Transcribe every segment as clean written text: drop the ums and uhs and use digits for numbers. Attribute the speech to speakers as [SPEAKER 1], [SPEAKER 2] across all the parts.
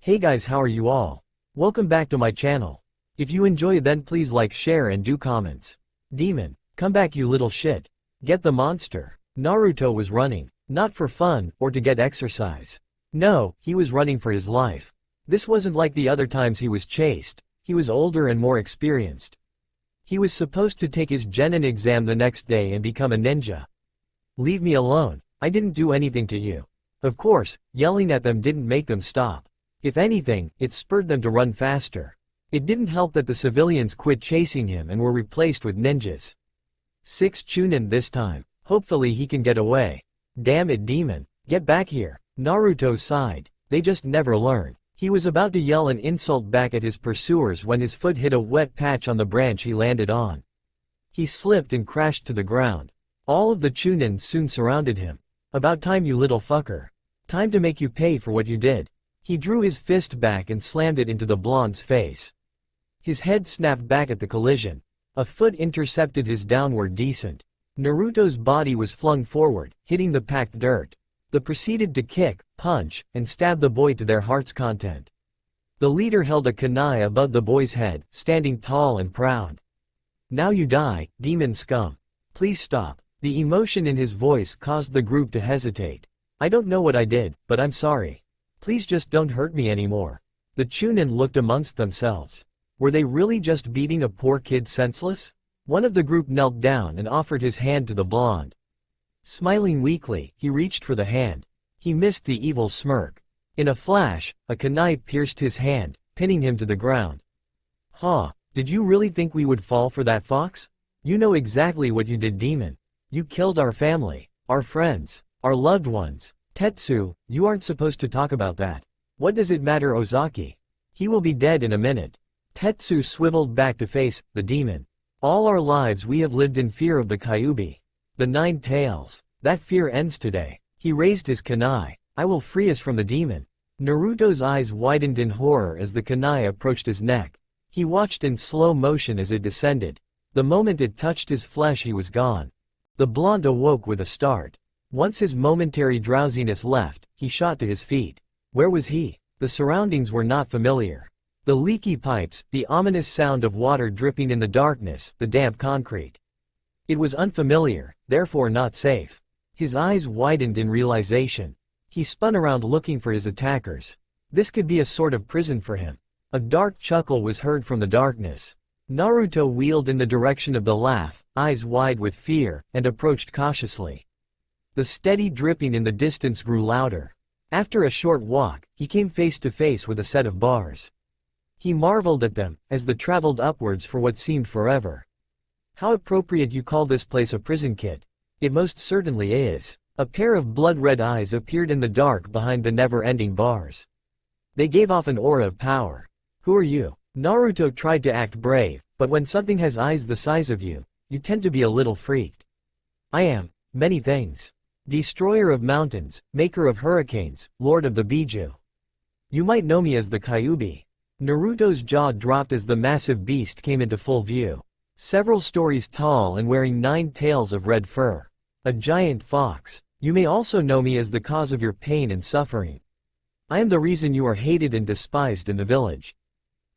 [SPEAKER 1] Hey guys, how are you all? Welcome back to my channel. If you enjoy then please like, share and do comments. Demon, come back you little shit. Get the monster. Naruto was running, not for fun or to get exercise. No, he was running for his life. This wasn't like the other times he was chased. He was older and more experienced. He was supposed to take his genin exam the next day and become a ninja. Leave me alone, I didn't do anything to you. Of course, yelling at them didn't make them stop. If anything, it spurred them to run faster. It didn't help that the civilians quit chasing him and were replaced with ninjas. 6 Chunin this time. Hopefully he can get away. Damn it, demon. Get back here. Naruto sighed. They just never learn. He was about to yell an insult back at his pursuers when his foot hit a wet patch on the branch he landed on. He slipped and crashed to the ground. All of the Chunin soon surrounded him. About time you little fucker. Time to make you pay for what you did. He drew his fist back and slammed it into the blonde's face. His head snapped back at the collision. A foot intercepted his downward descent. Naruto's body was flung forward, hitting the packed dirt. They proceeded to kick, punch, and stab the boy to their heart's content. The leader held a kunai above the boy's head, standing tall and proud. Now you die, demon scum. Please stop. The emotion in his voice caused the group to hesitate. I don't know what I did, but I'm sorry. Please just don't hurt me anymore. The Chunin looked amongst themselves. Were they really just beating a poor kid senseless? One of the group knelt down and offered his hand to the blonde. Smiling weakly, he reached for the hand. He missed the evil smirk. In a flash, a kunai pierced his hand, pinning him to the ground. Huh, did you really think we would fall for that, fox? You know exactly what you did, demon. You killed our family, our friends, our loved ones. Tetsu, you aren't supposed to talk about that. What does it matter, Ozaki? He will be dead in a minute. Tetsu swiveled back to face the demon. All our lives we have lived in fear of the Kyuubi. The 9 tails. That fear ends today. He raised his kunai. I will free us from the demon. Naruto's eyes widened in horror as the kunai approached his neck. He watched in slow motion as it descended. The moment it touched his flesh he was gone. The blonde awoke with a start. Once his momentary drowsiness left, he shot to his feet. Where was he? The surroundings were not familiar. The leaky pipes, the ominous sound of water dripping in the darkness, the damp concrete. It was unfamiliar, therefore not safe. His eyes widened in realization. He spun around looking for his attackers. This could be a sort of prison for him. A dark chuckle was heard from the darkness. Naruto wheeled in the direction of the laugh, eyes wide with fear, and approached cautiously. The steady dripping in the distance grew louder. After a short walk, he came face to face with a set of bars. He marveled at them, as they traveled upwards for what seemed forever. How appropriate you call this place a prison, kid. It most certainly is. A pair of blood-red eyes appeared in the dark behind the never-ending bars. They gave off an aura of power. Who are you? Naruto tried to act brave, but when something has eyes the size of you, you tend to be a little freaked. I am many things. Destroyer of mountains, maker of hurricanes, lord of the Biju. You might know me as the Kyuubi. Naruto's jaw dropped as the massive beast came into full view. Several stories tall and wearing 9 tails of red fur. A giant fox. You may also know me as the cause of your pain and suffering. I am the reason you are hated and despised in the village.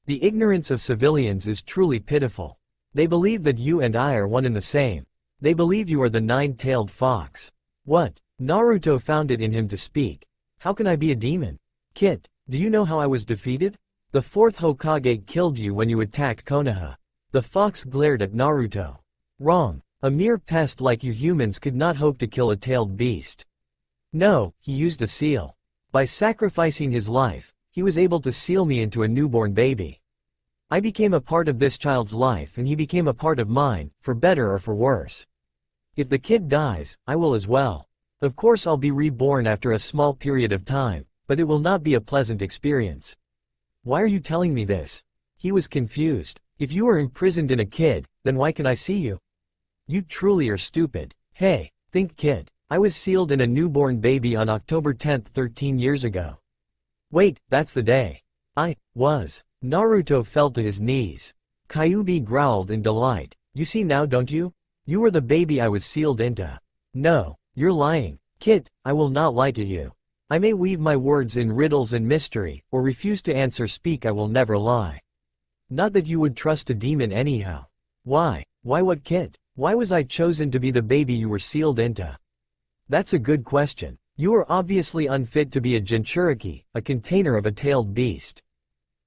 [SPEAKER 1] The ignorance of civilians is truly pitiful. They believe that you and I are one and the same. They believe you are the 9-tailed fox. What? Naruto found it in him to speak. How can I be a demon? Kit, do you know how I was defeated? The 4th Hokage killed you when you attacked Konoha. The fox glared at Naruto. Wrong. A mere pest like you humans could not hope to kill a tailed beast. No, he used a seal. By sacrificing his life, he was able to seal me into a newborn baby. I became a part of this child's life and he became a part of mine, for better or for worse. If the kid dies, I will as well. Of course I'll be reborn after a small period of time, but it will not be a pleasant experience. Why are you telling me this? He was confused. If you are imprisoned in a kid, then why can I see you? You truly are stupid. Hey, think kid. I was sealed in a newborn baby on October 10th 13 years ago. Wait, that's the day. I was. Naruto fell to his knees. Kyuubi growled in delight. You see now, don't you? You were the baby I was sealed into. No, you're lying. Kit, I will not lie to you. I may weave my words in riddles and mystery, or refuse to answer, speak, I will never lie. Not that you would trust a demon anyhow. Why? Why what, Kit? Why was I chosen to be the baby you were sealed into? That's a good question. You are obviously unfit to be a Jinchuriki, a container of a tailed beast.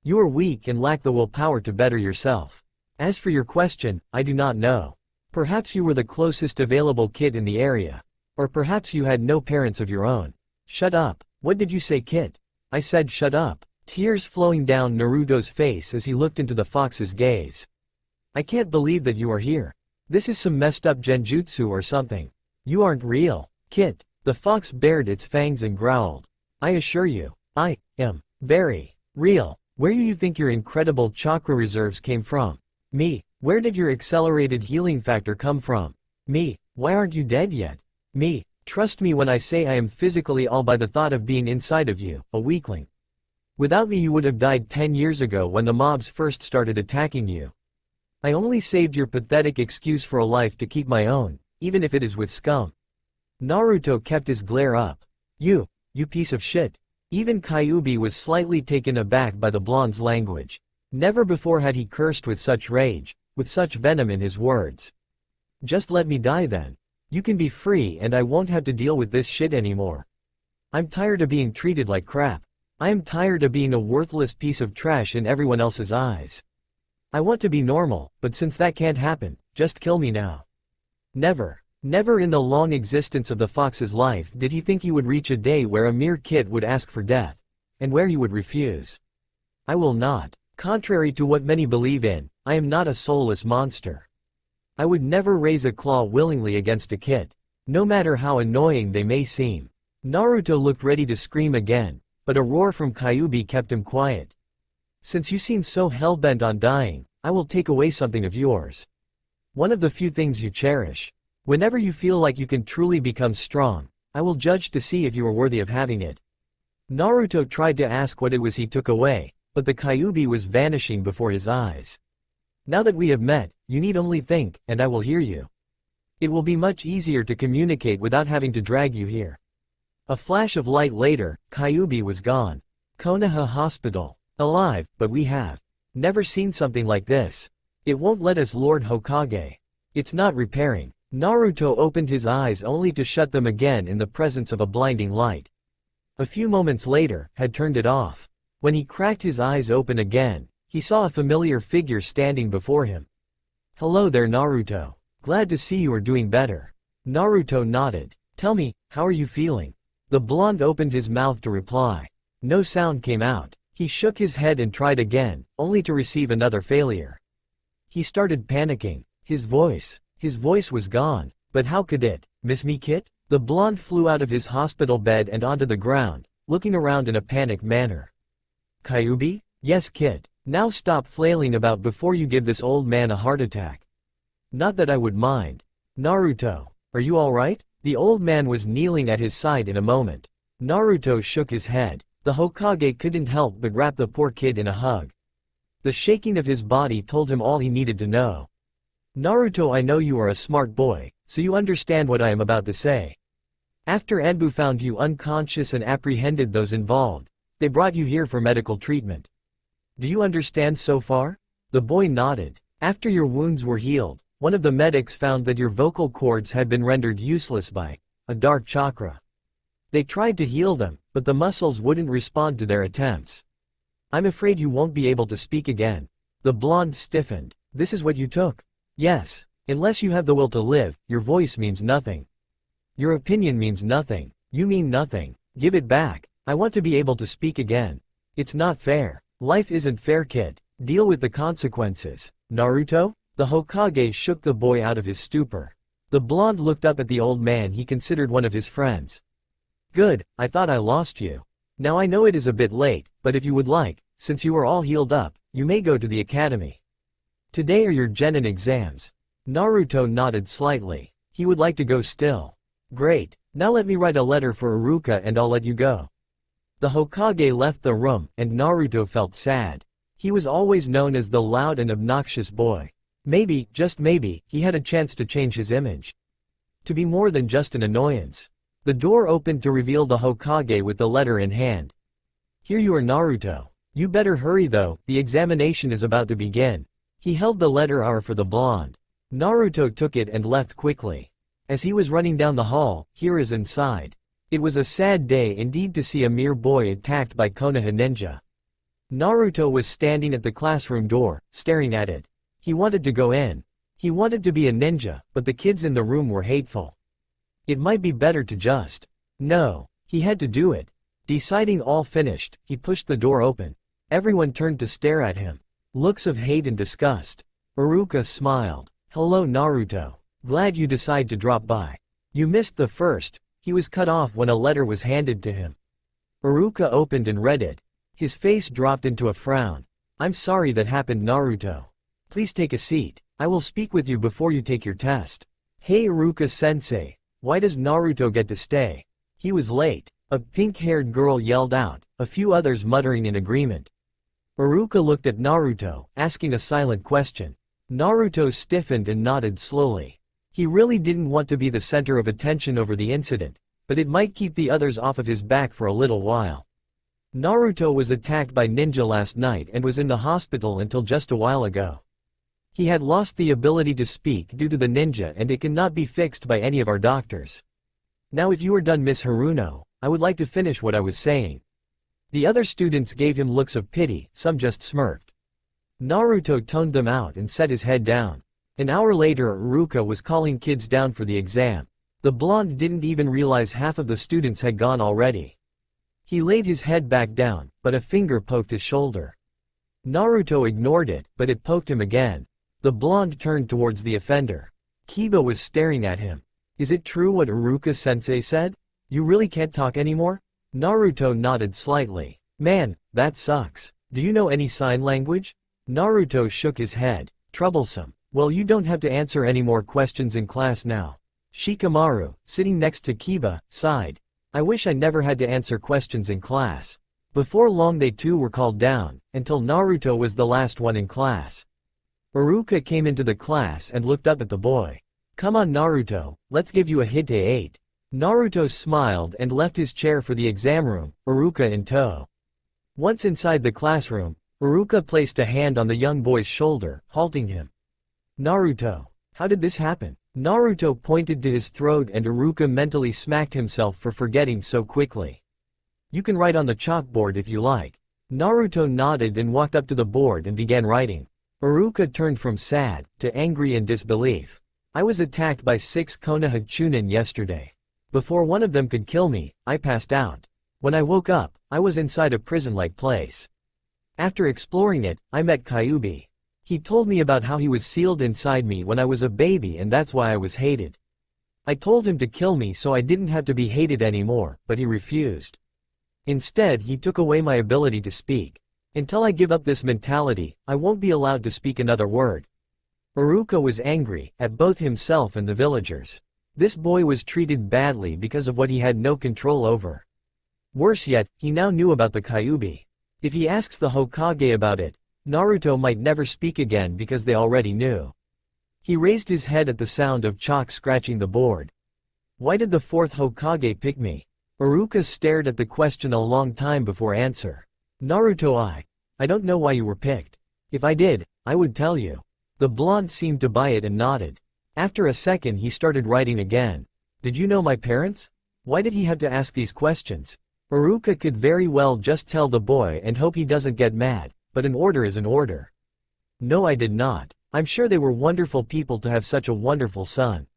[SPEAKER 1] You are weak and lack the willpower to better yourself. As for your question, I do not know. Perhaps you were the closest available kid in the area. Or perhaps you had no parents of your own. Shut up. What did you say, Kit? I said shut up. Tears flowing down Naruto's face as he looked into the fox's gaze. I can't believe that you are here. This is some messed up genjutsu or something. You aren't real. Kit. The fox bared its fangs and growled. I assure you, I am very real. Where do you think your incredible chakra reserves came from? Me. Where did your accelerated healing factor come from? Me. Why aren't you dead yet? Me. Trust me when I say I am physically all by the thought of being inside of you, a weakling. Without me you would have died 10 years ago when the mobs first started attacking you. I only saved your pathetic excuse for a life to keep my own, even if it is with scum. Naruto kept his glare up. You piece of shit. Even Kyuubi was slightly taken aback by the blonde's language. Never before had he cursed with such rage, with such venom in his words. Just let me die then. You can be free and I won't have to deal with this shit anymore. I'm tired of being treated like crap. I am tired of being a worthless piece of trash in everyone else's eyes. I want to be normal, but since that can't happen, just kill me now. Never. Never in the long existence of the fox's life did he think he would reach a day where a mere kid would ask for death, and where he would refuse. I will not. Contrary to what many believe in, I am not a soulless monster. I would never raise a claw willingly against a kid, no matter how annoying they may seem. Naruto looked ready to scream again, but a roar from Kyuubi kept him quiet. Since you seem so hell-bent on dying, I will take away something of yours. One of the few things you cherish. Whenever you feel like you can truly become strong, I will judge to see if you are worthy of having it. Naruto tried to ask what it was he took away, but the Kyuubi was vanishing before his eyes. Now that we have met, you need only think, and I will hear you. It will be much easier to communicate without having to drag you here. A flash of light later, Kyuubi was gone. Konoha Hospital. Alive, but we have never seen something like this. It won't let us, Lord Hokage. It's not repairing. Naruto opened his eyes only to shut them again in the presence of a blinding light. A few moments later, had turned it off. When he cracked his eyes open again, he saw a familiar figure standing before him. Hello there, Naruto. Glad to see you are doing better. Naruto nodded. Tell me, how are you feeling? The blonde opened his mouth to reply. No sound came out. He shook his head and tried again, only to receive another failure. He started panicking. His voice was gone. But how could it? Miss me, Kit? The blonde flew out of his hospital bed and onto the ground, looking around in a panicked manner. Kyuubi? Yes, Kit. Now stop flailing about before you give this old man a heart attack. Not that I would mind. Naruto, are you alright? The old man was kneeling at his side in a moment. Naruto shook his head. The Hokage couldn't help but wrap the poor kid in a hug. The shaking of his body told him all he needed to know. Naruto, I know you are a smart boy, so you understand what I am about to say. After Anbu found you unconscious and apprehended those involved, they brought you here for medical treatment. Do you understand so far? The boy nodded. After your wounds were healed, one of the medics found that your vocal cords had been rendered useless by a dark chakra. They tried to heal them, but the muscles wouldn't respond to their attempts. I'm afraid you won't be able to speak again. The blonde stiffened. This is what you took? Yes. Unless you have the will to live, your voice means nothing. Your opinion means nothing. You mean nothing. Give it back. I want to be able to speak again. It's not fair. Life isn't fair, kid. Deal with the consequences. Naruto? The Hokage shook the boy out of his stupor. The blonde looked up at the old man he considered one of his friends. Good, I thought I lost you. Now I know it is a bit late, but if you would like, since you are all healed up, you may go to the academy. Today are your genin exams. Naruto nodded slightly. He would like to go still. Great, now let me write a letter for Iruka and I'll let you go. The Hokage left the room, and Naruto felt sad. He was always known as the loud and obnoxious boy. Maybe, just maybe, he had a chance to change his image. To be more than just an annoyance. The door opened to reveal the Hokage with the letter in hand. "Here you are, Naruto. You better hurry though, the examination is about to begin." He held the letter R for the blonde. Naruto took it and left quickly. As he was running down the hall, here is inside. It was a sad day indeed to see a mere boy attacked by Konoha ninja. Naruto was standing at the classroom door, staring at it. He wanted to go in. He wanted to be a ninja, but the kids in the room were hateful. It might be better to just. No. He had to do it. Deciding all finished, he pushed the door open. Everyone turned to stare at him. Looks of hate and disgust. Iruka smiled. "Hello Naruto. Glad you decide to drop by. You missed the first." He was cut off when a letter was handed to him. Iruka opened and read it. His face dropped into a frown. "I'm sorry that happened, Naruto. Please take a seat. I will speak with you before you take your test." "Hey Iruka-sensei, why does Naruto get to stay? He was late," a pink-haired girl yelled out, a few others muttering in agreement. Iruka looked at Naruto, asking a silent question. Naruto stiffened and nodded slowly. He really didn't want to be the center of attention over the incident, but it might keep the others off of his back for a little while. Naruto was attacked by ninja last night and was in the hospital until just a while ago. He had lost the ability to speak due to the ninja and it cannot be fixed by any of our doctors. Now if you are done, Miss Haruno, I would like to finish what I was saying. The other students gave him looks of pity, some just smirked. Naruto toned them out and set his head down. An hour later Iruka was calling kids down for the exam. The blonde didn't even realize half of the students had gone already. He laid his head back down, but a finger poked his shoulder. Naruto ignored it, but it poked him again. The blonde turned towards the offender. Kiba was staring at him. "Is it true what Iruka-sensei said? You really can't talk anymore?" Naruto nodded slightly. "Man, that sucks. Do you know any sign language?" Naruto shook his head. "Troublesome. Well, you don't have to answer any more questions in class now." Shikamaru, sitting next to Kiba, sighed. "I wish I never had to answer questions in class." Before long they too were called down, until Naruto was the last one in class. Iruka came into the class and looked up at the boy. "Come on Naruto, let's give you a Hite 8. Naruto smiled and left his chair for the exam room, Iruka in tow. Once inside the classroom, Iruka placed a hand on the young boy's shoulder, halting him. "Naruto, how did this happen?" Naruto pointed to his throat and Iruka mentally smacked himself for forgetting so quickly. "You can write on the chalkboard if you like." Naruto nodded and walked up to the board and began writing. Iruka turned from sad to angry and disbelief. "I was attacked by 6 Konoha Chunin yesterday. Before one of them could kill me, I passed out. When I woke up, I was inside a prison-like place. After exploring it, I met Kyuubi. He told me about how he was sealed inside me when I was a baby and that's why I was hated. I told him to kill me so I didn't have to be hated anymore, but he refused. Instead, he took away my ability to speak. Until I give up this mentality, I won't be allowed to speak another word." Iruka was angry, at both himself and the villagers. This boy was treated badly because of what he had no control over. Worse yet, he now knew about the Kyuubi. If he asks the Hokage about it, Naruto might never speak again because they already knew. He raised his head at the sound of chalk scratching the board. "Why did the 4th Hokage pick me?" Iruka stared at the question a long time before answer. "Naruto, I don't know why you were picked. If I did, I would tell you." The blonde seemed to buy it and nodded. After a second he started writing again. "Did you know my parents? Why did he have to ask these questions?" Iruka could very well just tell the boy and hope he doesn't get mad, but an order is an order. "No, I did not. I'm sure they were wonderful people to have such a wonderful son."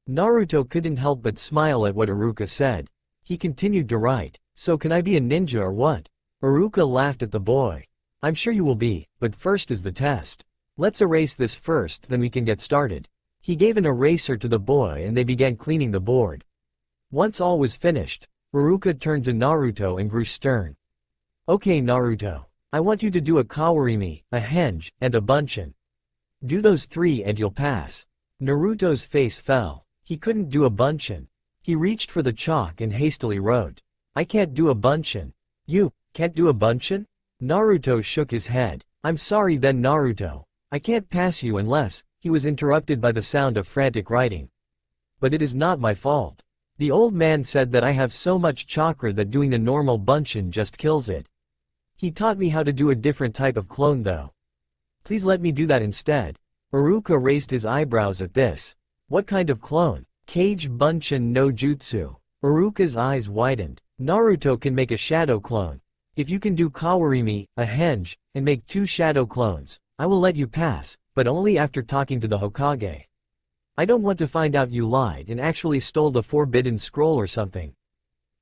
[SPEAKER 1] Naruto couldn't help but smile at what Iruka said. He continued to write. "So can I be a ninja or what?" Iruka laughed at the boy. "I'm sure you will be, but first is the test. Let's erase this first, then we can get started." He gave an eraser to the boy and they began cleaning the board. Once all was finished, Iruka turned to Naruto and grew stern. "Okay Naruto, I want you to do a kawarimi, a henge, and a bunshin. Do those 3 and you'll pass." Naruto's face fell. He couldn't do a bunshin. He reached for the chalk and hastily wrote, "I can't do a bunshin." "You can't do a bunshin?" Naruto shook his head. "I'm sorry then Naruto. I can't pass you unless." He was interrupted by the sound of frantic writing. "But it is not my fault. The old man said that I have so much chakra that doing the normal bunshin just kills it. He taught me how to do a different type of clone though. Please let me do that instead. Iruka raised his eyebrows at this. What kind of clone? Kage bunshin no jutsu. Iruka's eyes widened. Naruto can make a shadow clone. If you can do kawarimi, a henge, and make 2 shadow clones, I will let you pass, but only after talking to the Hokage. I don't want to find out you lied and actually stole the forbidden scroll or something.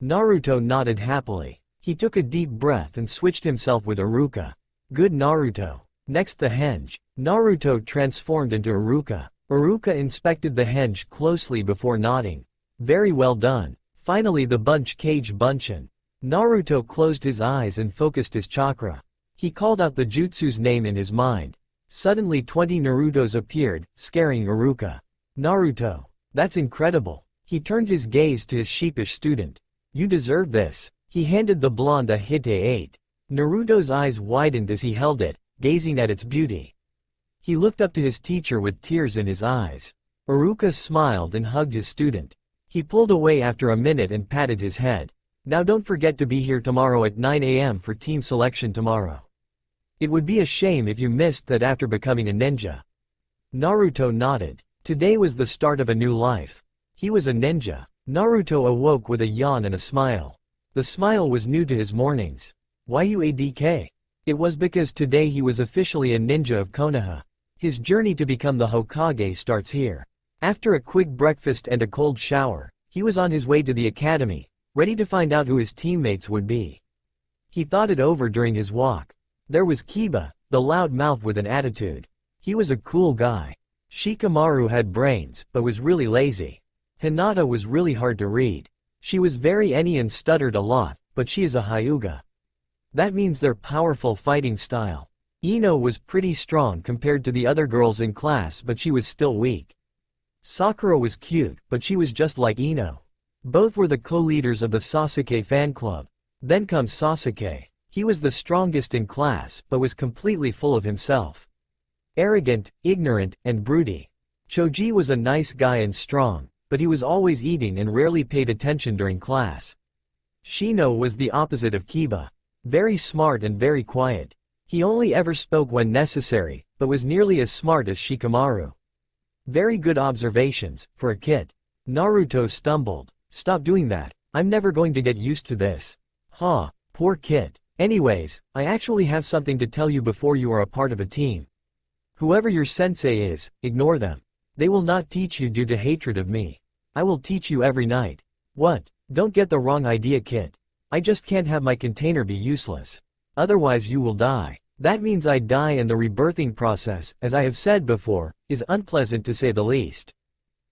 [SPEAKER 1] Naruto nodded happily. He took a deep breath and switched himself with Iruka. Good Naruto. Next the henge. Naruto transformed into Iruka. Iruka inspected the henge closely before nodding. Very well done. Finally the bunch Kage bunshin. Naruto closed his eyes and focused his chakra. He called out the jutsu's name in his mind. Suddenly 20 Narutos appeared, scaring Iruka. Naruto. That's incredible. He turned his gaze to his sheepish student. You deserve this. He handed the blonde a Hite 8. Naruto's eyes widened as he held it, gazing at its beauty. He looked up to his teacher with tears in his eyes. Iruka smiled and hugged his student. He pulled away after a minute and patted his head. Now don't forget to be here tomorrow at 9 AM for team selection tomorrow. It would be a shame if you missed that after becoming a ninja. Naruto nodded. Today was the start of a new life. He was a ninja. Naruto awoke with a yawn and a smile. The smile was new to his mornings. Why UADK? It was because today he was officially a ninja of Konoha. His journey to become the Hokage starts here. After a quick breakfast and a cold shower, he was on his way to the academy, ready to find out who his teammates would be. He thought it over during his walk. There was Kiba, the loud mouth with an attitude. He was a cool guy. Shikamaru had brains, but was really lazy. Hinata was really hard to read. She was very any and stuttered a lot, but she is a Hyuga. That means their powerful fighting style. Ino was pretty strong compared to the other girls in class, but she was still weak. Sakura was cute, but she was just like Ino. Both were the co-leaders of the Sasuke fan club. Then comes Sasuke. He was the strongest in class, but was completely full of himself. Arrogant, ignorant, and broody. Choji was a nice guy and strong, but he was always eating and rarely paid attention during class. Shino was the opposite of Kiba. Very smart and very quiet. He only ever spoke when necessary, but was nearly as smart as Shikamaru. Very good observations, for a kid. Naruto stumbled. Stop doing that. I'm never going to get used to this. Huh, poor kid. Anyways, I actually have something to tell you before you are a part of a team. Whoever your sensei is, ignore them. They will not teach you due to hatred of me. I will teach you every night. What? Don't get the wrong idea, kid. I just can't have my container be useless. Otherwise you will die. That means I die, and the rebirthing process, as I have said before, is unpleasant to say the least.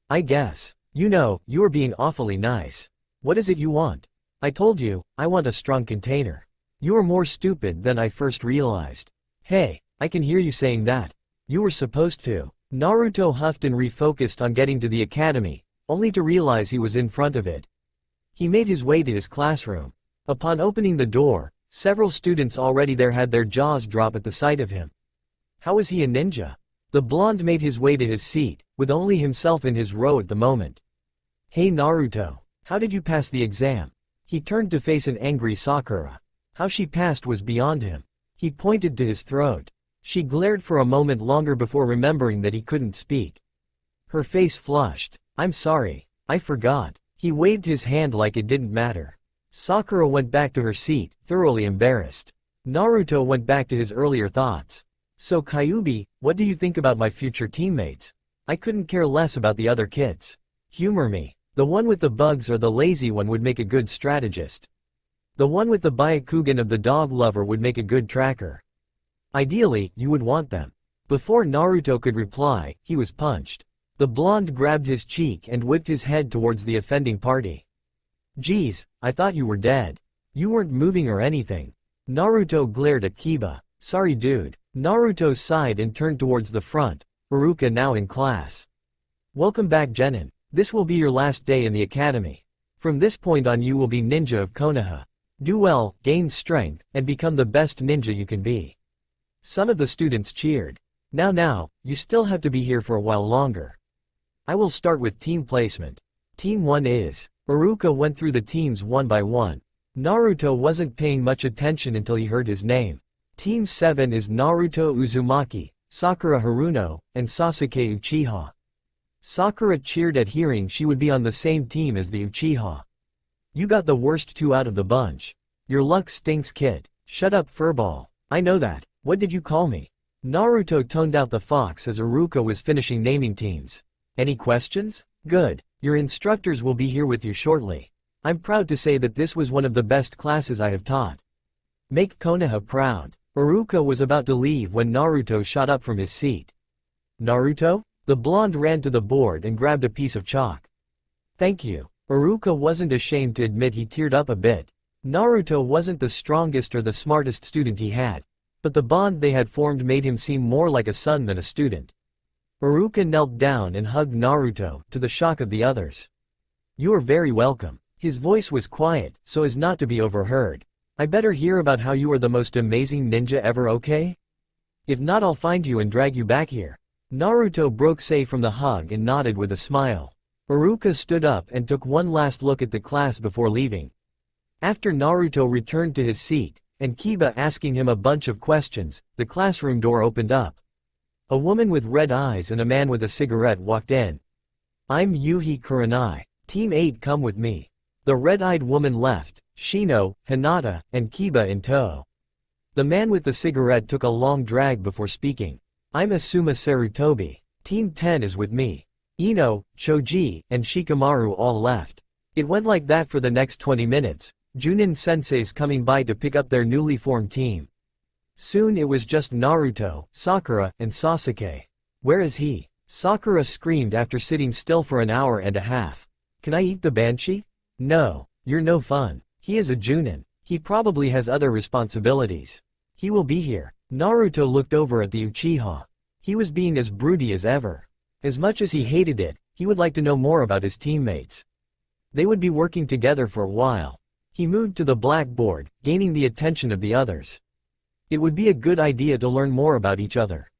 [SPEAKER 1] I guess. You know, you are being awfully nice. What is it you want? I told you, I want a strong container. You are more stupid than I first realized. Hey, I can hear you saying that. You were supposed to. Naruto huffed and refocused on getting to the academy, only to realize he was in front of it. He made his way to his classroom. Upon opening the door, several students already there had their jaws drop at the sight of him. How is he a ninja? The blonde made his way to his seat, with only himself in his row at the moment. Hey Naruto, how did you pass the exam? He turned to face an angry Sakura. How she passed was beyond him. He pointed to his throat. She glared for a moment longer before remembering that he couldn't speak. Her face flushed. I'm sorry, I forgot. He waved his hand like it didn't matter. Sakura went back to her seat, thoroughly embarrassed. Naruto went back to his earlier thoughts. So Kyuubi, what do you think about my future teammates? I couldn't care less about the other kids. Humor me. The one with the bugs or the lazy one would make a good strategist. The one with the Byakugan of the dog lover would make a good tracker. Ideally, you would want them. Before Naruto could reply, he was punched. The blonde grabbed his cheek and whipped his head towards the offending party. Geez, I thought you were dead. You weren't moving or anything. Naruto glared at Kiba. Sorry dude. Naruto sighed and turned towards the front, Iruka now in class. Welcome back Genin. This will be your last day in the academy. From this point on you will be ninja of Konoha. Do well, gain strength, and become the best ninja you can be. Some of the students cheered. Now, you still have to be here for a while longer. I will start with team placement. Team 1 is Iruka went through the teams one by one. Naruto wasn't paying much attention until he heard his name. Team 7 is Naruto Uzumaki, Sakura Haruno, and Sasuke Uchiha. Sakura cheered at hearing she would be on the same team as the Uchiha. You got the worst two out of the bunch. Your luck stinks, kid. Shut up, furball. I know that. What did you call me? Naruto toned out the fox as Iruka was finishing naming teams. Any questions? Good. Your instructors will be here with you shortly. I'm proud to say that this was one of the best classes I have taught. Make Konoha proud. Iruka was about to leave when Naruto shot up from his seat. Naruto? The blonde ran to the board and grabbed a piece of chalk. Thank you. Iruka wasn't ashamed to admit he teared up a bit. Naruto wasn't the strongest or the smartest student he had, but the bond they had formed made him seem more like a son than a student. Iruka knelt down and hugged Naruto, to the shock of the others. You are very welcome. His voice was quiet, so as not to be overheard. I better hear about how you are the most amazing ninja ever, okay? If not, I'll find you and drag you back here. Naruto broke safe from the hug and nodded with a smile. Iruka stood up and took one last look at the class before leaving. After Naruto returned to his seat, and Kiba asking him a bunch of questions, the classroom door opened up. A woman with red eyes and a man with a cigarette walked in. I'm Yuhi Kurenai. Team 8, come with me. The red-eyed woman left, Shino, Hinata, and Kiba in tow. The man with the cigarette took a long drag before speaking. I'm Asuma Sarutobi. Team 10 is with me. Ino, Choji, and Shikamaru all left. It went like that for the next 20 minutes, Junin senseis coming by to pick up their newly formed team. Soon it was just Naruto, Sakura, and Sasuke. Where is he? Sakura screamed after sitting still for an hour and a half. Can I eat the banshee? No, you're no fun. He is a Junin. He probably has other responsibilities. He will be here. Naruto looked over at the Uchiha. He was being as broody as ever. As much as he hated it, he would like to know more about his teammates. They would be working together for a while. He moved to the blackboard, gaining the attention of the others. It would be a good idea to learn more about each other.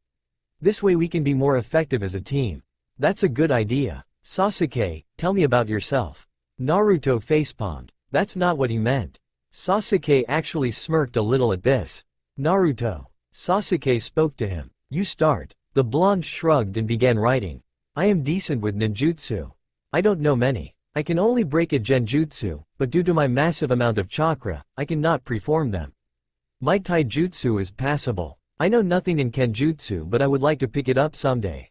[SPEAKER 1] This way we can be more effective as a team. That's a good idea. Sasuke, tell me about yourself. Naruto facepalmed. That's not what he meant. Sasuke actually smirked a little at this. Naruto. Sasuke spoke to him. You start. The blonde shrugged and began writing. I am decent with ninjutsu. I don't know many. I can only break a genjutsu, but due to my massive amount of chakra, I cannot perform them. My taijutsu is passable. I know nothing in kenjutsu, but I would like to pick it up someday.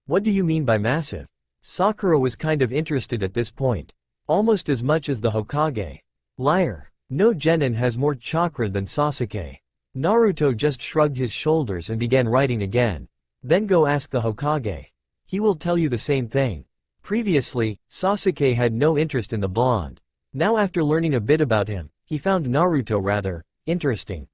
[SPEAKER 1] What do you mean by massive? Sakura was kind of interested at this point. Almost as much as the Hokage. Liar. No genin has more chakra than Sasuke. Naruto just shrugged his shoulders and began writing again. Then go ask the Hokage. He will tell you the same thing. Previously, Sasuke had no interest in the blonde. Now after learning a bit about him, he found Naruto rather interesting.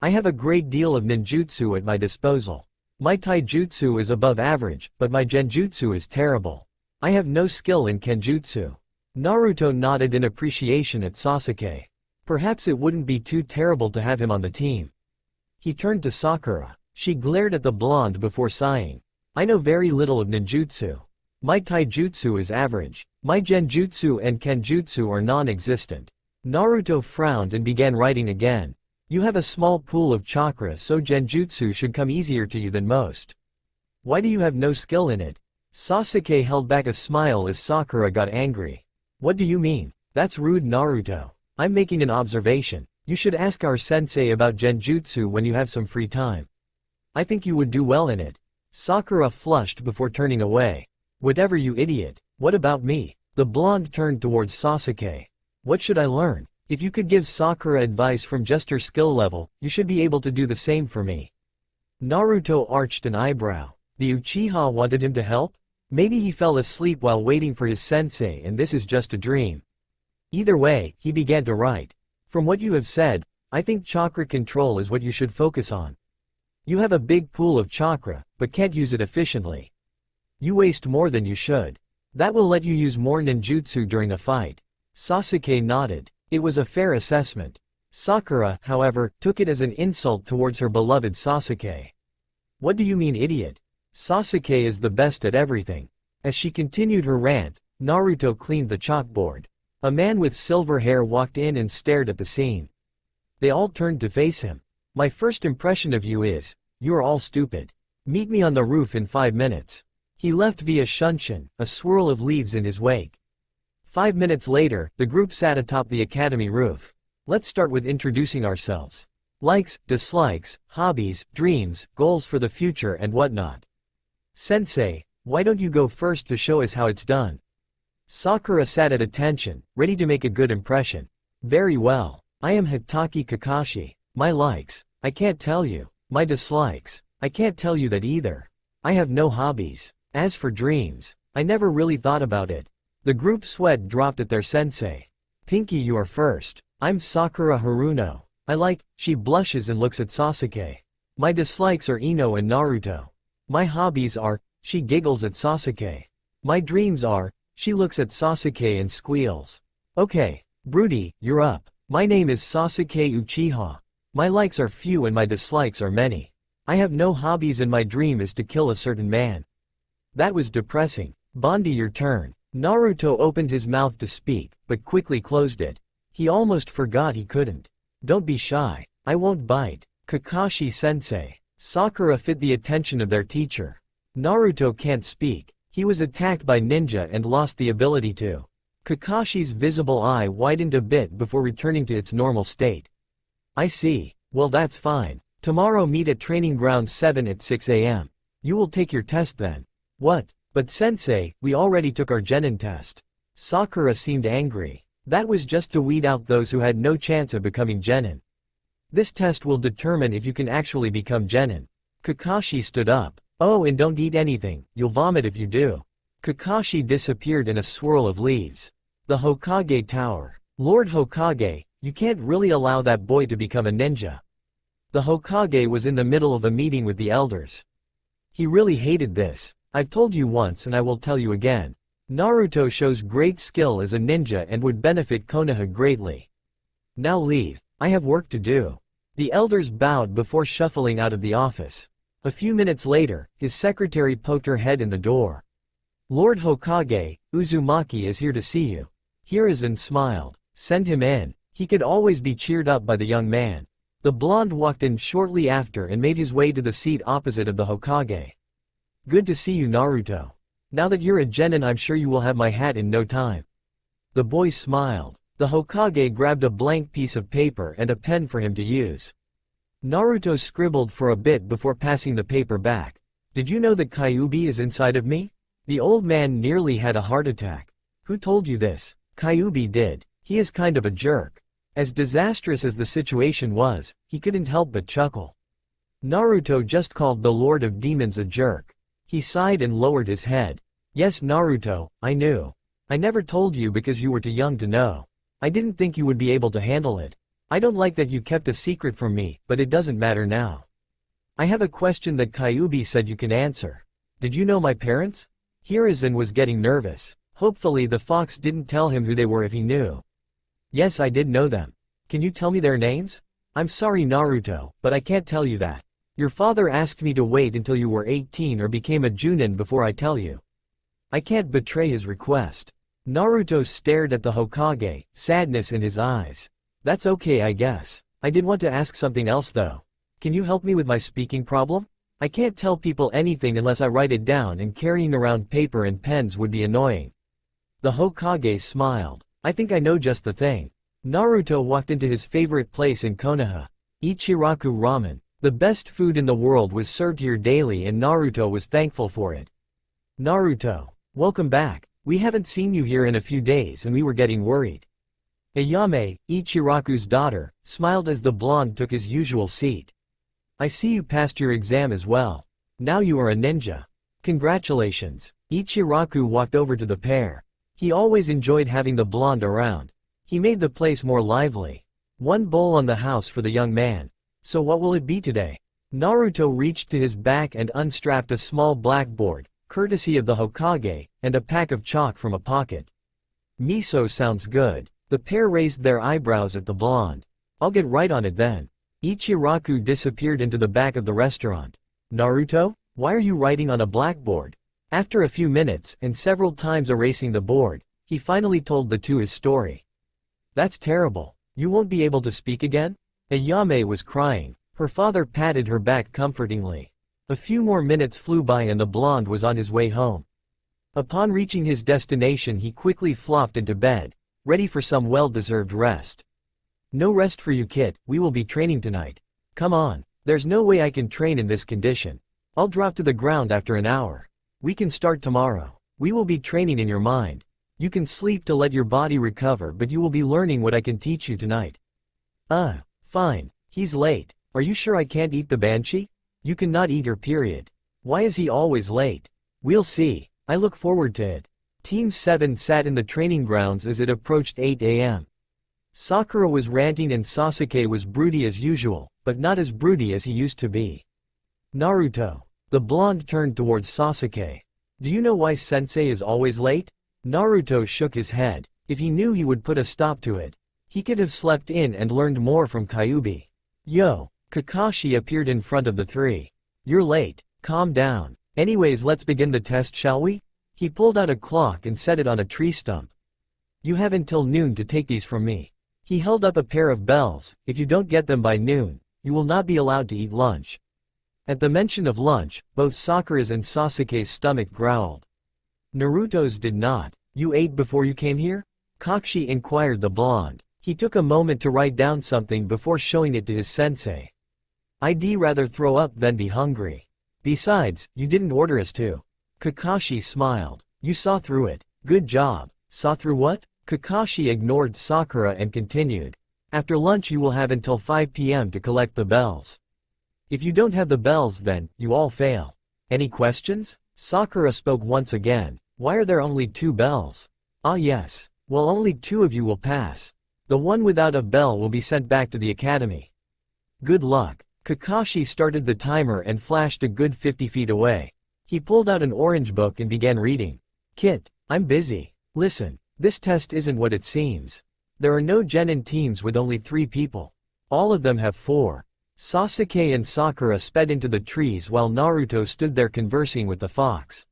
[SPEAKER 1] I have a great deal of ninjutsu at my disposal. My taijutsu is above average, but my genjutsu is terrible. I have no skill in kenjutsu. Naruto nodded in appreciation at Sasuke. Perhaps it wouldn't be too terrible to have him on the team. He turned to Sakura. She glared at the blonde before sighing. I know very little of ninjutsu. My taijutsu is average. My genjutsu and kenjutsu are non-existent. Naruto frowned and began writing again. You have a small pool of chakra, so genjutsu should come easier to you than most. Why do you have no skill in it? Sasuke held back a smile as Sakura got angry. What do you mean? That's rude, Naruto. I'm making an observation. You should ask our sensei about genjutsu when you have some free time. I think you would do well in it. Sakura flushed before turning away. Whatever, you idiot. What about me? The blonde turned towards Sasuke. What should I learn? If you could give Sakura advice from just her skill level, you should be able to do the same for me. Naruto arched an eyebrow. The Uchiha wanted him to help? Maybe he fell asleep while waiting for his sensei and this is just a dream. Either way, he began to write. From what you have said, I think chakra control is what you should focus on. You have a big pool of chakra, but can't use it efficiently. You waste more than you should. That will let you use more ninjutsu during a fight. Sasuke nodded. It was a fair assessment. Sakura, however, took it as an insult towards her beloved Sasuke. What do you mean, idiot? Sasuke is the best at everything. As she continued her rant, Naruto cleaned the chalkboard. A man with silver hair walked in and stared at the scene. They all turned to face him. My first impression of you is, you are all stupid. Meet me on the roof in 5 minutes. He left via Shunshin, a swirl of leaves in his wake. 5 minutes later, the group sat atop the academy roof. Let's start with introducing ourselves. Likes, dislikes, hobbies, dreams, goals for the future and whatnot. Sensei, why don't you go first to show us how it's done? Sakura sat at attention, ready to make a good impression. Very well. I am Hitaki Kakashi. My likes, I can't tell you. My dislikes, I can't tell you that either. I have no hobbies. As for dreams, I never really thought about it. The group sweat dropped at their sensei. Pinky, you are first. I'm Sakura Haruno. I like, she blushes and looks at Sasuke. My dislikes are Ino and Naruto. My hobbies are, she giggles at Sasuke. My dreams are, she looks at Sasuke and squeals. Okay, Broody, you're up. My name is Sasuke Uchiha. My likes are few and my dislikes are many. I have no hobbies and my dream is to kill a certain man. That was depressing. Bondi, your turn. Naruto opened his mouth to speak, but quickly closed it. He almost forgot he couldn't. Don't be shy. I won't bite. Kakashi-sensei. Sakura fit the attention of their teacher. Naruto can't speak. He was attacked by ninja and lost the ability to. Kakashi's visible eye widened a bit before returning to its normal state. I see. Well, that's fine. Tomorrow meet at training ground 7 at 6 a.m. You will take your test then. What? But sensei, we already took our genin test. Sakura seemed angry. That was just to weed out those who had no chance of becoming genin. This test will determine if you can actually become genin. Kakashi stood up. Oh, and don't eat anything, you'll vomit if you do. Kakashi disappeared in a swirl of leaves. The Hokage Tower. Lord Hokage, you can't really allow that boy to become a ninja. The Hokage was in the middle of a meeting with the elders. He really hated this. I've told you once and I will tell you again. Naruto shows great skill as a ninja and would benefit Konoha greatly. Now leave, I have work to do. The elders bowed before shuffling out of the office. A few minutes later, his secretary poked her head in the door. Lord Hokage, Uzumaki is here to see you. Hiruzen smiled. Send him in. He could always be cheered up by the young man. The blonde walked in shortly after and made his way to the seat opposite of the Hokage. Good to see you, Naruto. Now that you're a genin, I'm sure you will have my hat in no time. The boy smiled. The Hokage grabbed a blank piece of paper and a pen for him to use. Naruto scribbled for a bit before passing the paper back. Did you know that Kyuubi is inside of me? The old man nearly had a heart attack. Who told you this? Kyuubi did. He is kind of a jerk. As disastrous as the situation was, he couldn't help but chuckle. Naruto just called the Lord of Demons a jerk. He sighed and lowered his head. Yes, Naruto, I knew. I never told you because you were too young to know. I didn't think you would be able to handle it. I don't like that you kept a secret from me, but it doesn't matter now. I have a question that Kyuubi said you can answer. Did you know my parents? Hiruzen was getting nervous. Hopefully the fox didn't tell him who they were if he knew. Yes, I did know them. Can you tell me their names? I'm sorry, Naruto, but I can't tell you that. Your father asked me to wait until you were 18 or became a Junin before I tell you. I can't betray his request. Naruto stared at the Hokage, sadness in his eyes. That's okay, I guess. I did want to ask something else though. Can you help me with my speaking problem? I can't tell people anything unless I write it down, and carrying around paper and pens would be annoying. The Hokage smiled. I think I know just the thing. Naruto walked into his favorite place in Konoha. Ichiraku Ramen. The best food in the world was served here daily and Naruto was thankful for it. Naruto, welcome back. We haven't seen you here in a few days and we were getting worried. Ayame, Ichiraku's daughter, smiled as the blonde took his usual seat. I see you passed your exam as well. Now you are a ninja. Congratulations. Ichiraku walked over to the pair. He always enjoyed having the blonde around. He made the place more lively. One bowl on the house for the young man. So what will it be today? Naruto reached to his back and unstrapped a small blackboard, courtesy of the Hokage, and a pack of chalk from a pocket. Miso sounds good. The pair raised their eyebrows at the blonde. I'll get right on it then. Ichiraku disappeared into the back of the restaurant. Naruto, why are you writing on a blackboard? After a few minutes and several times erasing the board, he finally told the two his story. That's terrible. You won't be able to speak again? Ayame was crying. Her father patted her back comfortingly. A few more minutes flew by and the blonde was on his way home. Upon reaching his destination he quickly flopped into bed, ready for some well-deserved rest. No rest for you, kid, we will be training tonight. Come on, there's no way I can train in this condition. I'll drop to the ground after an hour. We can start tomorrow. We will be training in your mind. You can sleep to let your body recover, but you will be learning what I can teach you tonight. Fine. He's late. Are you sure I can't eat the banshee? You cannot eat her, period. Why is he always late? We'll see. I look forward to it. Team 7 sat in the training grounds as it approached 8 a.m. Sakura was ranting and Sasuke was broody as usual, but not as broody as he used to be. Naruto. The blonde turned towards Sasuke. Do you know why Sensei is always late? Naruto shook his head. If he knew he would put a stop to it, he could have slept in and learned more from Kyuubi. Yo, Kakashi appeared in front of the three. You're late, calm down. Anyways, let's begin the test, shall we? He pulled out a clock and set it on a tree stump. You have until noon to take these from me. He held up a pair of bells. If you don't get them by noon, you will not be allowed to eat lunch. At the mention of lunch, both Sakura's and Sasuke's stomach growled. Naruto's did not. You ate before you came here? Kakashi inquired the blonde. He took a moment to write down something before showing it to his sensei. I'd rather throw up than be hungry. Besides, you didn't order us to. Kakashi smiled. You saw through it. Good job. Saw through what? Kakashi ignored Sakura and continued. After lunch you will have until 5 p.m. to collect the bells. If you don't have the bells, then you all fail. Any questions? Sakura spoke once again. Why are there only 2 bells? Ah yes. Well, only 2 of you will pass. The one without a bell will be sent back to the academy. Good luck. Kakashi started the timer and flashed a good 50 feet away. He pulled out an orange book and began reading. Kit, I'm busy. Listen, this test isn't what it seems. There are no genin teams with only 3 people. All of them have 4. Sasuke and Sakura sped into the trees while Naruto stood there conversing with the fox.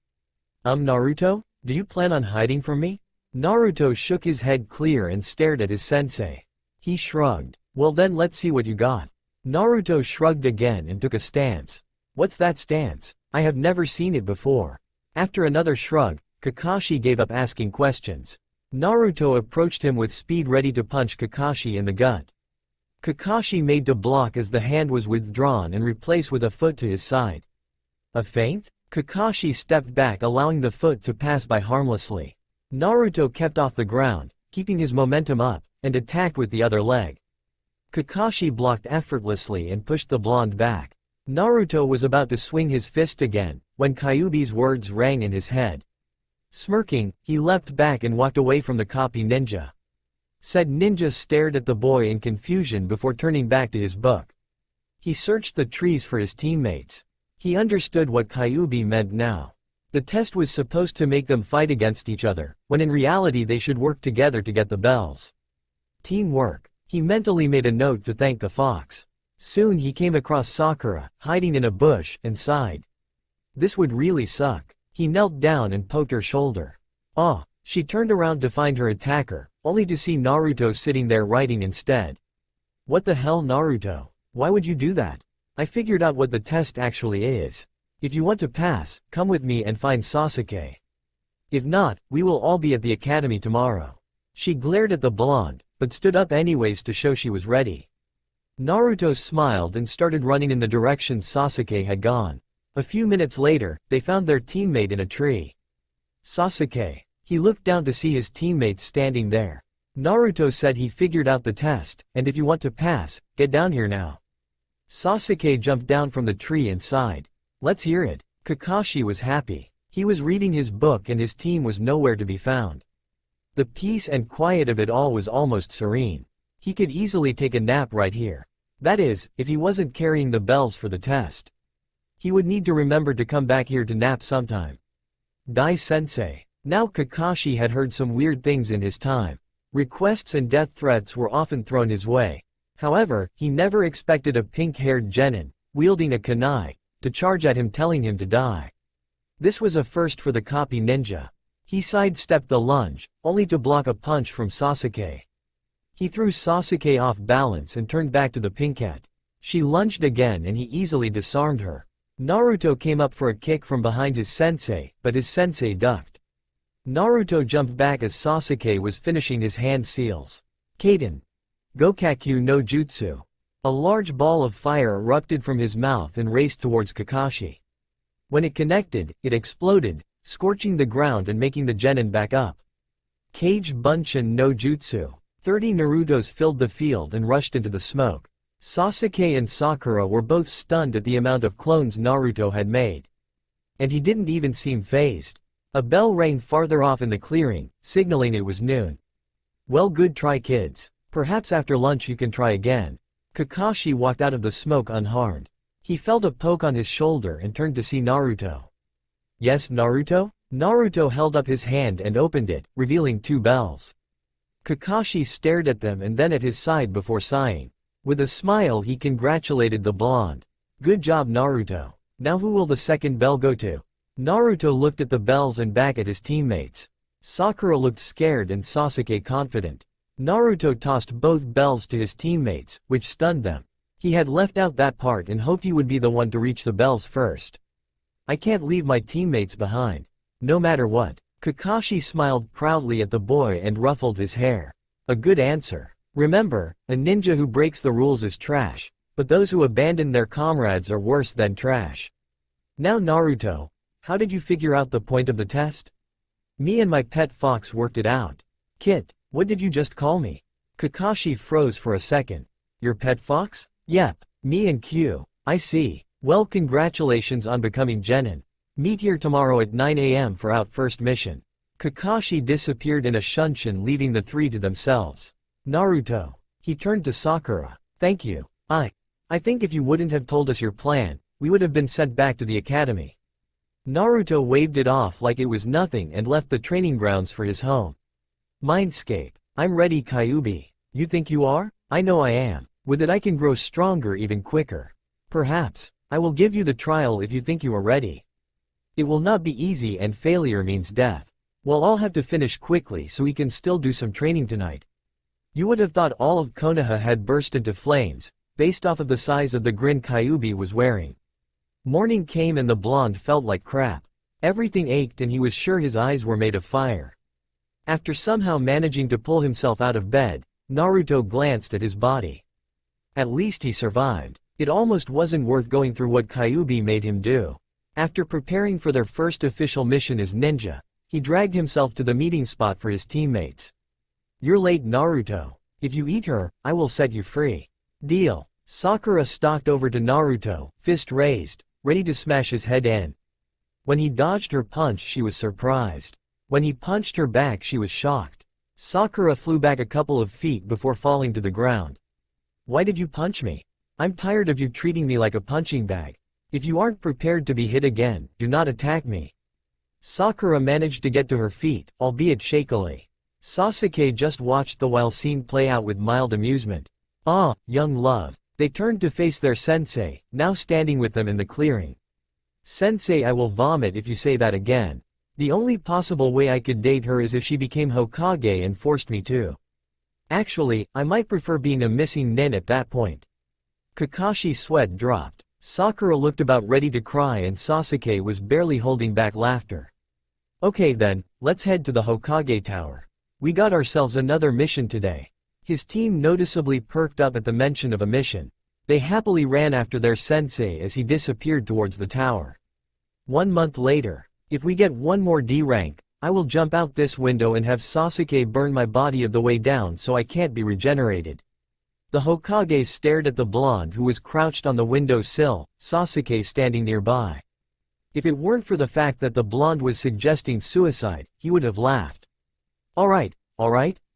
[SPEAKER 1] Naruto? Do you plan on hiding from me? Naruto shook his head clear and stared at his sensei. He shrugged. Well then let's see what you got. Naruto shrugged again and took a stance. What's that stance? I have never seen it before. After another shrug, Kakashi gave up asking questions. Naruto approached him with speed, ready to punch Kakashi in the gut. Kakashi made to block as the hand was withdrawn and replaced with a foot to his side. A feint? Kakashi stepped back, allowing the foot to pass by harmlessly. Naruto kept off the ground, keeping his momentum up, and attacked with the other leg. Kakashi blocked effortlessly and pushed the blonde back. Naruto was about to swing his fist again, when Kyuubi's words rang in his head. Smirking, he leapt back and walked away from the copy ninja. Said ninja stared at the boy in confusion before turning back to his book. He searched the trees for his teammates. He understood what Kyuubi meant now. The test was supposed to make them fight against each other, when in reality they should work together to get the bells. Teamwork. He mentally made a note to thank the fox. Soon he came across Sakura, hiding in a bush, and sighed. This would really suck. He knelt down and poked her shoulder. Ah! She turned around to find her attacker, only to see Naruto sitting there writing instead. What the hell, Naruto? Why would you do that? I figured out what the test actually is. If you want to pass, come with me and find Sasuke. If not, we will all be at the academy tomorrow. She glared at the blonde, but stood up anyways to show she was ready. Naruto smiled and started running in the direction Sasuke had gone. A few minutes later, they found their teammate in a tree. Sasuke. He looked down to see his teammates standing there. Naruto said he figured out the test, and if you want to pass, get down here now. Sasuke jumped down from the tree and sighed. Let's hear it. Kakashi was happy. He was reading his book and his team was nowhere to be found. The peace and quiet of it all was almost serene. He could easily take a nap right here. That is, if he wasn't carrying the bells for the test. He would need to remember to come back here to nap sometime. Dai-sensei. Now Kakashi had heard some weird things in his time. Requests and death threats were often thrown his way. However, he never expected a pink-haired genin, wielding a kunai, to charge at him telling him to die. This was a first for the copy ninja. He sidestepped the lunge, only to block a punch from Sasuke. He threw Sasuke off balance and turned back to the pinkette. She lunged again and he easily disarmed her. Naruto came up for a kick from behind his sensei, but his sensei ducked. Naruto jumped back as Sasuke was finishing his hand seals. Kaden. Gokakyu no Jutsu. A large ball of fire erupted from his mouth and raced towards Kakashi. When it connected, it exploded, scorching the ground and making the genin back up. Kage Bunshin no Jutsu. 30 Narutos filled the field and rushed into the smoke. Sasuke and Sakura were both stunned at the amount of clones Naruto had made. And he didn't even seem fazed. A bell rang farther off in the clearing, signaling it was noon. Well, good try, kids. Perhaps after lunch you can try again. Kakashi walked out of the smoke unharmed. He felt a poke on his shoulder and turned to see Naruto. Yes, Naruto? Naruto held up his hand and opened it, revealing 2 bells. Kakashi stared at them and then at his side before sighing. With a smile he congratulated the blonde. Good job, Naruto. Now who will the second bell go to? Naruto looked at the bells and back at his teammates. Sakura looked scared and Sasuke confident. Naruto tossed both bells to his teammates, which stunned them. He had left out that part and hoped he would be the one to reach the bells first. I can't leave my teammates behind. No matter what. Kakashi smiled proudly at the boy and ruffled his hair. A good answer. Remember, a ninja who breaks the rules is trash, but those who abandon their comrades are worse than trash. Now Naruto, how did you figure out the point of the test? Me and my pet fox worked it out. Kit, what did you just call me? Kakashi froze for a second. Your pet fox? Yep, me and Q. I see. Well, congratulations on becoming genin. Meet here tomorrow at 9 AM for out first mission. Kakashi disappeared in a shunshin, leaving the 3 to themselves. Naruto. He turned to Sakura. Thank you. I think if you wouldn't have told us your plan, we would have been sent back to the academy. Naruto waved it off like it was nothing and left the training grounds for his home. Mindscape. I'm ready, Kyuubi. You think you are? I know I am. With it I can grow stronger even quicker. Perhaps. I will give you the trial if you think you are ready. It will not be easy and failure means death. We'll all have to finish quickly so we can still do some training tonight. You would have thought all of Konoha had burst into flames, based off of the size of the grin Kyuubi was wearing. Morning came and the blonde felt like crap. Everything ached and he was sure his eyes were made of fire. After somehow managing to pull himself out of bed, Naruto glanced at his body. At least he survived. It almost wasn't worth going through what Kyuubi made him do. After preparing for their first official mission as ninja, he dragged himself to the meeting spot for his teammates. You're late, Naruto. If you eat her, I will set you free. Deal. Sakura stalked over to Naruto, fist raised, ready to smash his head in. When he dodged her punch she was surprised. When he punched her back she was shocked. Sakura flew back a couple of feet before falling to the ground. Why did you punch me? I'm tired of you treating me like a punching bag. If you aren't prepared to be hit again, do not attack me. Sakura managed to get to her feet, albeit shakily. Sasuke just watched the wild scene play out with mild amusement. Ah, young love. They turned to face their sensei, now standing with them in the clearing. Sensei, I will vomit if you say that again. The only possible way I could date her is if she became Hokage and forced me to. Actually, I might prefer being a missing nin at that point. Kakashi's sweat dropped. Sakura looked about ready to cry and Sasuke was barely holding back laughter. Okay then, let's head to the Hokage Tower. We got ourselves another mission today. His team noticeably perked up at the mention of a mission. They happily ran after their sensei as he disappeared towards the tower. 1 month later. If we get one more D rank, I will jump out this window and have Sasuke burn my body of the way down so I can't be regenerated. The Hokage stared at the blonde who was crouched on the window sill, Sasuke standing nearby. If it weren't for the fact that the blonde was suggesting suicide, he would have laughed. Alright,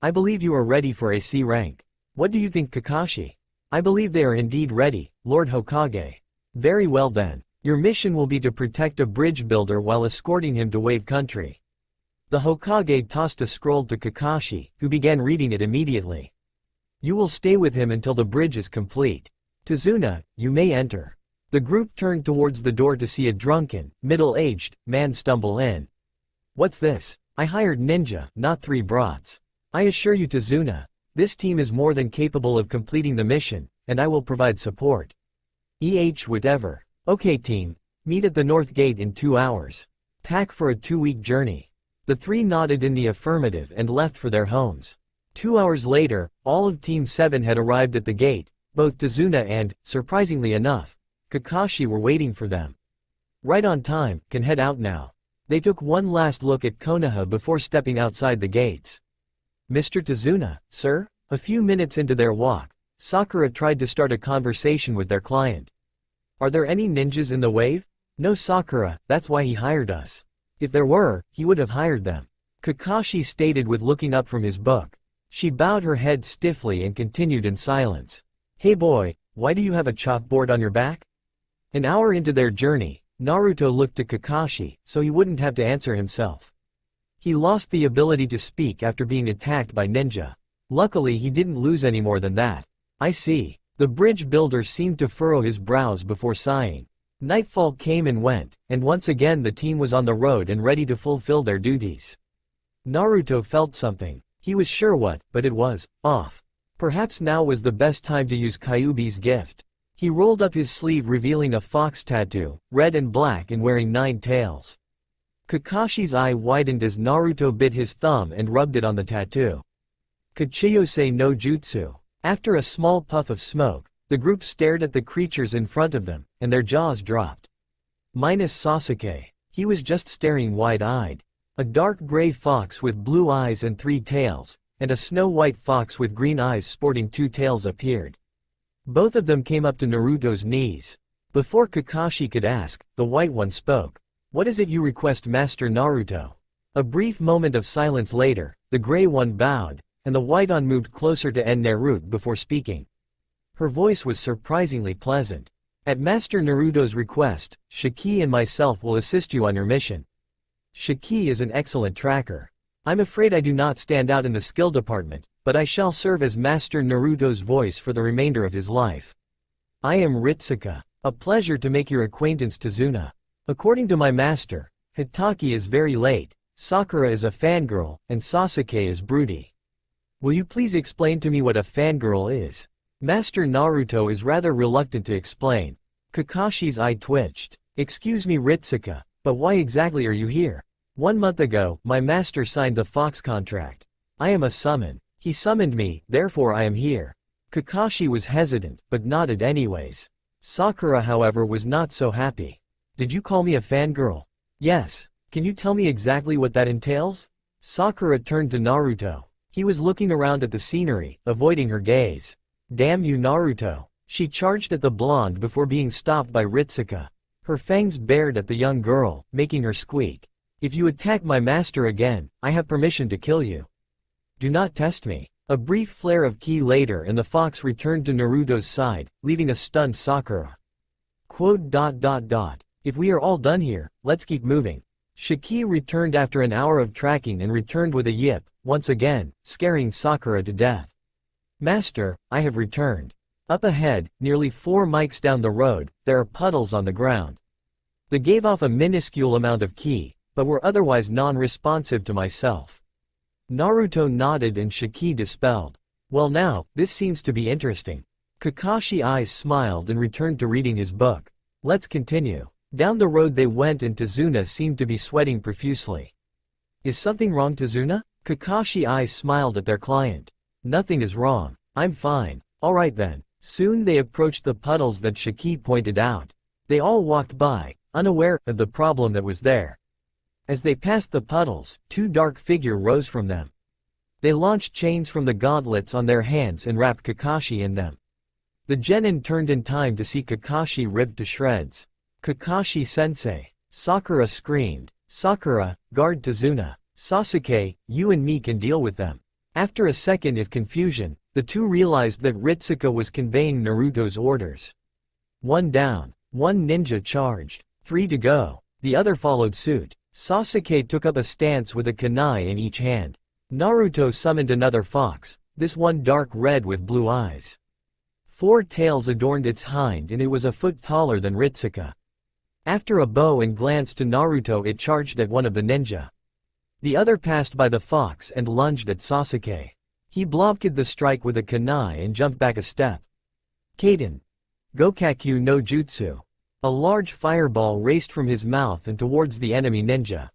[SPEAKER 1] I believe you are ready for a C rank. What do you think, Kakashi? I believe they are indeed ready, Lord Hokage. Very well then. Your mission will be to protect a bridge builder while escorting him to Wave Country. The Hokage tossed a scroll to Kakashi, who began reading it immediately. You will stay with him until the bridge is complete. Tazuna, you may enter. The group turned towards the door to see a drunken, middle-aged man stumble in. What's this? I hired ninja, not 3 brats. I assure you Tazuna, this team is more than capable of completing the mission, and I will provide support. Whatever. Okay team, meet at the north gate in 2 hours. Pack for a 2-week journey. The 3 nodded in the affirmative and left for their homes. 2 hours later, all of Team 7 had arrived at the gate. Both Tazuna and, surprisingly enough, Kakashi were waiting for them. Right on time, can head out now. They took one last look at Konoha before stepping outside the gates. Mr. Tazuna, sir? A few minutes into their walk, Sakura tried to start a conversation with their client. Are there any ninjas in the wave? No Sakura, that's why he hired us. If there were, he would have hired them. Kakashi stated with looking up from his book. She bowed her head stiffly and continued in silence. Hey boy, why do you have a chalkboard on your back? An hour into their journey, Naruto looked to Kakashi, so he wouldn't have to answer himself. He lost the ability to speak after being attacked by ninja. Luckily he didn't lose any more than that. I see. The bridge builder seemed to furrow his brows before sighing. Nightfall came and went, and once again the team was on the road and ready to fulfill their duties. Naruto felt something. He was sure what, but it was off. Perhaps now was the best time to use Kyuubi's gift. He rolled up his sleeve revealing a fox tattoo, red and black and wearing 9 tails. Kakashi's eye widened as Naruto bit his thumb and rubbed it on the tattoo. Kachiyose no Jutsu. After a small puff of smoke, the group stared at the creatures in front of them, and their jaws dropped. Minus Sasuke. He was just staring wide-eyed. A dark gray fox with blue eyes and 3 tails, and a snow-white fox with green eyes sporting 2 tails appeared. Both of them came up to Naruto's knees. Before Kakashi could ask, the white one spoke. What is it you request, Master Naruto? A brief moment of silence later, the gray one bowed, and the white one moved closer to Naruto before speaking. Her voice was surprisingly pleasant. At Master Naruto's request, Shiki and myself will assist you on your mission. Shiki is an excellent tracker. I'm afraid I do not stand out in the skill department, but I shall serve as Master Naruto's voice for the remainder of his life. I am Ritsuka. A pleasure to make your acquaintance Tazuna. According to my master, Hitaki is very late, Sakura is a fangirl, and Sasuke is broody. Will you please explain to me what a fangirl is? Master Naruto is rather reluctant to explain. Kakashi's eye twitched. Excuse me Ritsuka, but why exactly are you here? 1 month ago, my master signed the Fox contract. I am a summon. He summoned me, therefore I am here. Kakashi was hesitant, but nodded anyways. Sakura however was not so happy. Did you call me a fangirl? Yes. Can you tell me exactly what that entails? Sakura turned to Naruto. He was looking around at the scenery, avoiding her gaze. Damn you Naruto. She charged at the blonde before being stopped by Ritsuka. Her fangs bared at the young girl, making her squeak. If you attack my master again, I have permission to kill you. Do not test me. A brief flare of ki later and the fox returned to Naruto's side, leaving a stunned Sakura. If we are all done here, let's keep moving. Shiki returned after an hour of tracking and returned with a yip, once again, scaring Sakura to death. Master, I have returned. Up ahead, nearly 4 mics down the road, there are puddles on the ground. They gave off a minuscule amount of ki, but were otherwise non-responsive to myself. Naruto nodded and Shiki dispelled. Well now, this seems to be interesting. Kakashi's eyes smiled and returned to reading his book. Let's continue. Down the road they went and Tazuna seemed to be sweating profusely. Is something wrong Tazuna? Kakashi's eyes smiled at their client. Nothing is wrong. I'm fine. Alright then. Soon they approached the puddles that Shiki pointed out. They all walked by, unaware of the problem that was there. As they passed the puddles, 2 dark figures rose from them. They launched chains from the gauntlets on their hands and wrapped Kakashi in them. The genin turned in time to see Kakashi ripped to shreds. Kakashi-sensei. Sakura screamed. Sakura, guard Tazuna. Sasuke, you and me can deal with them. After a second of confusion, the 2 realized that Ritsuka was conveying Naruto's orders. 1 down. 1 ninja charged. 3 to go. The other followed suit. Sasuke took up a stance with a kunai in each hand. Naruto summoned another fox, this one dark red with blue eyes. 4 tails adorned its hind and it was a foot taller than Ritsuka. After a bow and glance to Naruto, it charged at one of the ninja. The other passed by the fox and lunged at Sasuke. He blocked the strike with a kunai and jumped back a step. Kaden. Gokakyu no Jutsu. A large fireball raced from his mouth and towards the enemy ninja.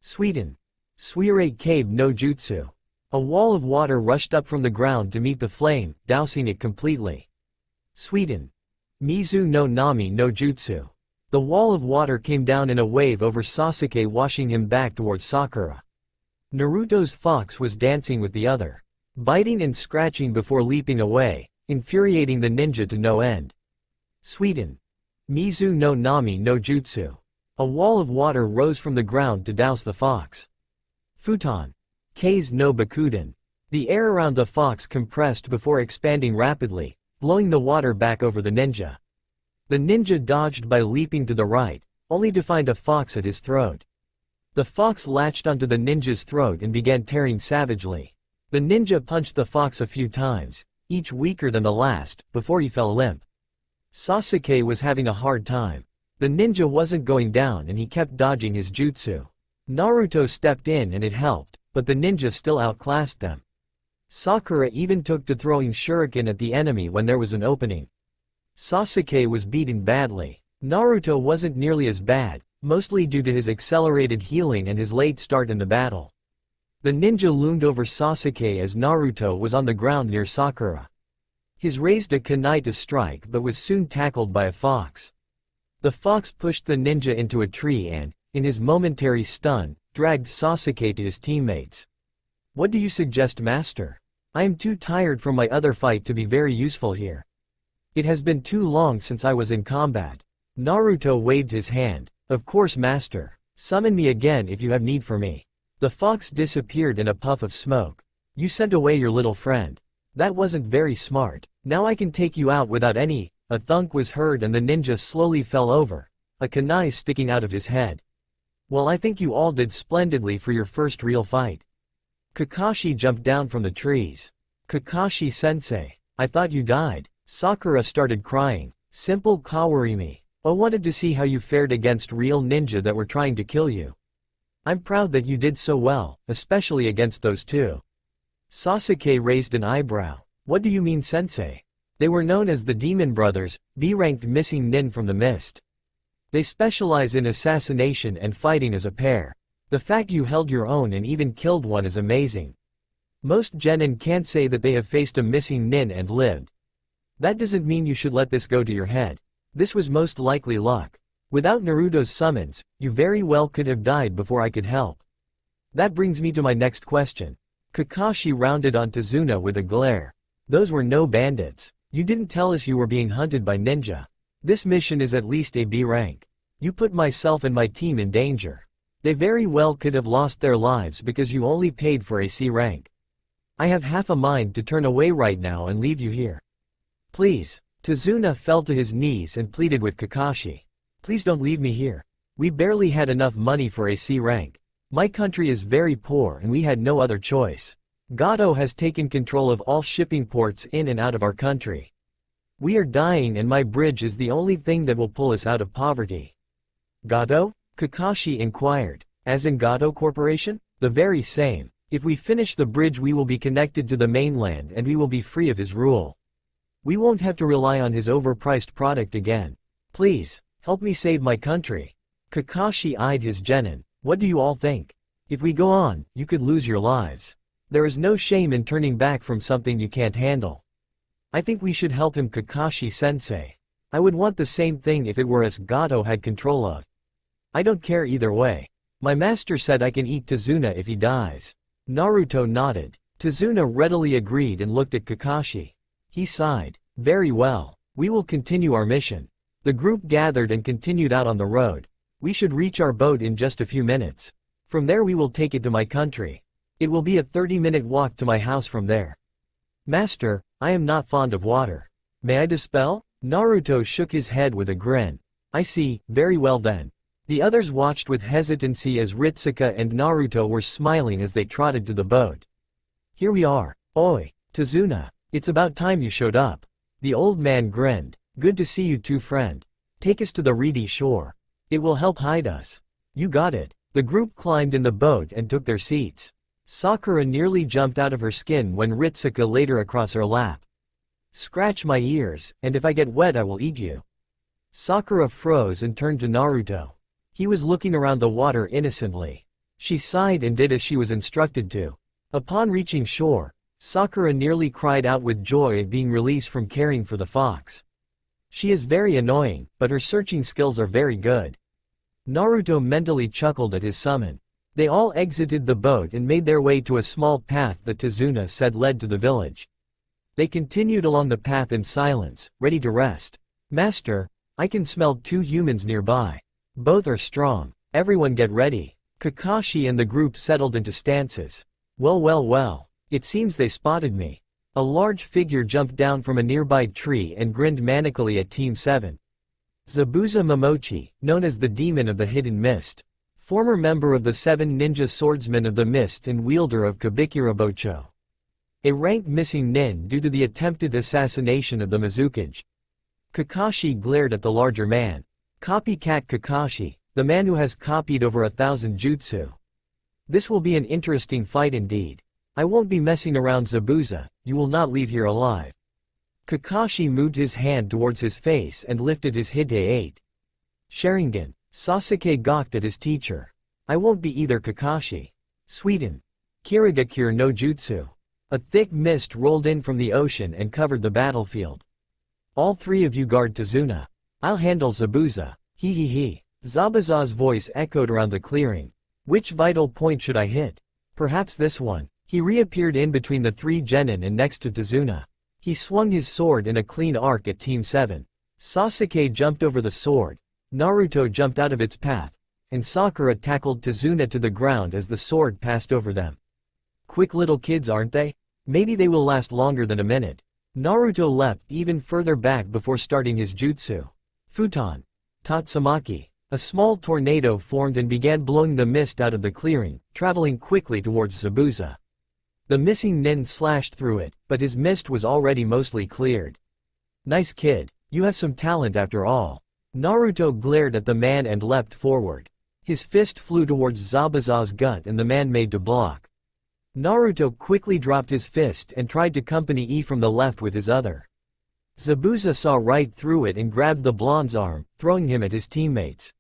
[SPEAKER 1] Sweden. Suirei Kabe no Jutsu. A wall of water rushed up from the ground to meet the flame, dousing it completely. Sweden. Mizu no Nami no Jutsu. The wall of water came down in a wave over Sasuke, washing him back towards Sakura. Naruto's fox was dancing with the other, biting and scratching before leaping away, infuriating the ninja to no end. Sweden. Mizu no Nami no Jutsu. A wall of water rose from the ground to douse the fox. Futon. Kei's no Bakuden. The air around the fox compressed before expanding rapidly, blowing the water back over the ninja. The ninja dodged by leaping to the right, only to find a fox at his throat. The fox latched onto the ninja's throat and began tearing savagely. The ninja punched the fox a few times, each weaker than the last, before he fell limp. Sasuke was having a hard time. The ninja wasn't going down and he kept dodging his jutsu. Naruto stepped in and it helped, but the ninja still outclassed them. Sakura even took to throwing shuriken at the enemy when there was an opening. Sasuke was beaten badly. Naruto wasn't nearly as bad, mostly due to his accelerated healing and his late start in the battle. The ninja loomed over Sasuke as Naruto was on the ground near Sakura. He raised a kunai to strike but was soon tackled by a fox. The fox pushed the ninja into a tree and, in his momentary stun, dragged Sasuke to his teammates. "What do you suggest, Master? I am too tired from my other fight to be very useful here. It has been too long since I was in combat." Naruto waved his hand. "Of course, Master. Summon me again if you have need for me." The fox disappeared in a puff of smoke. "You sent away your little friend. That wasn't very smart. Now I can take you out without any." A thunk was heard and the ninja slowly fell over, a kunai sticking out of his head. "Well, I think you all did splendidly for your first real fight." Kakashi jumped down from the trees. "Kakashi-sensei, I thought you died." Sakura started crying. "Simple Kawarimi. I wanted to see how you fared against real ninja that were trying to kill you. I'm proud that you did so well, especially against those two." Sasuke raised an eyebrow. "What do you mean, sensei?" They were known as the Demon Brothers, B-ranked missing nin from the mist. They specialize in assassination and fighting as a pair. The fact you held your own and even killed one is amazing. Most genin can't say that they have faced a missing nin and lived. That doesn't mean you should let this go to your head. This was most likely luck. Without Naruto's summons, you very well could have died before I could help. That brings me to my next question. Kakashi rounded on Tazuna with a glare. "Those were no bandits. You didn't tell us you were being hunted by ninja. This mission is at least a B rank. You put myself and my team in danger. They very well could have lost their lives because you only paid for a C rank. I have half a mind to turn away right now and leave you here. Please." Tazuna fell to his knees and pleaded with Kakashi. "Please don't leave me here. We barely had enough money for a C rank. My country is very poor and we had no other choice. Gato has taken control of all shipping ports in and out of our country. We are dying and my bridge is the only thing that will pull us out of poverty." "Gato?" Kakashi inquired. "As in Gato Corporation?" "The very same. If we finish the bridge we will be connected to the mainland and we will be free of his rule. We won't have to rely on his overpriced product again. Please, help me save my country." Kakashi eyed his genin. "What do you all think? If we go on, you could lose your lives. There is no shame in turning back from something you can't handle. I think we should help him, Kakashi-sensei. I would want the same thing if it were us Gato had control of. I don't care either way. My master said I can eat Tazuna if he dies." Naruto nodded. Tazuna readily agreed and looked at Kakashi. He sighed. "Very well. We will continue our mission." The group gathered and continued out on the road. "We should reach our boat in just a few minutes. From there we will take it to my country. It will be a 30-minute walk to my house from there." "Master, I am not fond of water. May I dispel?" Naruto shook his head with a grin. "I see, very well then." The others watched with hesitancy as Ritsuka and Naruto were smiling as they trotted to the boat. "Here we are. Oi, Tazuna. It's about time you showed up." The old man grinned. Good to see you too, friend. Take us to the reedy shore. It will help hide us. You got it. The group climbed in the boat and took their seats. Sakura nearly jumped out of her skin when Ritsuka laid her across her lap. Scratch my ears, and if I get wet I will eat you. Sakura froze and turned to Naruto. He was looking around the water innocently. She sighed and did as she was instructed to. Upon reaching shore, Sakura nearly cried out with joy at being released from caring for the fox. She is very annoying, but her searching skills are very good. Naruto mentally chuckled at his summon. They all exited the boat and made their way to a small path that Tazuna said led to the village. They continued along the path in silence, ready to rest. Master, I can smell 2 humans nearby. Both are strong. Everyone get ready. Kakashi and the group settled into stances. Well. It seems they spotted me. A large figure jumped down from a nearby tree and grinned manically at Team 7. Zabuza Momochi, known as the Demon of the Hidden Mist. Former member of the 7 Ninja Swordsmen of the Mist and wielder of Kabikirabocho. A rank missing nin due to the attempted assassination of the Mizukage. Kakashi glared at the larger man. Copycat Kakashi, the man who has copied over 1,000 jutsu. This will be an interesting fight indeed. I won't be messing around, Zabuza, you will not leave here alive. Kakashi moved his hand towards his face and lifted his Hide 8. Sharingan. Sasuke gawked at his teacher. I won't be either, Kakashi. Sweden. Kirigakure no Jutsu. A thick mist rolled in from the ocean and covered the battlefield. All 3 of you guard Tazuna. I'll handle Zabuza. He. Zabuza's voice echoed around the clearing. Which vital point should I hit? Perhaps this one. He reappeared in between the 3 genin and next to Tazuna. He swung his sword in a clean arc at Team 7. Sasuke jumped over the sword. Naruto jumped out of its path, and Sakura tackled Tazuna to the ground as the sword passed over them. Quick little kids, aren't they? Maybe they will last longer than a minute. Naruto leapt even further back before starting his jutsu. Futon. Tatsumaki. A small tornado formed and began blowing the mist out of the clearing, traveling quickly towards Zabuza. The missing nin slashed through it, but his mist was already mostly cleared. Nice kid. You have some talent after all. Naruto glared at the man and leapt forward. His fist flew towards Zabuza's gut and the man made to block. Naruto quickly dropped his fist and tried to company E from the left with his other. Zabuza saw right through it and grabbed the blonde's arm, throwing him at his teammates.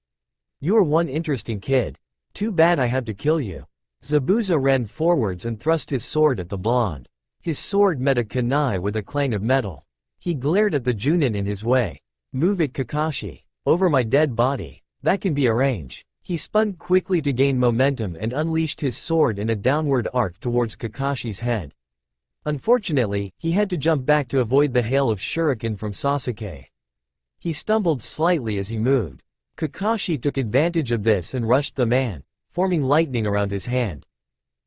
[SPEAKER 1] You are one interesting kid. Too bad I have to kill you. Zabuza ran forwards and thrust his sword at the blonde. His sword met a kunai with a clang of metal. He glared at the Junin in his way. Move it, Kakashi. Over my dead body. That can be arranged. He spun quickly to gain momentum and unleashed his sword in a downward arc towards Kakashi's head. Unfortunately, he had to jump back to avoid the hail of shuriken from Sasuke. He stumbled slightly as he moved. Kakashi took advantage of this and rushed the man, forming lightning around his hand.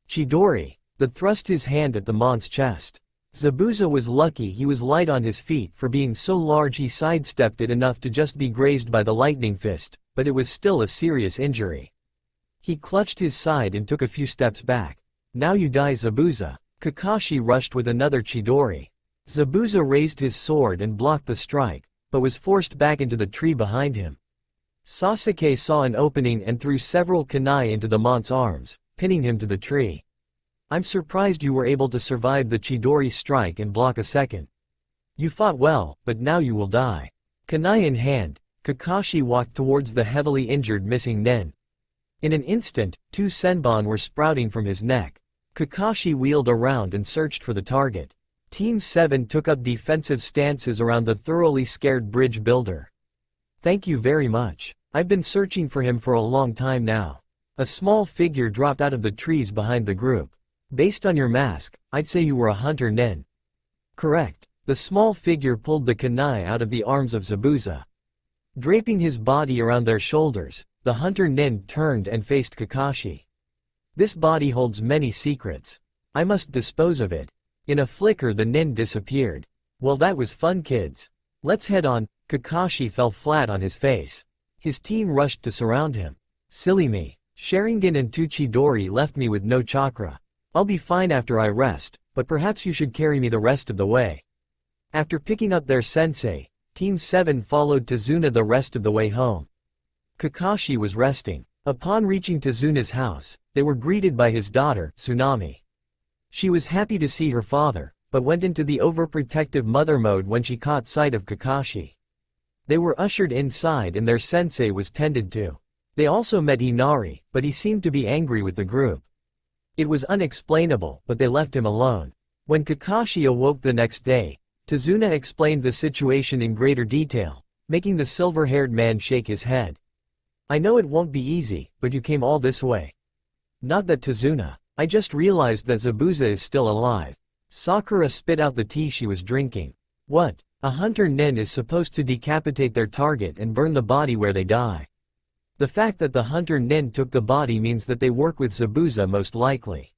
[SPEAKER 1] Chidori. That thrust his hand at the man's chest. Zabuza was lucky he was light on his feet, for being so large he sidestepped it enough to just be grazed by the lightning fist, but it was still a serious injury. He clutched his side and took a few steps back. Now you die, Zabuza. Kakashi rushed with another Chidori. Zabuza raised his sword and blocked the strike, but was forced back into the tree behind him. Sasuke saw an opening and threw several kunai into the man's arms, pinning him to the tree. I'm surprised you were able to survive the Chidori strike and block a second. You fought well, but now you will die. Kunai in hand, Kakashi walked towards the heavily injured missing nin. In an instant, 2 senbon were sprouting from his neck. Kakashi wheeled around and searched for the target. Team 7 took up defensive stances around the thoroughly scared bridge builder. Thank you very much. I've been searching for him for a long time now. A small figure dropped out of the trees behind the group. Based on your mask, I'd say you were a hunter nin. Correct. The small figure pulled the kunai out of the arms of Zabuza. Draping his body around their shoulders, the hunter nin turned and faced Kakashi. This body holds many secrets. I must dispose of it. In a flicker the nin disappeared. Well, that was fun, kids. Let's head on. Kakashi fell flat on his face. His team rushed to surround him. Silly me. Sharingan and 2 Chidori left me with no chakra. I'll be fine after I rest, but perhaps you should carry me the rest of the way. After picking up their sensei, Team 7 followed Tazuna the rest of the way home. Kakashi was resting. Upon reaching Tazuna's house, they were greeted by his daughter, Tsunami. She was happy to see her father, but went into the overprotective mother mode when she caught sight of Kakashi. They were ushered inside and their sensei was tended to. They also met Inari, but he seemed to be angry with the group. It was unexplainable, but they left him alone. When Kakashi awoke the next day, Tazuna explained the situation in greater detail, making the silver-haired man shake his head. I know it won't be easy, but you came all this way. Not that, Tazuna. I just realized that Zabuza is still alive. Sakura spit out the tea she was drinking. What? A hunter nin is supposed to decapitate their target and burn the body where they die. The fact that the hunter nin took the body means that they work with Zabuza most likely.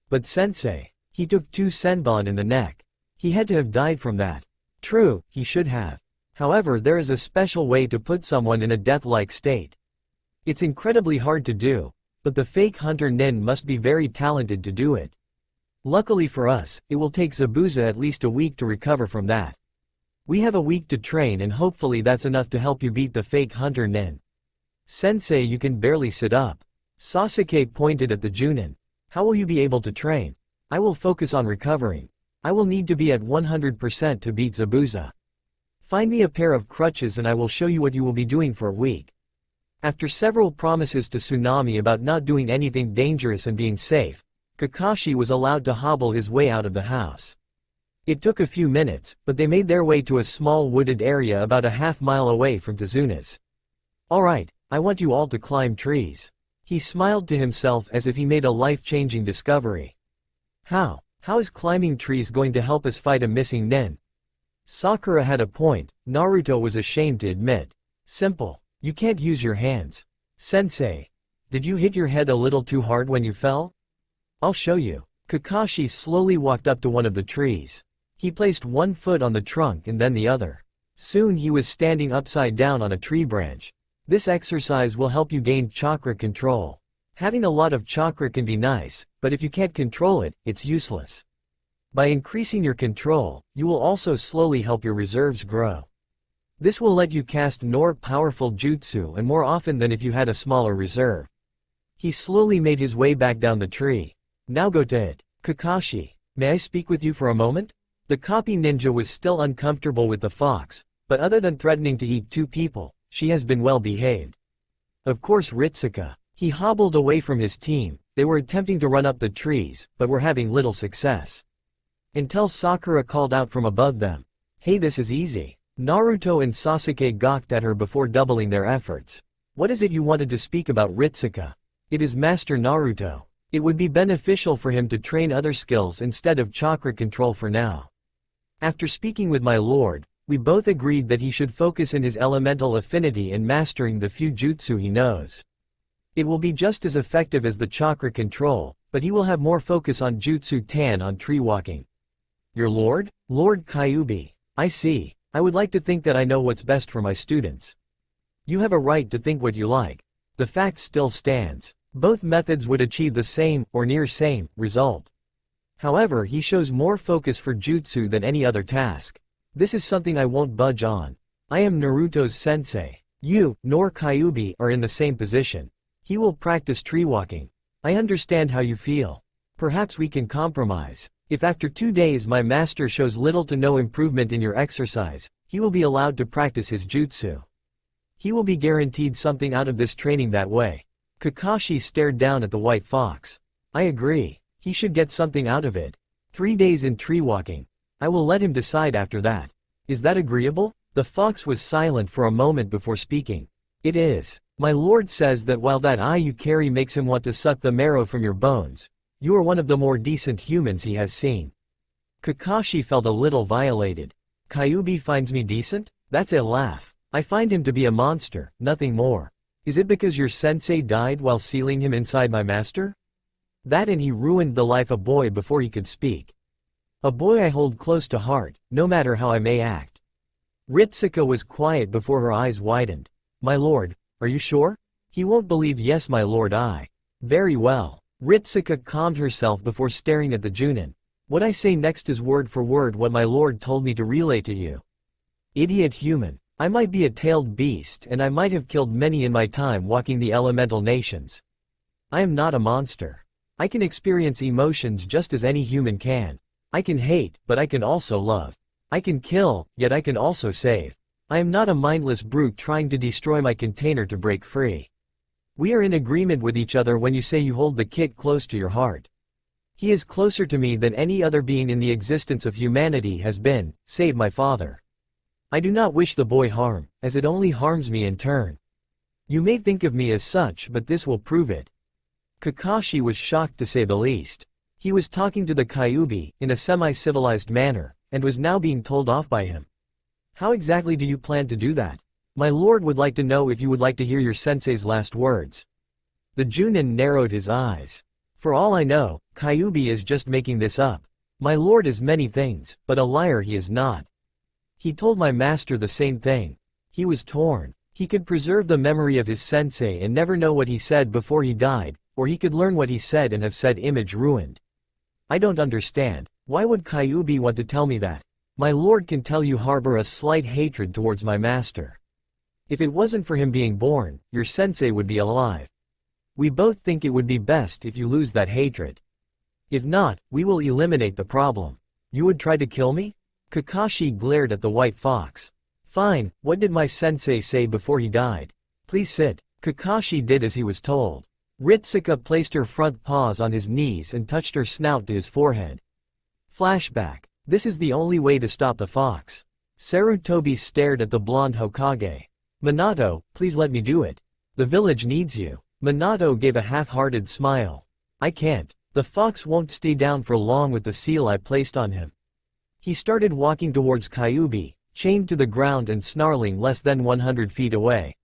[SPEAKER 1] But sensei, he took 2 senbon in the neck. He had to have died from that. True, he should have. However, there is a special way to put someone in a death-like state. It's incredibly hard to do, but the fake hunter nin must be very talented to do it. Luckily for us, it will take Zabuza at least a week to recover from that. We have a week to train and hopefully that's enough to help you beat the fake hunter nin. Sensei, you can barely sit up. Sasuke pointed at the Junin. How will you be able to train? I will focus on recovering. I will need to be at 100% to beat Zabuza. Find me a pair of crutches and I will show you what you will be doing for a week. After several promises to Tsunami about not doing anything dangerous and being safe, Kakashi was allowed to hobble his way out of the house. It took a few minutes, but they made their way to a small wooded area about a half-mile away from Tazuna's. Alright, I want you all to climb trees. He smiled to himself as if he made a life-changing discovery. How is climbing trees going to help us fight a missing nin? Sakura had a point, Naruto was ashamed to admit. Simple, you can't use your hands. Sensei, did you hit your head a little too hard when you fell? I'll show you. Kakashi slowly walked up to one of the trees. He placed one foot on the trunk and then the other. Soon he was standing upside down on a tree branch. This exercise will help you gain chakra control. Having a lot of chakra can be nice, but if you can't control it, it's useless. By increasing your control, you will also slowly help your reserves grow. This will let you cast more powerful jutsu and more often than if you had a smaller reserve. He slowly made his way back down the tree. Now go to it. Kakashi, may I speak with you for a moment? The copy ninja was still uncomfortable with the fox, but other than threatening to eat 2 people, she has been well behaved. Of course Ritsuka. He hobbled away from his team. They were attempting to run up the trees, but were having little success. Until Sakura called out from above them. Hey, this is easy. Naruto and Sasuke gawked at her before doubling their efforts. What is it you wanted to speak about, Ritsuka? It is Master Naruto. It would be beneficial for him to train other skills instead of chakra control for now. After speaking with my lord, we both agreed that he should focus in his elemental affinity and mastering the few jutsu he knows. It will be just as effective as the chakra control, but he will have more focus on jutsu tan on tree walking. Your lord? Lord Kyuubi. I see. I would like to think that I know what's best for my students. You have a right to think what you like. The fact still stands. Both methods would achieve the same, or near same, result. However, he shows more focus for jutsu than any other task. This is something I won't budge on. I am Naruto's sensei. You, nor Kyuubi, are in the same position. He will practice tree walking. I understand how you feel. Perhaps we can compromise. If after 2 days my master shows little to no improvement in your exercise, he will be allowed to practice his jutsu. He will be guaranteed something out of this training that way. Kakashi stared down at the white fox. I agree. He should get something out of it. 3 days in tree walking. I will let him decide after that. Is that agreeable? The fox was silent for a moment before speaking. It is. My lord says that while that eye you carry makes him want to suck the marrow from your bones, you are one of the more decent humans he has seen. Kakashi felt a little violated. Kyuubi finds me decent? That's a laugh. I find him to be a monster, nothing more. Is it because your sensei died while sealing him inside my master? That and he ruined the life of a boy before he could speak. A boy I hold close to heart, no matter how I may act. Ritsuka was quiet before her eyes widened. My lord, are you sure? He won't believe. Yes, my lord. Very well. Ritsuka calmed herself before staring at the Junin. What I say next is word for word what my lord told me to relay to you. Idiot human. I might be a tailed beast and I might have killed many in my time walking the elemental nations. I am not a monster. I can experience emotions just as any human can. I can hate, but I can also love. I can kill, yet I can also save. I am not a mindless brute trying to destroy my container to break free. We are in agreement with each other when you say you hold the kid close to your heart. He is closer to me than any other being in the existence of humanity has been, save my father. I do not wish the boy harm, as it only harms me in turn. You may think of me as such, but this will prove it. Kakashi was shocked to say the least. He was talking to the Kyuubi, in a semi-civilized manner, and was now being told off by him. How exactly do you plan to do that? My lord would like to know if you would like to hear your sensei's last words. The Junin narrowed his eyes. For all I know, Kyuubi is just making this up. My lord is many things, but a liar he is not. He told my master the same thing. He was torn. He could preserve the memory of his sensei and never know what he said before he died, or he could learn what he said and have said image ruined. I don't understand. Why would Kyuubi want to tell me that? My lord can tell you harbor a slight hatred towards my master. If it wasn't for him being born, your sensei would be alive. We both think it would be best if you lose that hatred. If not, we will eliminate the problem. You would try to kill me? Kakashi glared at the white fox. Fine, what did my sensei say before he died? Please sit. Kakashi did as he was told. Ritsuka placed her front paws on his knees and touched her snout to his forehead. Flashback. This is the only way to stop the fox. Sarutobi stared at the blonde Hokage. Minato, please let me do it. The village needs you. Minato gave a half-hearted smile. I can't. The fox won't stay down for long with the seal I placed on him. He started walking towards Kyuubi, chained to the ground and snarling less than 100 feet away.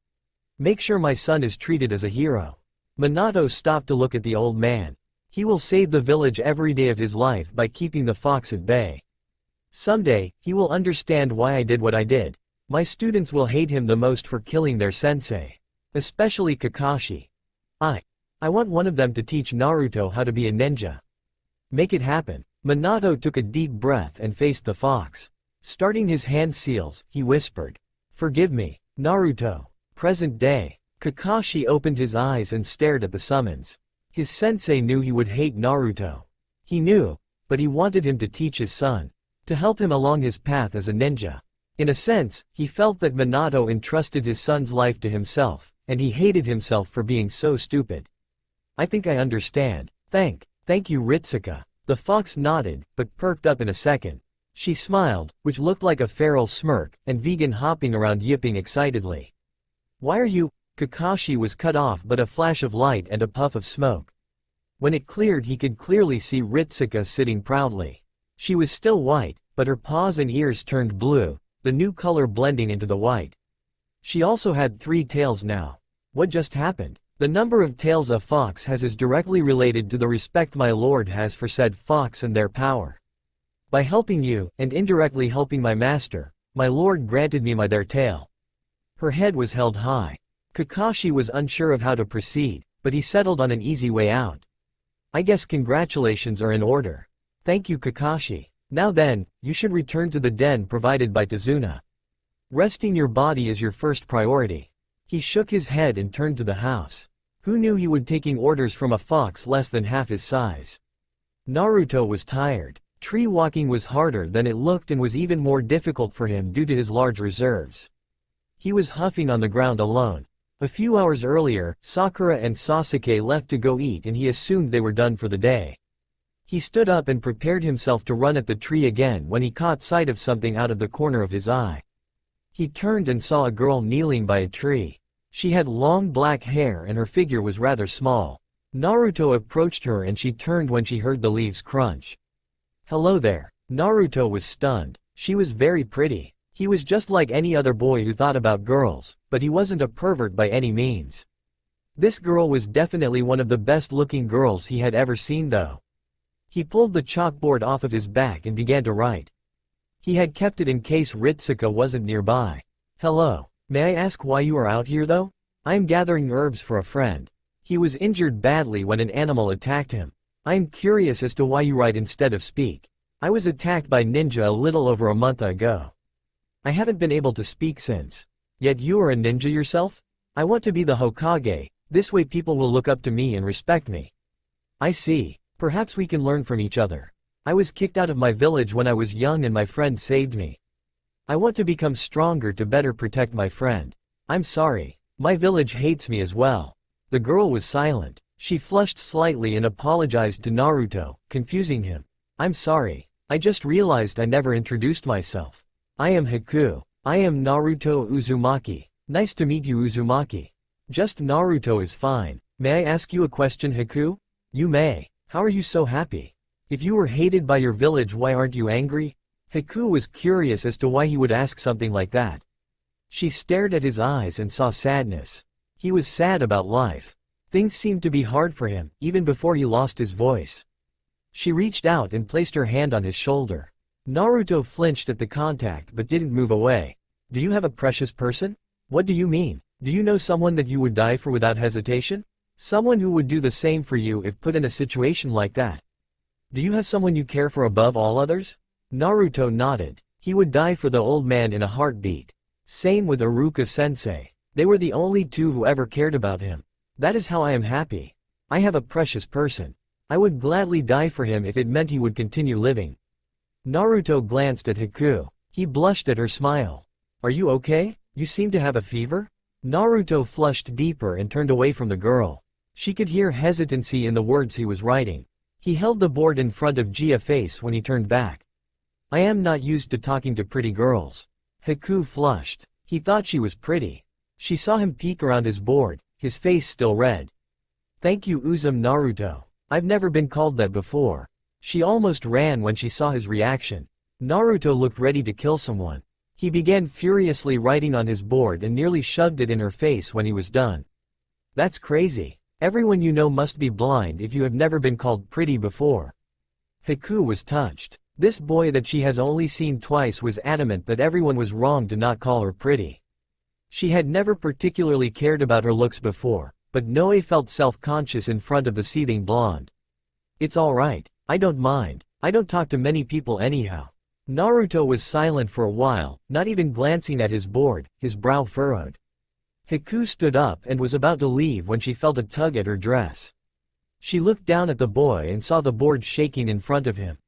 [SPEAKER 1] Make sure my son is treated as a hero. Minato stopped to look at the old man. He will save the village every day of his life by keeping the fox at bay. Someday, he will understand why I did what I did. My students will hate him the most for killing their sensei. Especially Kakashi. I want one of them to teach Naruto how to be a ninja. Make it happen. Minato took a deep breath and faced the fox. Starting his hand seals, he whispered. Forgive me, Naruto. Present day. Kakashi opened his eyes and stared at the summons. His sensei knew he would hate Naruto. He knew, but he wanted him to teach his son. To help him along his path as a ninja. In a sense, he felt that Minato entrusted his son's life to himself, and he hated himself for being so stupid. I think I understand. Thank you Ritsuka. The fox nodded, but perked up in a second. She smiled, which looked like a feral smirk, and vegan hopping around yipping excitedly. Why are you? Kakashi was cut off but a flash of light and a puff of smoke. When it cleared he could clearly see Ritsuka sitting proudly. She was still white, but her paws and ears turned blue, the new color blending into the white. She also had 3 tails now. What just happened? The number of tails a fox has is directly related to the respect my lord has for said fox and their power. By helping you, and indirectly helping my master, my lord granted me their tail. Her head was held high. Kakashi was unsure of how to proceed, but he settled on an easy way out. I guess congratulations are in order. Thank you Kakashi. Now then, you should return to the den provided by Tazuna. Resting your body is your first priority. He shook his head and turned to the house. Who knew he would taking orders from a fox less than half his size? Naruto was tired. Tree walking was harder than it looked and was even more difficult for him due to his large reserves. He was huffing on the ground alone. A few hours earlier, Sakura and Sasuke left to go eat and he assumed they were done for the day. He stood up and prepared himself to run at the tree again when he caught sight of something out of the corner of his eye. He turned and saw a girl kneeling by a tree. She had long black hair and her figure was rather small. Naruto approached her and she turned when she heard the leaves crunch. Hello there. Naruto was stunned. She was very pretty. He was just like any other boy who thought about girls, but he wasn't a pervert by any means. This girl was definitely one of the best looking girls he had ever seen though. He pulled the chalkboard off of his back and began to write. He had kept it in case Ritsuka wasn't nearby. Hello. May I ask why you are out here though? I am gathering herbs for a friend. He was injured badly when an animal attacked him. I am curious as to why you write instead of speak. I was attacked by ninja a little over a month ago. I haven't been able to speak since. Yet you are a ninja yourself? I want to be the Hokage, this way people will look up to me and respect me. I see. Perhaps we can learn from each other. I was kicked out of my village when I was young and my friend saved me. I want to become stronger to better protect my friend. I'm sorry. My village hates me as well. The girl was silent. She flushed slightly and apologized to Naruto, confusing him. I'm sorry. I just realized I never introduced myself. I am Haku. I am Naruto Uzumaki. Nice to meet you, Uzumaki. Just Naruto is fine. May I ask you a question, Haku? You may. How are you so happy? If you were hated by your village, why aren't you angry? Haku was curious as to why he would ask something like that. She stared at his eyes and saw sadness. He was sad about life. Things seemed to be hard for him, even before he lost his voice. She reached out and placed her hand on his shoulder. Naruto flinched at the contact but didn't move away. Do you have a precious person? What do you mean? Do you know someone that you would die for without hesitation? Someone who would do the same for you if put in a situation like that? Do you have someone you care for above all others? Naruto nodded. He would die for the old man in a heartbeat. Same with Iruka-sensei. They were the only two who ever cared about him. That is how I am happy. I have a precious person. I would gladly die for him if it meant he would continue living. Naruto glanced at Haku. He blushed at her smile. Are you okay? You seem to have a fever? Naruto flushed deeper and turned away from the girl. She could hear hesitancy in the words he was writing. He held the board in front of Jia's face when he turned back. I am not used to talking to pretty girls. Haku flushed. He thought she was pretty. She saw him peek around his board, his face still red. Thank you, Naruto. I've never been called that before. She almost ran when she saw his reaction. Naruto looked ready to kill someone. He began furiously writing on his board and nearly shoved it in her face when he was done. That's crazy. Everyone you know must be blind if you have never been called pretty before. Haku was touched. This boy that she has only seen twice was adamant that everyone was wrong to not call her pretty. She had never particularly cared about her looks before, but Noe felt self-conscious in front of the seething blonde. It's alright, I don't mind. I don't talk to many people anyhow. Naruto was silent for a while, not even glancing at his board, his brow furrowed. Haku stood up and was about to leave when she felt a tug at her dress. She looked down at the boy and saw the board shaking in front of him.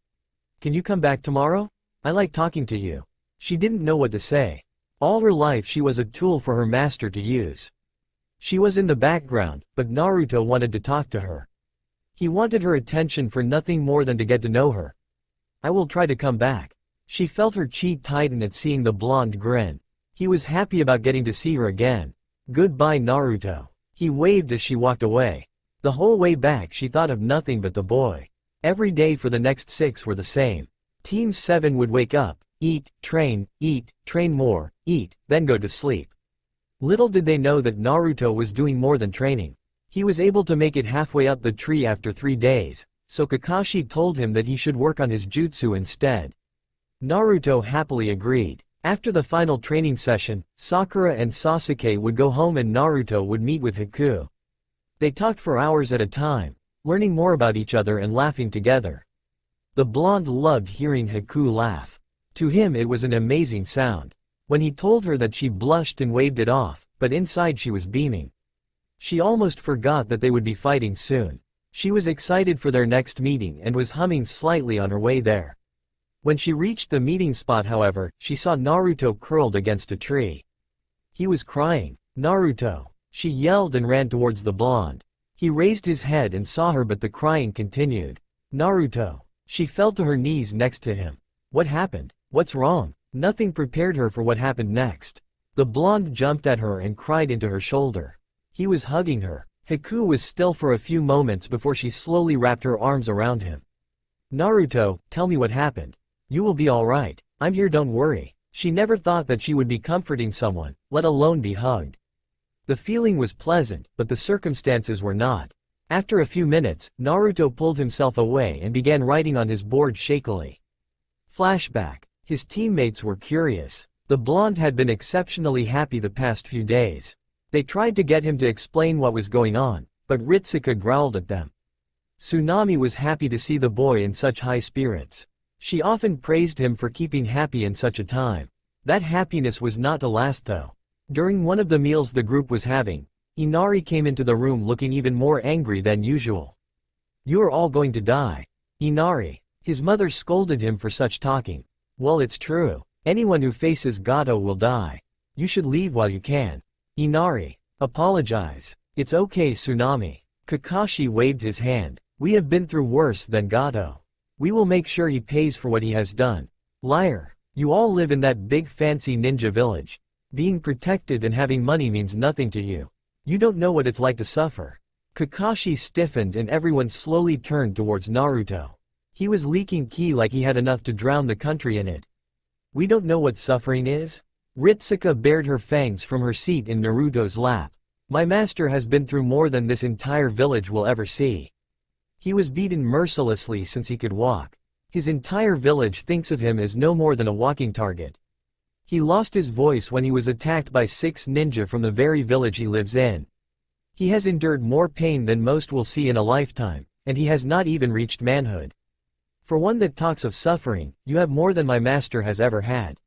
[SPEAKER 1] Can you come back tomorrow? I like talking to you. She didn't know what to say. All her life she was a tool for her master to use. She was in the background, but Naruto wanted to talk to her. He wanted her attention for nothing more than to get to know her. I will try to come back. She felt her cheek tighten at seeing the blonde grin. He was happy about getting to see her again. Goodbye, Naruto. He waved as she walked away. The whole way back she thought of nothing but the boy. Every day for the next 6 were the same. Team 7 would wake up, eat, train more, eat, then go to sleep. Little did they know that Naruto was doing more than training. He was able to make it halfway up the tree after 3 days, so Kakashi told him that he should work on his jutsu instead. Naruto happily agreed. After the final training session, Sakura and Sasuke would go home and Naruto would meet with Haku. They talked for hours at a time, learning more about each other and laughing together. The blonde loved hearing Haku laugh. To him it was an amazing sound. When he told her that, she blushed and waved it off, but inside she was beaming. She almost forgot that they would be fighting soon. She was excited for their next meeting and was humming slightly on her way there. When she reached the meeting spot, however, she saw Naruto curled against a tree. He was crying. Naruto! She yelled and ran towards the blonde. He raised his head and saw her, but the crying continued. Naruto! She fell to her knees next to him. What happened? What's wrong? Nothing prepared her for what happened next. The blonde jumped at her and cried into her shoulder. He was hugging her. Haku was still for a few moments before she slowly wrapped her arms around him. Naruto, tell me what happened. You will be alright. I'm here, don't worry. She never thought that she would be comforting someone, let alone be hugged. The feeling was pleasant, but the circumstances were not. After a few minutes, Naruto pulled himself away and began writing on his board shakily. Flashback. His teammates were curious. The blonde had been exceptionally happy the past few days. They tried to get him to explain what was going on, but Ritsuka growled at them. Tsunami was happy to see the boy in such high spirits. She often praised him for keeping happy in such a time. That happiness was not to last though. During one of the meals the group was having, Inari came into the room looking even more angry than usual. "You are all going to die. Inari." His mother scolded him for such talking. "Well, it's true. Anyone who faces Gato will die. You should leave while you can." Inari, "Apologize. It's okay, Tsunami." Kakashi waved his hand. "We have been through worse than Gato. We will make sure he pays for what he has done." "Liar. You all live in that big fancy ninja village. Being protected and having money means nothing to you. You don't know what it's like to suffer." Kakashi stiffened and everyone slowly turned towards Naruto. He was leaking ki like he had enough to drown the country in it. "We don't know what suffering is?" Ritsuka bared her fangs from her seat in Naruto's lap. "My master has been through more than this entire village will ever see. He was beaten mercilessly since he could walk. His entire village thinks of him as no more than a walking target. He lost his voice when he was attacked by 6 ninja from the very village he lives in. He has endured more pain than most will see in a lifetime, and he has not even reached manhood. For one that talks of suffering, you have more than my master has ever had.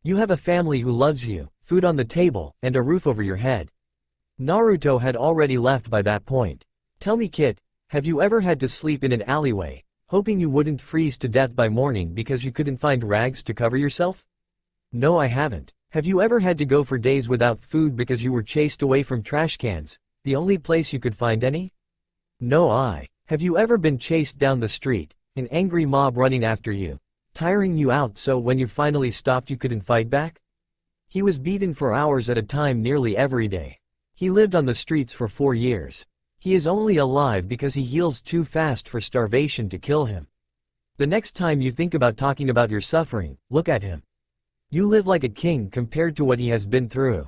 [SPEAKER 1] You have a family who loves you, food on the table, and a roof over your head." Naruto had already left by that point. "Tell me, kid, have you ever had to sleep in an alleyway, hoping you wouldn't freeze to death by morning because you couldn't find rags to cover yourself?" "No, I haven't." "Have you ever had to go for days without food because you were chased away from trash cans, the only place you could find any?" "No, I." "Have you ever been chased down the street, an angry mob running after you, tiring you out so when you finally stopped you couldn't fight back?" He was beaten for hours at a time nearly every day. He lived on the streets for 4 years. He is only alive because he heals too fast for starvation to kill him. The next time you think about talking about your suffering, look at him. You live like a king compared to what he has been through.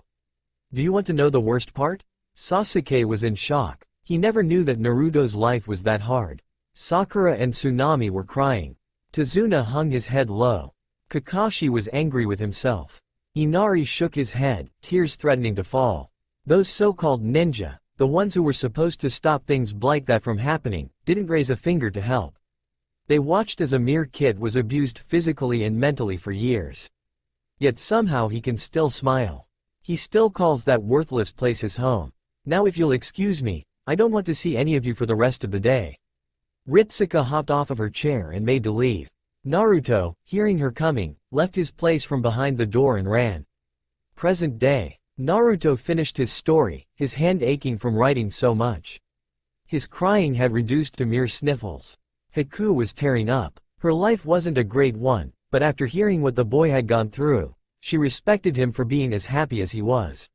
[SPEAKER 1] Do you want to know the worst part? Sasuke was in shock. He never knew that Naruto's life was that hard. Sakura and Tsunami were crying. Tazuna hung his head low. Kakashi was angry with himself. Inari shook his head, tears threatening to fall. Those so-called ninja, the ones who were supposed to stop things like that from happening, didn't raise a finger to help. They watched as a mere kid was abused physically and mentally for years. Yet somehow he can still smile. He still calls that worthless place his home. "Now if you'll excuse me, I don't want to see any of you for the rest of the day." Ritsuka hopped off of her chair and made to leave. Naruto, hearing her coming, left his place from behind the door and ran. Present day. Naruto finished his story, his hand aching from writing so much. His crying had reduced to mere sniffles. Haku was tearing up. Her life wasn't a great one, but after hearing what the boy had gone through, she respected him for being as happy as he was.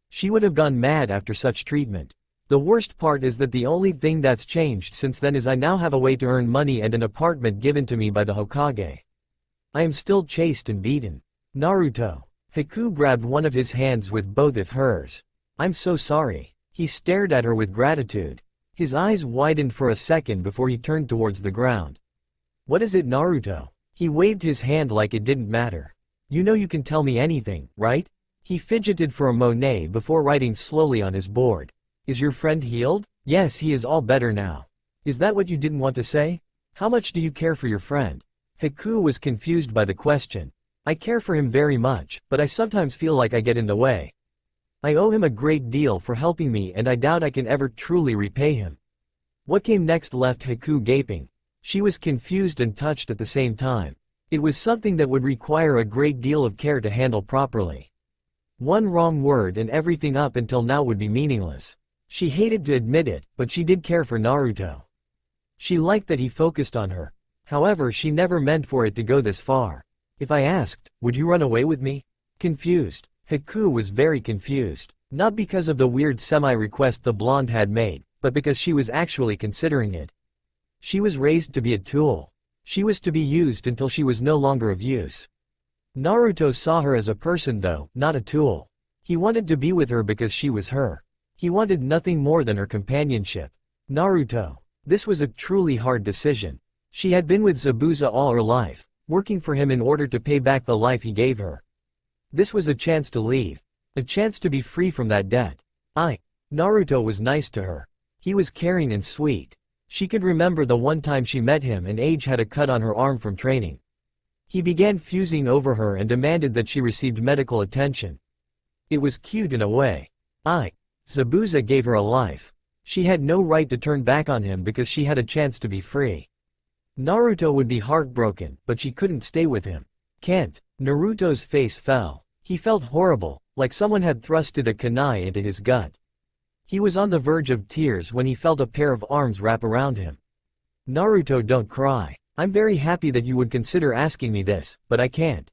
[SPEAKER 1] She would have gone mad after such treatment. The worst part is that the only thing that's changed since then is I now have a way to earn money and an apartment given to me by the Hokage. I am still chased and beaten. Naruto. Haku grabbed one of his hands with both of hers. "I'm so sorry." He stared at her with gratitude. His eyes widened for a second before he turned towards the ground. "What is it, Naruto?" He waved his hand like it didn't matter. "You know you can tell me anything, right?" He fidgeted for a moment before writing slowly on his board. "Is your friend healed?" "Yes, he is all better now." "Is that what you didn't want to say? How much do you care for your friend?" Haku was confused by the question. "I care for him very much, but I sometimes feel like I get in the way. I owe him a great deal for helping me and I doubt I can ever truly repay him." What came next left Haku gaping. She was confused and touched at the same time. It was something that would require a great deal of care to handle properly. One wrong word and everything up until now would be meaningless. She hated to admit it, but she did care for Naruto. She liked that he focused on her. However, she never meant for it to go this far. "If I asked, would you run away with me?" Confused. Haku was very confused. Not because of the weird semi-request the blonde had made, but because she was actually considering it. She was raised to be a tool. She was to be used until she was no longer of use. Naruto saw her as a person though, not a tool. He wanted to be with her because she was her. He wanted nothing more than her companionship. Naruto. This was a truly hard decision. She had been with Zabuza all her life, working for him in order to pay back the life he gave her. This was a chance to leave. A chance to be free from that debt. Naruto was nice to her. He was caring and sweet. She could remember the one time she met him and age had a cut on her arm from training. He began fusing over her and demanded that she received medical attention. It was cute in a way. Zabuza gave her a life. She had no right to turn back on him because she had a chance to be free. Naruto would be heartbroken, but she couldn't stay with him. Can't. Naruto's face fell. He felt horrible, like someone had thrusted a kunai into his gut. He was on the verge of tears when he felt a pair of arms wrap around him. Naruto, don't cry. I'm very happy that you would consider asking me this, but I can't.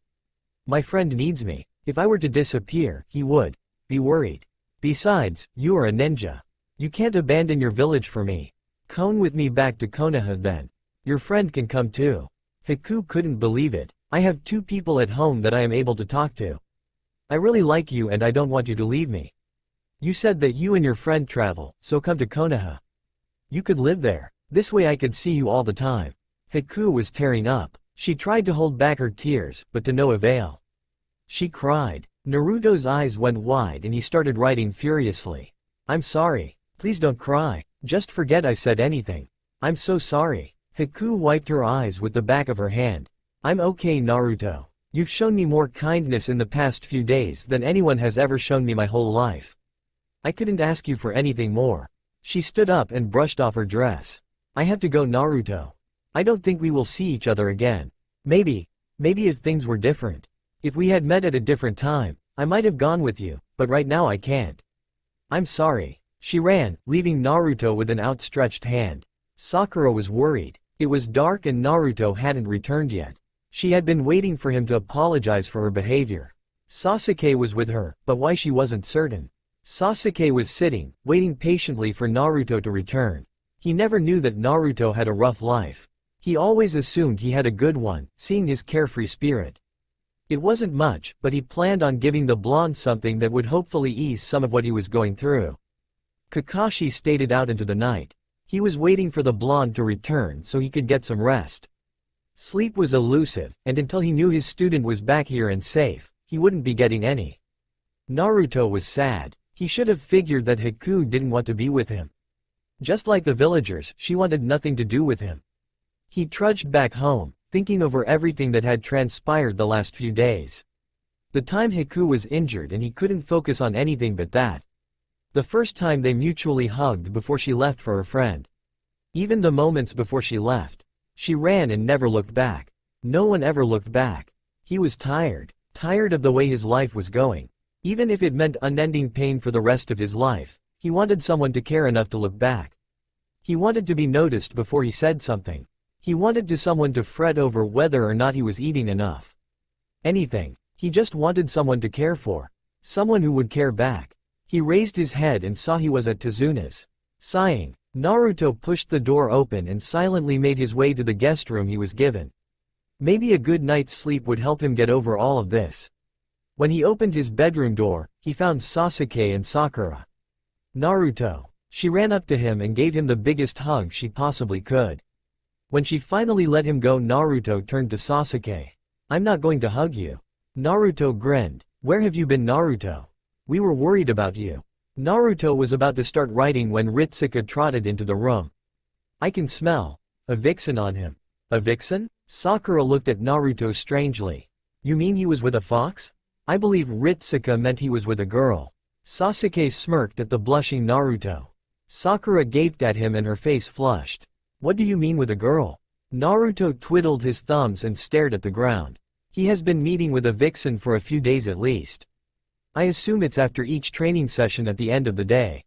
[SPEAKER 1] My friend needs me. If I were to disappear, he would be worried. Besides, you are a ninja. You can't abandon your village for me. Come with me back to Konoha then. Your friend can come too. Haku couldn't believe it. I have 2 people at home that I am able to talk to. I really like you and I don't want you to leave me. You said that you and your friend travel, so come to Konoha. You could live there. This way I could see you all the time. Haku was tearing up. She tried to hold back her tears, but to no avail. She cried. Naruto's eyes went wide and he started writing furiously. I'm sorry. Please don't cry. Just forget I said anything. I'm so sorry. Haku wiped her eyes with the back of her hand. I'm okay, Naruto. You've shown me more kindness in the past few days than anyone has ever shown me my whole life. I couldn't ask you for anything more. She stood up and brushed off her dress. I have to go, Naruto. I don't think we will see each other again. Maybe if things were different. If we had met at a different time, I might have gone with you, but right now I can't. I'm sorry. She ran, leaving Naruto with an outstretched hand. Sakura was worried. It was dark and Naruto hadn't returned yet. She had been waiting for him to apologize for her behavior. Sasuke was with her, but why she wasn't certain. Sasuke was sitting, waiting patiently for Naruto to return. He never knew that Naruto had a rough life. He always assumed he had a good one, seeing his carefree spirit. It wasn't much, but he planned on giving the blonde something that would hopefully ease some of what he was going through. Kakashi stayed out into the night. He was waiting for the blonde to return so he could get some rest. Sleep was elusive, and until he knew his student was back here and safe, he wouldn't be getting any. Naruto was sad. He should have figured that Haku didn't want to be with him. Just like the villagers, she wanted nothing to do with him. He trudged back home, thinking over everything that had transpired the last few days. The time Haku was injured and he couldn't focus on anything but that. The first time they mutually hugged before she left for her friend. Even the moments before she left. She ran and never looked back. No one ever looked back. He was tired of the way his life was going. Even if it meant unending pain for the rest of his life, he wanted someone to care enough to look back. He wanted to be noticed before he said something. He wanted someone to fret over whether or not he was eating enough. Anything. He just wanted someone to care for. Someone who would care back. He raised his head and saw he was at Tezuna's. Sighing, Naruto pushed the door open and silently made his way to the guest room he was given. Maybe a good night's sleep would help him get over all of this. When he opened his bedroom door, he found Sasuke and Sakura. Naruto. She ran up to him and gave him the biggest hug she possibly could. When she finally let him go, Naruto turned to Sasuke. I'm not going to hug you. Naruto grinned. Where have you been, Naruto? We were worried about you. Naruto was about to start writing when Ritsuka trotted into the room. I can smell a vixen on him. A vixen? Sakura looked at Naruto strangely. You mean he was with a fox? I believe Ritsuka meant he was with a girl. Sasuke smirked at the blushing Naruto. Sakura gaped at him and her face flushed. What do you mean with a girl? Naruto twiddled his thumbs and stared at the ground. He has been meeting with a vixen for a few days at least. I assume it's after each training session at the end of the day.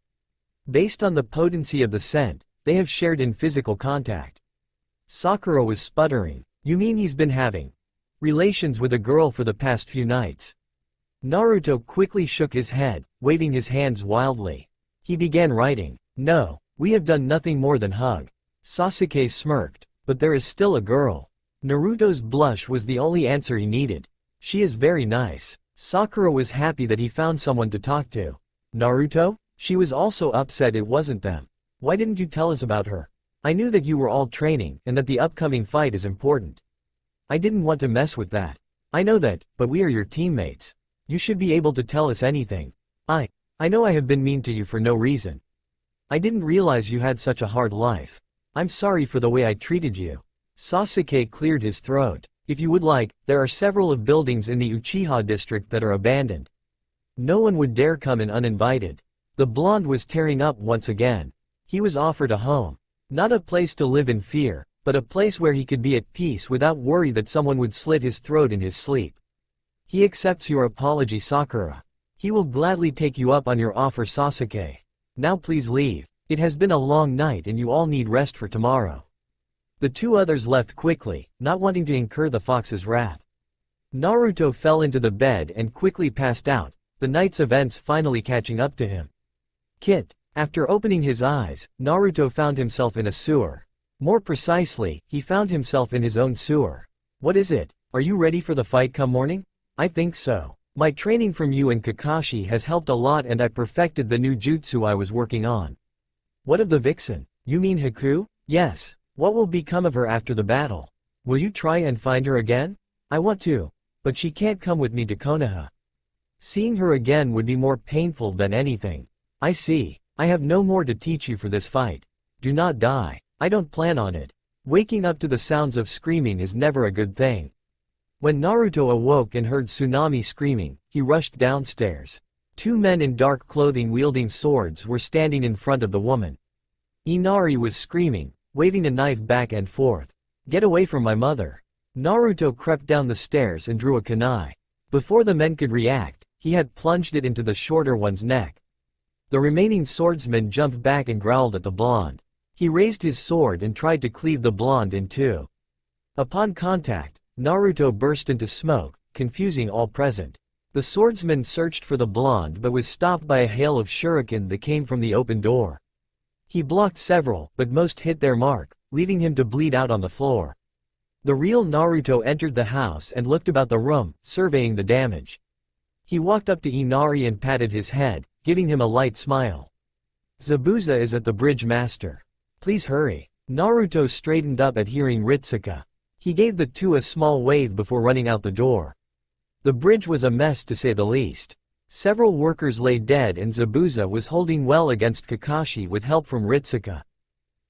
[SPEAKER 1] Based on the potency of the scent, they have shared in physical contact. Sakura was sputtering. You mean he's been having relations with a girl for the past few nights? Naruto quickly shook his head, waving his hands wildly. He began writing. No, we have done nothing more than hug. Sasuke smirked. But there is still a girl. Naruto's blush was the only answer he needed. She is very nice. Sakura was happy that he found someone to talk to. Naruto? She was also upset it wasn't them. Why didn't you tell us about her? I knew that you were all training and that the upcoming fight is important. I didn't want to mess with that. I know that, but we are your teammates. You should be able to tell us anything. I know I have been mean to you for no reason. I didn't realize you had such a hard life. I'm sorry for the way I treated you. Sasuke cleared his throat. If you would like, there are several of buildings in the Uchiha district that are abandoned. No one would dare come in uninvited. The blonde was tearing up once again. He was offered a home. Not a place to live in fear, but a place where he could be at peace without worry that someone would slit his throat in his sleep. He accepts your apology, Sakura. He will gladly take you up on your offer, Sasuke. Now please leave. It has been a long night and you all need rest for tomorrow. The two others left quickly, not wanting to incur the fox's wrath. Naruto fell into the bed and quickly passed out, the night's events finally catching up to him. Kit. After opening his eyes, Naruto found himself in a sewer. More precisely, he found himself in his own sewer. What is it? Are you ready for the fight come morning? I think so. My training from you and Kakashi has helped a lot and I perfected the new jutsu I was working on. What of the vixen? You mean Haku? Yes. What will become of her after the battle? Will you try and find her again? I want to. But she can't come with me to Konoha. Seeing her again would be more painful than anything. I see. I have no more to teach you for this fight. Do not die. I don't plan on it. Waking up to the sounds of screaming is never a good thing. When Naruto awoke and heard Tsunami screaming, he rushed downstairs. Two men in dark clothing wielding swords were standing in front of the woman. Inari was screaming, waving a knife back and forth. Get away from my mother. Naruto crept down the stairs and drew a kunai. Before the men could react, he had plunged it into the shorter one's neck. The remaining swordsman jumped back and growled at the blonde. He raised his sword and tried to cleave the blonde in two. Upon contact, Naruto burst into smoke, confusing all present. The swordsman searched for the blonde but was stopped by a hail of shuriken that came from the open door. He blocked several, but most hit their mark, leaving him to bleed out on the floor. The real Naruto entered the house and looked about the room, surveying the damage. He walked up to Inari and patted his head, giving him a light smile. Zabuza is at the bridge, master. Please hurry. Naruto straightened up at hearing Ritsuka. He gave the two a small wave before running out the door. The bridge was a mess to say the least. Several workers lay dead and Zabuza was holding well against Kakashi with help from Ritsuka.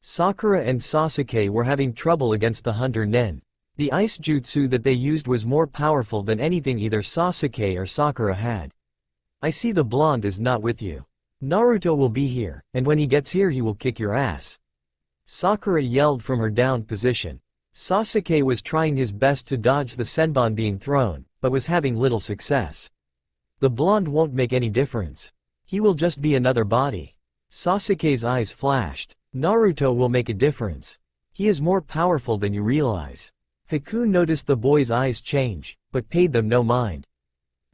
[SPEAKER 1] Sakura and Sasuke were having trouble against the Hunter Nin. The ice jutsu that they used was more powerful than anything either Sasuke or Sakura had. I see the blonde is not with you. Naruto will be here, and when he gets here he will kick your ass. Sakura yelled from her downed position. Sasuke was trying his best to dodge the senbon being thrown, but was having little success. The blonde won't make any difference. He will just be another body. Sasuke's eyes flashed. Naruto will make a difference. He is more powerful than you realize. Haku noticed the boy's eyes change, but paid them no mind.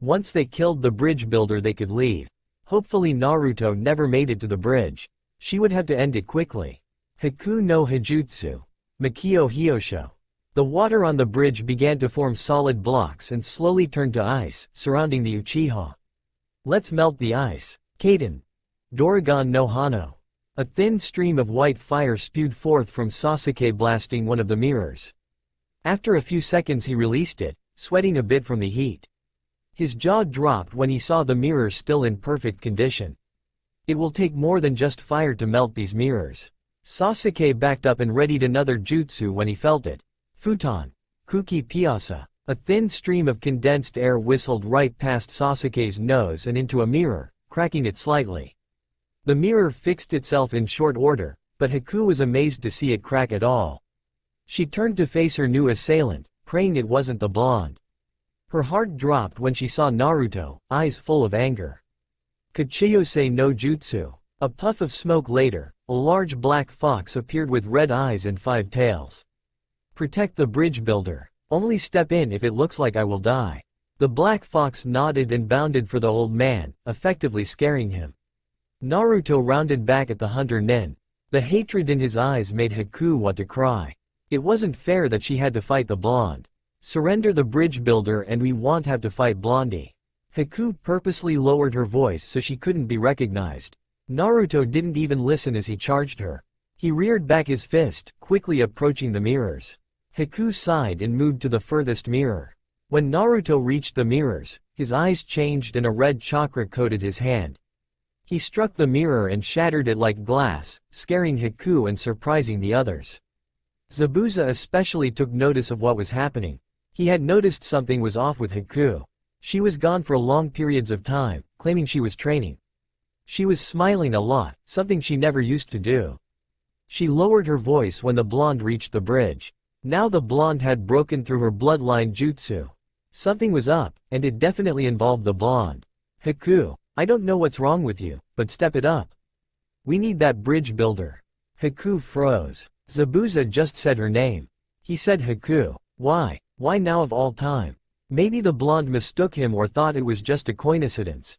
[SPEAKER 1] Once they killed the bridge builder they could leave. Hopefully Naruto never made it to the bridge. She would have to end it quickly. Haku no Hijutsu. Makio Hyosho. The water on the bridge began to form solid blocks and slowly turned to ice, surrounding the Uchiha. Let's melt the ice. Kaden. Doragon no Hano. A thin stream of white fire spewed forth from Sasuke, blasting one of the mirrors. After a few seconds he released it, sweating a bit from the heat. His jaw dropped when he saw the mirror still in perfect condition. It will take more than just fire to melt these mirrors. Sasuke backed up and readied another jutsu when he felt it. Futon. Kuki Piasa. A thin stream of condensed air whistled right past Sasuke's nose and into a mirror, cracking it slightly. The mirror fixed itself in short order, but Haku was amazed to see it crack at all. She turned to face her new assailant, praying it wasn't the blonde. Her heart dropped when she saw Naruto, eyes full of anger. Kachiyose no Jutsu. A puff of smoke later, a large black fox appeared with red eyes and 5 tails. Protect the bridge builder. Only step in if it looks like I will die. The black fox nodded and bounded for the old man, effectively scaring him. Naruto rounded back at the Hunter Nin. The hatred in his eyes made Haku want to cry. It wasn't fair that she had to fight the blonde. Surrender the bridge builder and we won't have to fight Blondie. Haku purposely lowered her voice so she couldn't be recognized. Naruto didn't even listen as he charged her. He reared back his fist, quickly approaching the mirrors. Haku sighed and moved to the furthest mirror. When Naruto reached the mirrors, his eyes changed and a red chakra coated his hand. He struck the mirror and shattered it like glass, scaring Haku and surprising the others. Zabuza especially took notice of what was happening. He had noticed something was off with Haku. She was gone for long periods of time, claiming she was training. She was smiling a lot, something she never used to do. She lowered her voice when the blonde reached the bridge. Now the blonde had broken through her bloodline jutsu. Something was up, and it definitely involved the blonde. Haku, I don't know what's wrong with you, but step it up. We need that bridge builder. Haku froze. Zabuza just said her name. He said Haku. Why? Why now of all time? Maybe the blonde mistook him or thought it was just a coincidence.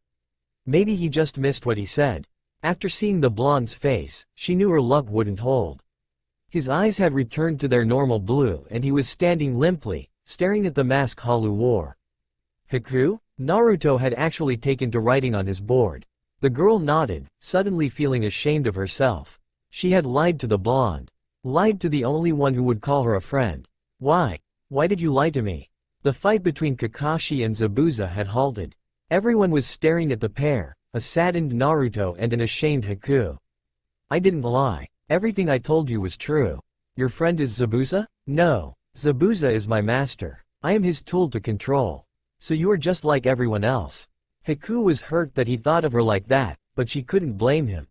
[SPEAKER 1] Maybe he just missed what he said. After seeing the blonde's face, she knew her luck wouldn't hold. His eyes had returned to their normal blue and he was standing limply, staring at the mask Haru wore. Haku? Naruto had actually taken to writing on his board. The girl nodded, suddenly feeling ashamed of herself. She had lied to the blonde. Lied to the only one who would call her a friend. Why? Why did you lie to me? The fight between Kakashi and Zabuza had halted. Everyone was staring at the pair, a saddened Naruto and an ashamed Haku. I didn't lie. Everything I told you was true. Your friend is Zabuza? No. Zabuza is my master. I am his tool to control. So you are just like everyone else. Haku was hurt that he thought of her like that, but she couldn't blame him.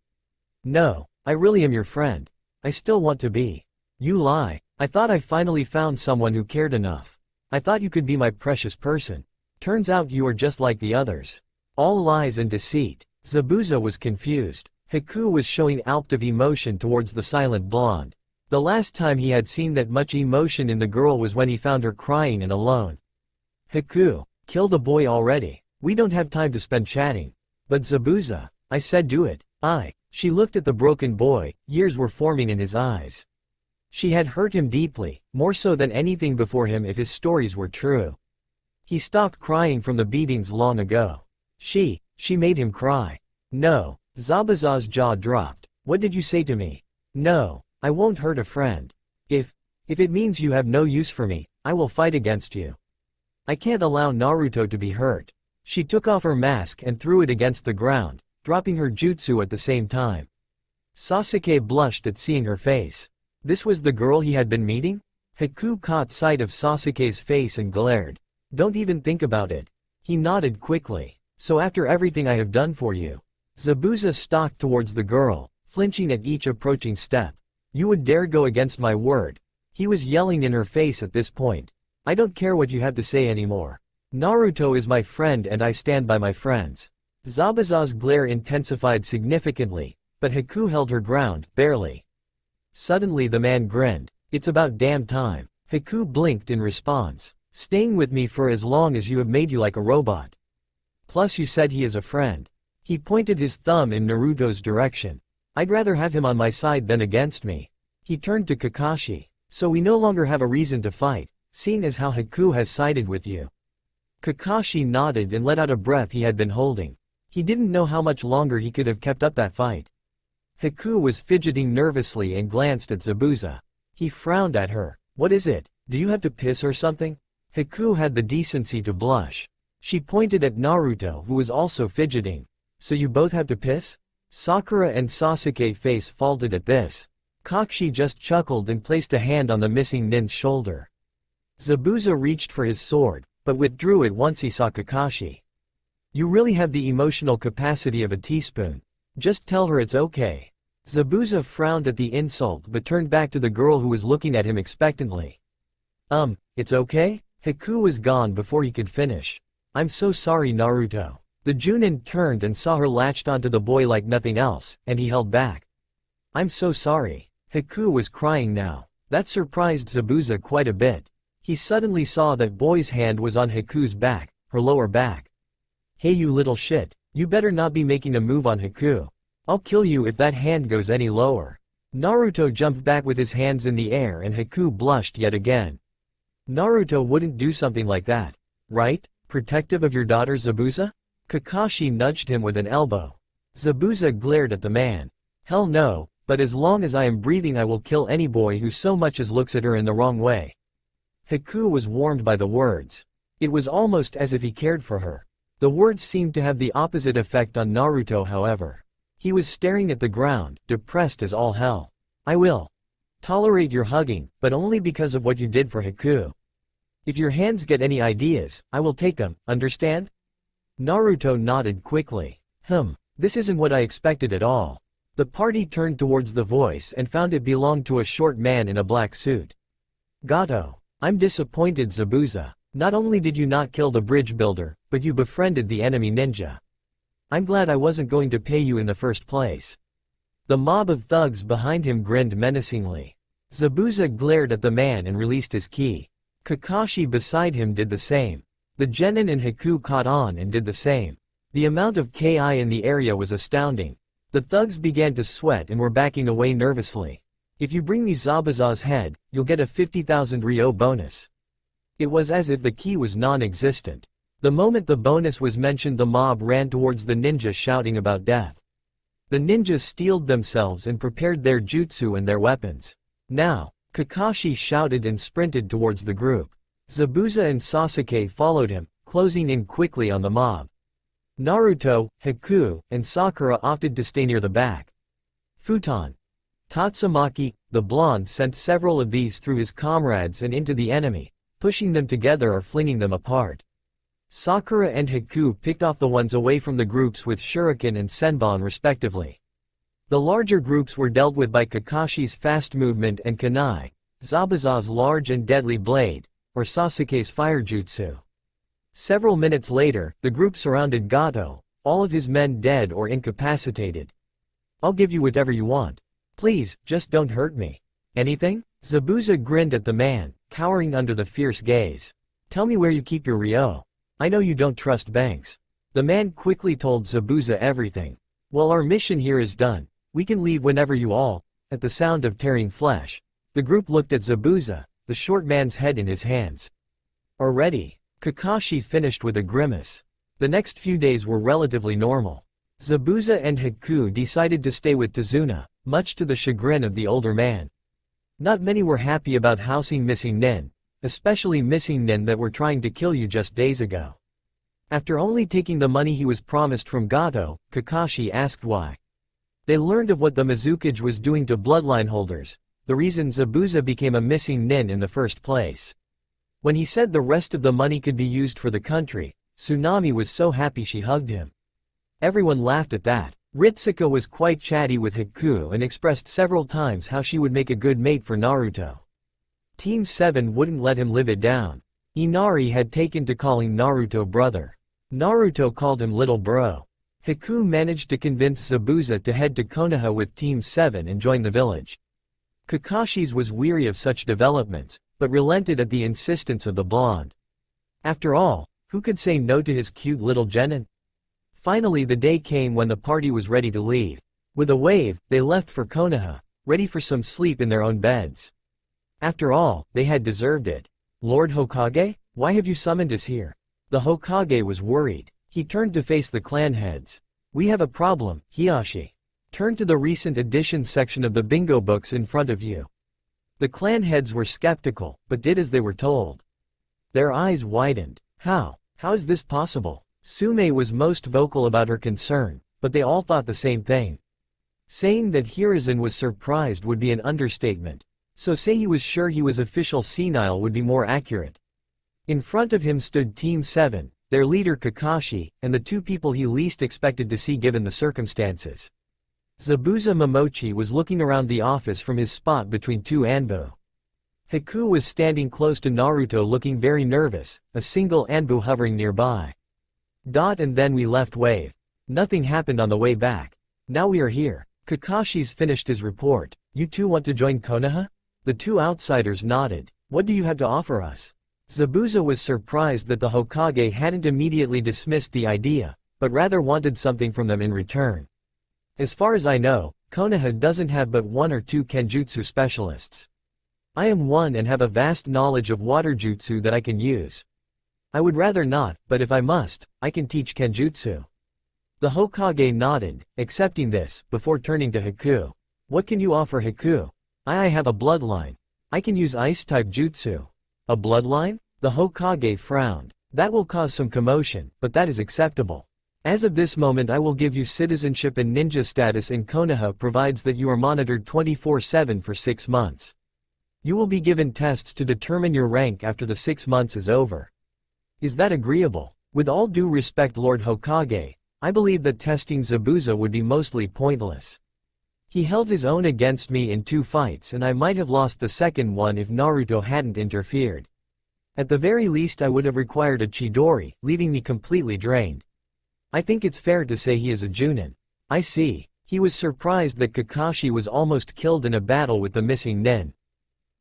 [SPEAKER 1] No, I really am your friend. I still want to be. You lie. I thought I finally found someone who cared enough. I thought you could be my precious person. Turns out you are just like the others. All lies and deceit. Zabuza was confused. Haku was showing out of emotion towards the silent blonde. The last time he had seen that much emotion in the girl was when he found her crying and alone. Haku, kill the boy already. We don't have time to spend chatting. But Zabuza, I said do it. She looked at the broken boy, years were forming in his eyes. She had hurt him deeply, more so than anything before him if his stories were true. He stopped crying from the beatings long ago. She made him cry. No, Zabuza's jaw dropped. What did you say to me? No, I won't hurt a friend. If it means you have no use for me, I will fight against you. I can't allow Naruto to be hurt. She took off her mask and threw it against the ground, dropping her jutsu at the same time. Sasuke blushed at seeing her face. This was the girl he had been meeting? Haku caught sight of Sasuke's face and glared. Don't even think about it. He nodded quickly. So after everything I have done for you. Zabuza stalked towards the girl, flinching at each approaching step. You would dare go against my word. He was yelling in her face at this point. I don't care what you have to say anymore. Naruto is my friend and I stand by my friends. Zabuza's glare intensified significantly, but Haku held her ground, barely. Suddenly the man grinned. It's about damn time. Haku blinked in response. Staying with me for as long as you have made you like a robot. Plus you said he is a friend. He pointed his thumb in Naruto's direction. I'd rather have him on my side than against me. He turned to Kakashi. So we no longer have a reason to fight, seeing as how Haku has sided with you. Kakashi nodded and let out a breath he had been holding. He didn't know how much longer he could have kept up that fight. Haku was fidgeting nervously and glanced at Zabuza. He frowned at her. What is it? Do you have to piss or something? Haku had the decency to blush. She pointed at Naruto who was also fidgeting. So you both have to piss? Sakura and Sasuke face faulted at this. Kakashi just chuckled and placed a hand on the missing nin's shoulder. Zabuza reached for his sword, but withdrew it once he saw Kakashi. You really have the emotional capacity of a teaspoon. Just tell her it's okay. Zabuza frowned at the insult but turned back to the girl who was looking at him expectantly. It's okay? Haku was gone before he could finish. I'm so sorry Naruto. The Junin turned and saw her latched onto the boy like nothing else, and he held back. I'm so sorry. Haku was crying now. That surprised Zabuza quite a bit. He suddenly saw that boy's hand was on Haku's back, her lower back. Hey you little shit, you better not be making a move on Haku. I'll kill you if that hand goes any lower. Naruto jumped back with his hands in the air and Haku blushed yet again. Naruto wouldn't do something like that. Right? Protective of your daughter Zabuza? Kakashi nudged him with an elbow. Zabuza glared at the man. Hell no, but as long as I am breathing I will kill any boy who so much as looks at her in the wrong way. Haku was warmed by the words. It was almost as if he cared for her. The words seemed to have the opposite effect on Naruto however. He was staring at the ground, depressed as all hell. I will tolerate your hugging, but only because of what you did for Haku. If your hands get any ideas, I will take them, understand? Naruto nodded quickly. This isn't what I expected at all. The party turned towards the voice and found it belonged to a short man in a black suit. Gato. I'm disappointed, Zabuza. Not only did you not kill the bridge builder, but you befriended the enemy ninja. I'm glad I wasn't going to pay you in the first place. The mob of thugs behind him grinned menacingly. Zabuza glared at the man and released his ki. Kakashi beside him did the same. The genin and Haku caught on and did the same. The amount of ki in the area was astounding. The thugs began to sweat and were backing away nervously. If you bring me Zabuza's head, you'll get a 50,000 Ryo bonus. It was as if the ki was non-existent. The moment the bonus was mentioned, the mob ran towards the ninja shouting about death. The ninjas steeled themselves and prepared their jutsu and their weapons. Now, Kakashi shouted and sprinted towards the group. Zabuza and Sasuke followed him, closing in quickly on the mob. Naruto, Haku, and Sakura opted to stay near the back. Futon. Tatsumaki, the blonde, sent several of these through his comrades and into the enemy, pushing them together or flinging them apart. Sakura and Haku picked off the ones away from the groups with shuriken and senbon respectively. The larger groups were dealt with by Kakashi's fast movement and kunai, Zabuza's large and deadly blade, or Sasuke's fire jutsu. Several minutes later, the group surrounded Gato, all of his men dead or incapacitated. I'll give you whatever you want. Please, just don't hurt me. Anything? Zabuza grinned at the man, cowering under the fierce gaze. Tell me where you keep your Ryo. I know you don't trust banks. The man quickly told Zabuza everything. Well, our mission here is done. We can leave whenever you all. At the sound of tearing flesh, the group looked at Zabuza, the short man's head in his hands. Already? Kakashi finished with a grimace. The next few days were relatively normal. Zabuza and Haku decided to stay with Tazuna, much to the chagrin of the older man. Not many were happy about housing missing nin, especially missing nin that were trying to kill you just days ago. After only taking the money he was promised from Gato, Kakashi asked why. They learned of what the Mizukage was doing to bloodline holders, the reason Zabuza became a missing nin in the first place. When he said the rest of the money could be used for the country, Tsunami was so happy she hugged him. Everyone laughed at that. Ritsuka was quite chatty with Haku and expressed several times how she would make a good mate for Naruto. Team 7 wouldn't let him live it down. Inari had taken to calling Naruto brother. Naruto called him little bro. Haku managed to convince Zabuza to head to Konoha with Team 7 and join the village. Kakashi's was weary of such developments, but relented at the insistence of the blonde. After all, who could say no to his cute little genin? Finally the day came when the party was ready to leave. With a wave, they left for Konoha, ready for some sleep in their own beds. After all, they had deserved it. Lord Hokage, why have you summoned us here? The Hokage was worried. He turned to face the clan heads. We have a problem, Hiyashi. Turn to the recent editions section of the bingo books in front of you. The clan heads were skeptical, but did as they were told. Their eyes widened. How is this possible? Sume was most vocal about her concern, but they all thought the same thing. Saying that Hiruzen was surprised would be an understatement, so say he was sure he was official senile would be more accurate. In front of him stood Team 7, their leader Kakashi, and the two people he least expected to see given the circumstances. Zabuza Momochi was looking around the office from his spot between two Anbu. Haku was standing close to Naruto looking very nervous, a single Anbu hovering nearby. And then we left wave. Nothing happened on the way back. Now we are here. Kakashi's finished his report. You two want to join Konoha? The two outsiders nodded. What do you have to offer us? Zabuza was surprised that the Hokage hadn't immediately dismissed the idea, but rather wanted something from them in return. As far as I know, Konoha doesn't have but one or two kenjutsu specialists. I am one and have a vast knowledge of water jutsu that I can use. I would rather not, but if I must, I can teach kenjutsu. The Hokage nodded, accepting this, before turning to Haku. What can you offer Haku? I have a bloodline. I can use ice-type jutsu. A bloodline? The Hokage frowned. That will cause some commotion, but that is acceptable. As of this moment I will give you citizenship and ninja status in Konoha provides that you are monitored 24/7 for 6 months. You will be given tests to determine your rank after the 6 months is over. Is that agreeable? With all due respect Lord Hokage, I believe that testing Zabuza would be mostly pointless. He held his own against me in 2 fights and I might have lost the second one if Naruto hadn't interfered. At the very least I would have required a Chidori, leaving me completely drained. I think it's fair to say he is a Junin. I see. He was surprised that Kakashi was almost killed in a battle with the missing nin.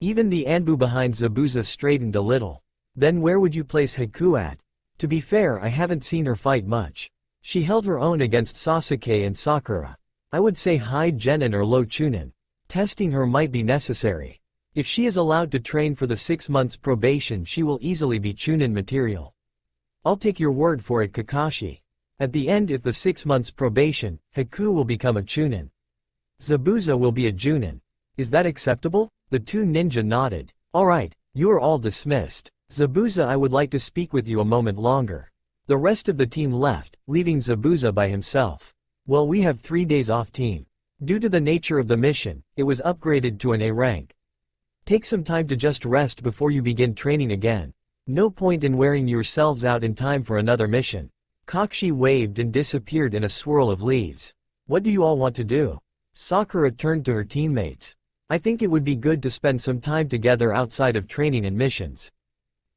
[SPEAKER 1] Even the Anbu behind Zabuza straightened a little. Then where would you place Haku at? To be fair I haven't seen her fight much. She held her own against Sasuke and Sakura. I would say high Genin or low Chunin. Testing her might be necessary. If she is allowed to train for the 6 months probation she will easily be Chunin material. I'll take your word for it Kakashi. At the end if the 6 months probation, Haku will become a Chunin. Zabuza will be a Junin. Is that acceptable? The 2 ninja nodded. Alright, you are all dismissed. Zabuza I would like to speak with you a moment longer. The rest of the team left, leaving Zabuza by himself. Well we have 3 days off team. Due to the nature of the mission, it was upgraded to an A rank. Take some time to just rest before you begin training again. No point in wearing yourselves out in time for another mission. Kakashi waved and disappeared in a swirl of leaves. What do you all want to do? Sakura turned to her teammates. I think it would be good to spend some time together outside of training and missions.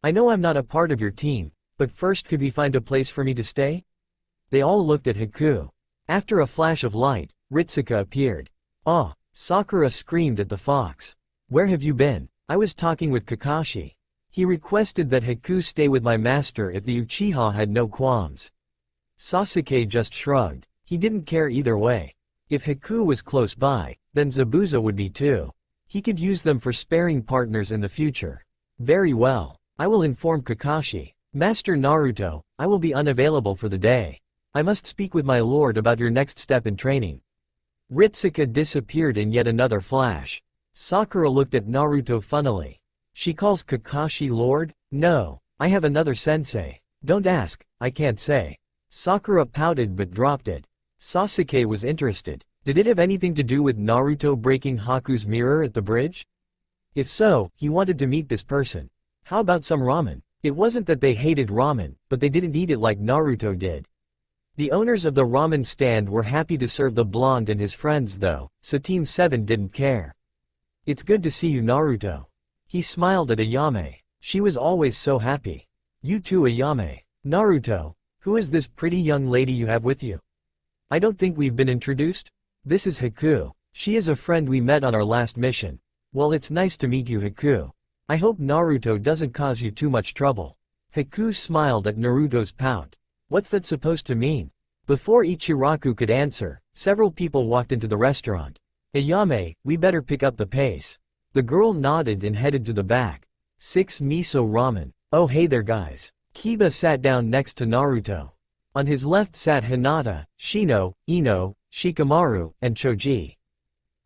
[SPEAKER 1] I know I'm not a part of your team, but first could we find a place for me to stay? They all looked at Haku. After a flash of light, Ritsuka appeared. Ah! Sakura screamed at the fox. Where have you been? I was talking with Kakashi. He requested that Haku stay with my master if the Uchiha had no qualms. Sasuke just shrugged. He didn't care either way. If Haku was close by, then Zabuza would be too. He could use them for sparring partners in the future. Very well. I will inform Kakashi. Master Naruto, I will be unavailable for the day. I must speak with my lord about your next step in training. Ritsuka disappeared in yet another flash. Sakura looked at Naruto funnily. She calls Kakashi lord? No. I have another sensei. Don't ask, I can't say. Sakura pouted but dropped it. Sasuke was interested. Did it have anything to do with Naruto breaking Haku's mirror at the bridge? If so, he wanted to meet this person. How about some ramen? It wasn't that they hated ramen, but they didn't eat it like Naruto did. The owners of the ramen stand were happy to serve the blonde and his friends though, so Team 7 didn't care. It's good to see you Naruto. He smiled at Ayame. She was always so happy. You too Ayame. Naruto. Who is this pretty young lady you have with you? I don't think we've been introduced. This is Haku. She is a friend we met on our last mission. Well it's nice to meet you Haku. I hope Naruto doesn't cause you too much trouble. Haku smiled at Naruto's pout. What's that supposed to mean? Before Ichiraku could answer, several people walked into the restaurant. Ayame, we better pick up the pace. The girl nodded and headed to the back. 6 miso ramen. Oh hey there guys. Kiba sat down next to Naruto. On his left sat Hinata, Shino, Ino, Shikamaru, and Choji.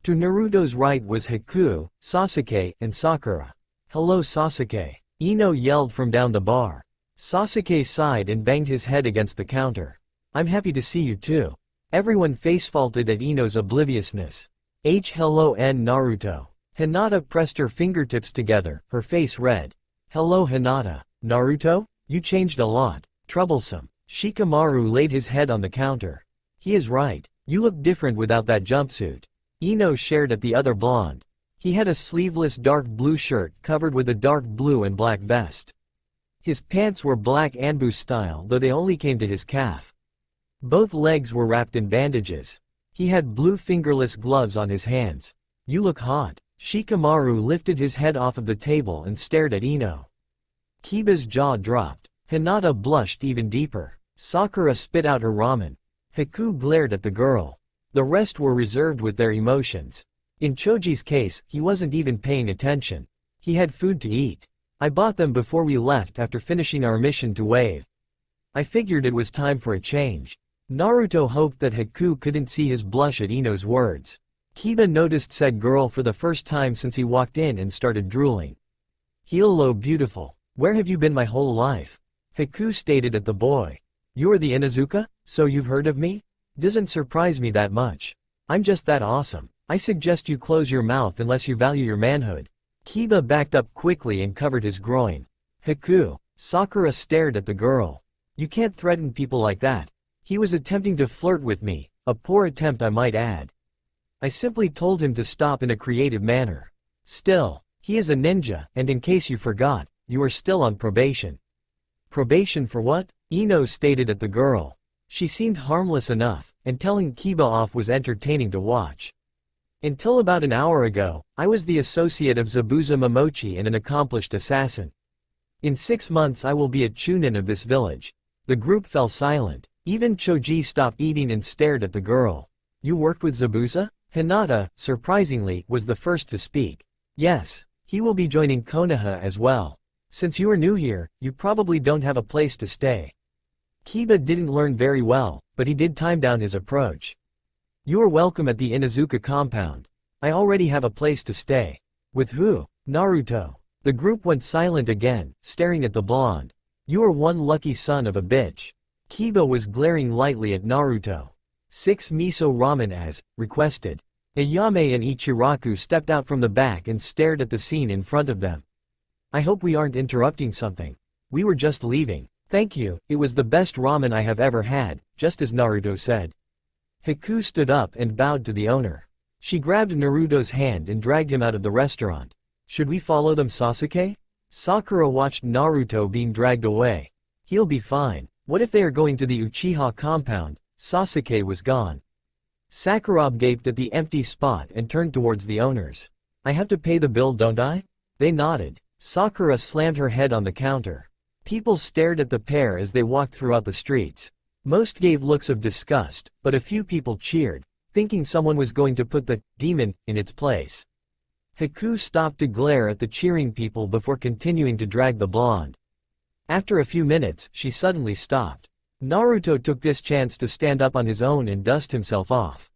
[SPEAKER 1] To Naruto's right was Haku, Sasuke, and Sakura. Hello Sasuke. Ino yelled from down the bar. Sasuke sighed and banged his head against the counter. I'm happy to see you too. Everyone face-faulted at Ino's obliviousness. Hello N Naruto. Hinata pressed her fingertips together, her face red. Hello Hinata. Naruto? You changed a lot. Troublesome. Shikamaru laid his head on the counter. He is right. You look different without that jumpsuit. Ino shared at the other blonde. He had a sleeveless dark blue shirt covered with a dark blue and black vest. His pants were black Anbu style though they only came to his calf. Both legs were wrapped in bandages. He had blue fingerless gloves on his hands. You look hot. Shikamaru lifted his head off of the table and stared at Ino. Kiba's jaw dropped. Hinata blushed even deeper. Sakura spit out her ramen. Haku glared at the girl. The rest were reserved with their emotions. In Choji's case, he wasn't even paying attention. He had food to eat. I bought them before we left after finishing our mission to Wave. I figured it was time for a change. Naruto hoped that Haku couldn't see his blush at Ino's words. Kiba noticed said girl for the first time since he walked in and started drooling. Hello beautiful. Where have you been my whole life? Haku stated at the boy. You're the Inuzuka? So you've heard of me? Doesn't surprise me that much. I'm just that awesome. I suggest you close your mouth unless you value your manhood. Kiba backed up quickly and covered his groin. Haku. Sakura stared at the girl. You can't threaten people like that. He was attempting to flirt with me, a poor attempt I might add. I simply told him to stop in a creative manner. Still, he is a ninja, and in case you forgot, you are still on probation. Probation for what? Ino stated at the girl. She seemed harmless enough, and telling Kiba off was entertaining to watch. Until about an hour ago, I was the associate of Zabuza Momochi and an accomplished assassin. In 6 months I will be a chunin of this village. The group fell silent. Even Choji stopped eating and stared at the girl. You worked with Zabuza? Hinata, surprisingly, was the first to speak. Yes, he will be joining Konoha as well. Since you are new here, you probably don't have a place to stay. Kiba didn't learn very well, but he did time down his approach. You are welcome at the Inuzuka compound. I already have a place to stay. With who? Naruto. The group went silent again, staring at the blonde. You are one lucky son of a bitch. Kiba was glaring lightly at Naruto. 6 miso ramen as requested. Ayame and Ichiraku stepped out from the back and stared at the scene in front of them. I hope we aren't interrupting something. We were just leaving. Thank you, it was the best ramen I have ever had, just as Naruto said. Haku stood up and bowed to the owner. She grabbed Naruto's hand and dragged him out of the restaurant. Should we follow them, Sasuke? Sakura watched Naruto being dragged away. He'll be fine. What if they are going to the Uchiha compound? Sasuke was gone. Sakura gaped at the empty spot and turned towards the owners. I have to pay the bill, don't I? They nodded. Sakura slammed her head on the counter. People stared at the pair as they walked throughout the streets. Most gave looks of disgust, but a few people cheered, thinking someone was going to put the demon in its place. Haku stopped to glare at the cheering people before continuing to drag the blonde. After a few minutes, she suddenly stopped. Naruto took this chance to stand up on his own and dust himself off.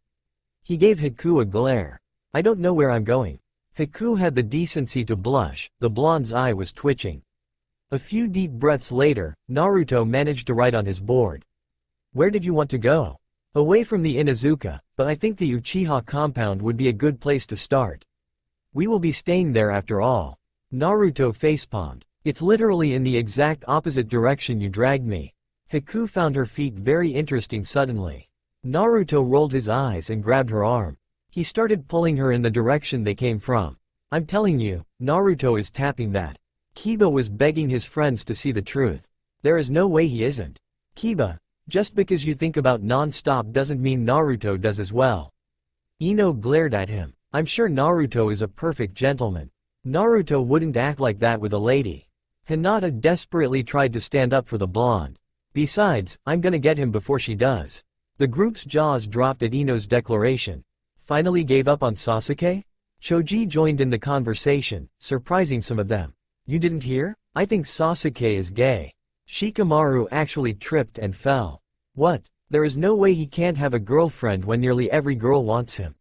[SPEAKER 1] He gave Haku a glare. I don't know where I'm going. Haku had the decency to blush, the blonde's eye was twitching. A few deep breaths later, Naruto managed to write on his board. Where did you want to go? Away from the Inuzuka, but I think the Uchiha compound would be a good place to start. We will be staying there after all. Naruto facepalmed. It's literally in the exact opposite direction you dragged me. Haku found her feet very interesting suddenly. Naruto rolled his eyes and grabbed her arm. He started pulling her in the direction they came from. I'm telling you, Naruto is tapping that. Kiba was begging his friends to see the truth. There is no way he isn't. Kiba, just because you think about non-stop doesn't mean Naruto does as well. Ino glared at him. I'm sure Naruto is a perfect gentleman. Naruto wouldn't act like that with a lady. Hinata desperately tried to stand up for the blonde. Besides, I'm gonna get him before she does. The group's jaws dropped at Ino's declaration. Finally gave up on Sasuke? Choji joined in the conversation, surprising some of them. You didn't hear? I think Sasuke is gay. Shikamaru actually tripped and fell. What? There is no way he can't have a girlfriend when nearly every girl wants him.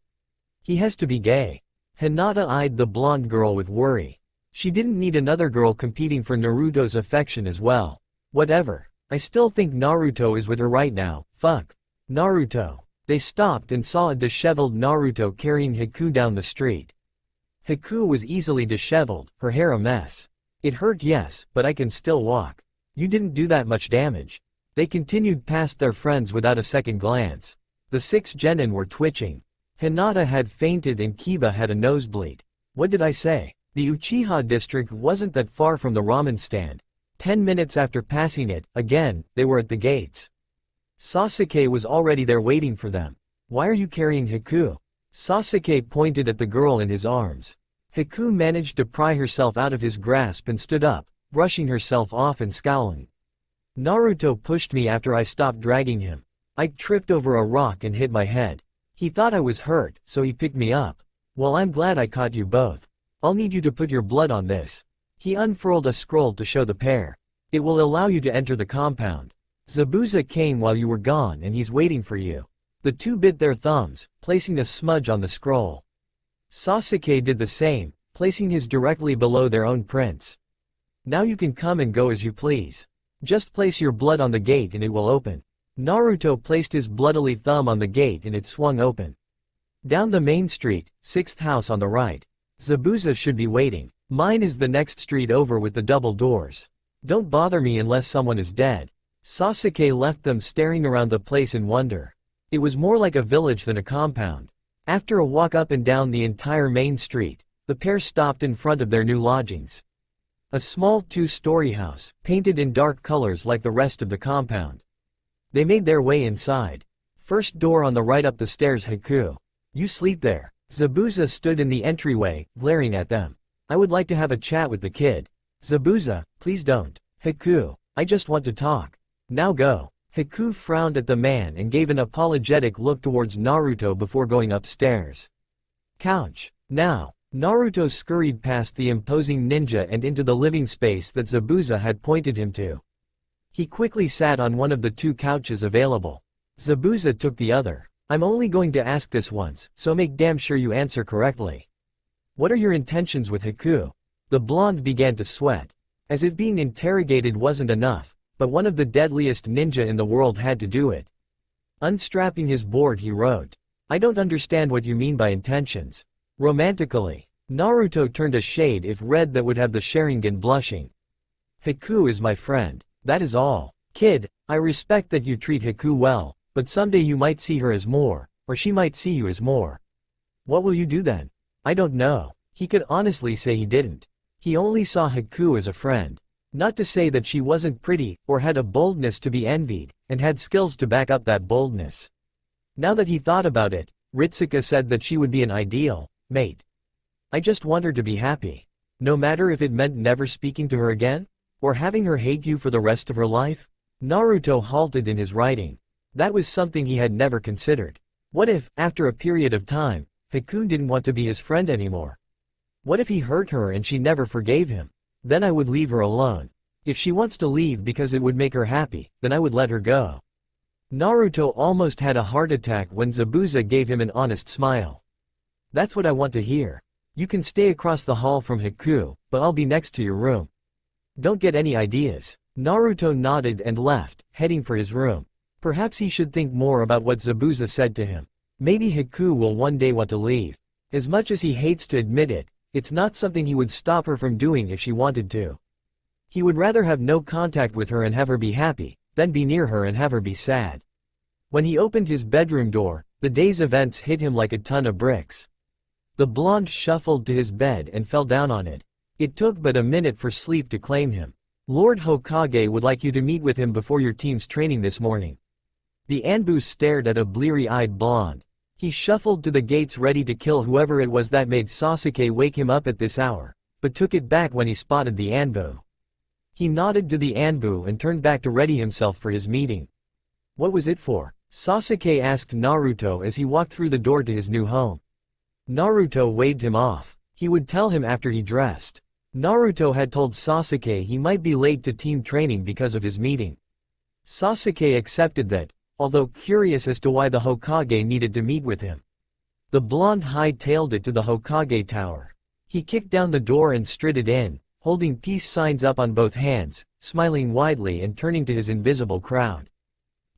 [SPEAKER 1] He has to be gay. Hinata eyed the blonde girl with worry. She didn't need another girl competing for Naruto's affection as well. Whatever. I still think Naruto is with her right now. Fuck. Naruto. They stopped and saw a disheveled Naruto carrying Haku down the street. Haku was easily disheveled, her hair a mess. It hurt, yes, but I can still walk. You didn't do that much damage. They continued past their friends without a second glance. The 6 genin were twitching. Hinata had fainted and Kiba had a nosebleed. What did I say? The Uchiha district wasn't that far from the ramen stand. 10 minutes after passing it, again, they were at the gates. Sasuke was already there waiting for them. Why are you carrying Haku? Sasuke pointed at the girl in his arms. Haku managed to pry herself out of his grasp and stood up, brushing herself off and scowling. Naruto pushed me after I stopped dragging him. I tripped over a rock and hit my head. He thought I was hurt, so he picked me up. Well, I'm glad I caught you both. I'll need you to put your blood on this. He unfurled a scroll to show the pair. It will allow you to enter the compound. Zabuza came while you were gone and he's waiting for you. The two bit their thumbs, placing a smudge on the scroll. Sasuke did the same, placing his directly below their own prints. Now you can come and go as you please. Just place your blood on the gate and it will open. Naruto placed his bloodily thumb on the gate and it swung open. Down the main street, 6th house on the right. Zabuza should be waiting. Mine is the next street over with the double doors. Don't bother me unless someone is dead. Sasuke left them staring around the place in wonder. It was more like a village than a compound. After a walk up and down the entire main street, the pair stopped in front of their new lodgings. A small 2-story house, painted in dark colors like the rest of the compound. They made their way inside. First door on the right up the stairs. Haku. You sleep there. Zabuza stood in the entryway, glaring at them. I would like to have a chat with the kid. Zabuza, please don't. Haku, I just want to talk. Now go. Haku frowned at the man and gave an apologetic look towards Naruto before going upstairs. Couch. Now. Naruto scurried past the imposing ninja and into the living space that Zabuza had pointed him to. He quickly sat on one of the 2 couches available. Zabuza took the other. I'm only going to ask this once, so make damn sure you answer correctly. What are your intentions with Haku? The blonde began to sweat. As if being interrogated wasn't enough, but one of the deadliest ninja in the world had to do it. Unstrapping his board he wrote. I don't understand what you mean by intentions. Romantically. Naruto turned a shade if read that would have the Sharingan blushing. Haku is my friend. That is all. Kid, I respect that you treat Haku well, but someday you might see her as more, or she might see you as more. What will you do then? I don't know. He could honestly say he didn't. He only saw Haku as a friend. Not to say that she wasn't pretty, or had a boldness to be envied, and had skills to back up that boldness. Now that he thought about it, Ritsuka said that she would be an ideal mate. I just want her to be happy. No matter if it meant never speaking to her again, or having her hate you for the rest of her life? Naruto halted in his writing. That was something he had never considered. What if, after a period of time, Haku didn't want to be his friend anymore? What if he hurt her and she never forgave him? Then I would leave her alone. If she wants to leave because it would make her happy, then I would let her go. Naruto almost had a heart attack when Zabuza gave him an honest smile. That's what I want to hear. You can stay across the hall from Haku, but I'll be next to your room. Don't get any ideas. Naruto nodded and left, heading for his room. Perhaps he should think more about what Zabuza said to him. Maybe Haku will one day want to leave. As much as he hates to admit it, it's not something he would stop her from doing if she wanted to. He would rather have no contact with her and have her be happy, than be near her and have her be sad. When he opened his bedroom door, the day's events hit him like a ton of bricks. The blonde shuffled to his bed and fell down on it. It took but a minute for sleep to claim him. Lord Hokage would like you to meet with him before your team's training this morning. The Anbu stared at a bleary-eyed blonde. He shuffled to the gates ready to kill whoever it was that made Sasuke wake him up at this hour, but took it back when he spotted the Anbu. He nodded to the Anbu and turned back to ready himself for his meeting. What was it for? Sasuke asked Naruto as he walked through the door to his new home. Naruto waved him off. He would tell him after he dressed. Naruto had told Sasuke he might be late to team training because of his meeting. Sasuke accepted that, although curious as to why the Hokage needed to meet with him. The blonde hightailed it to the Hokage tower. He kicked down the door and strided in, holding peace signs up on both hands, smiling widely and turning to his invisible crowd.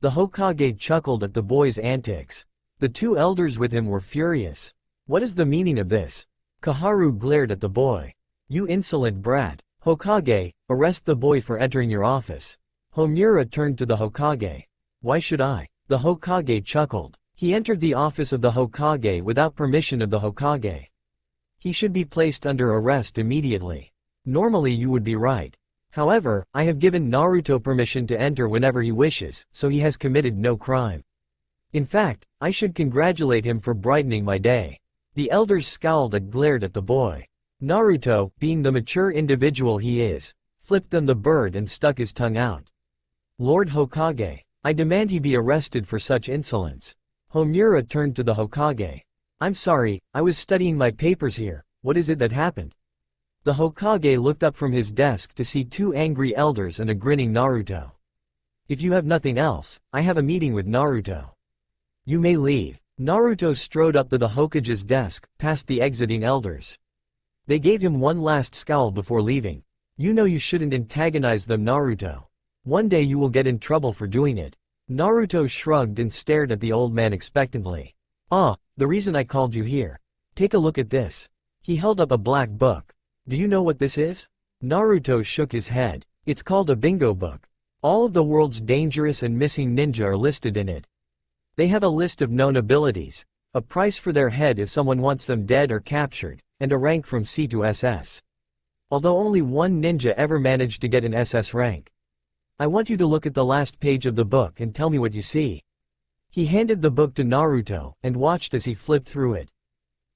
[SPEAKER 1] The Hokage chuckled at the boy's antics. The 2 elders with him were furious. What is the meaning of this? Kaharu glared at the boy. You insolent brat. Hokage, arrest the boy for entering your office. Homura turned to the Hokage. Why should I? The Hokage chuckled. He entered the office of the Hokage without permission of the Hokage. He should be placed under arrest immediately. Normally you would be right. However, I have given Naruto permission to enter whenever he wishes, so he has committed no crime. In fact, I should congratulate him for brightening my day. The elders scowled and glared at the boy. Naruto, being the mature individual he is, flipped them the bird and stuck his tongue out. Lord Hokage, I demand he be arrested for such insolence. Homura turned to the Hokage. I'm sorry, I was studying my papers here. What is it that happened? The Hokage looked up from his desk to see 2 angry elders and a grinning Naruto. If you have nothing else, I have a meeting with Naruto. You may leave. Naruto strode up to the Hokage's desk, past the exiting elders. They gave him one last scowl before leaving. You know you shouldn't antagonize them, Naruto. One day you will get in trouble for doing it. Naruto shrugged and stared at the old man expectantly. "Ah, the reason I called you here. Take a look at this." He held up a black book. "Do you know what this is?" Naruto shook his head. "It's called a bingo book. All of the world's dangerous and missing ninja are listed in it. They have a list of known abilities, a price for their head if someone wants them dead or captured, and a rank from C to SS. Although only one ninja ever managed to get an SS rank. I want you to look at the last page of the book and tell me what you see." He handed the book to Naruto and watched as he flipped through it.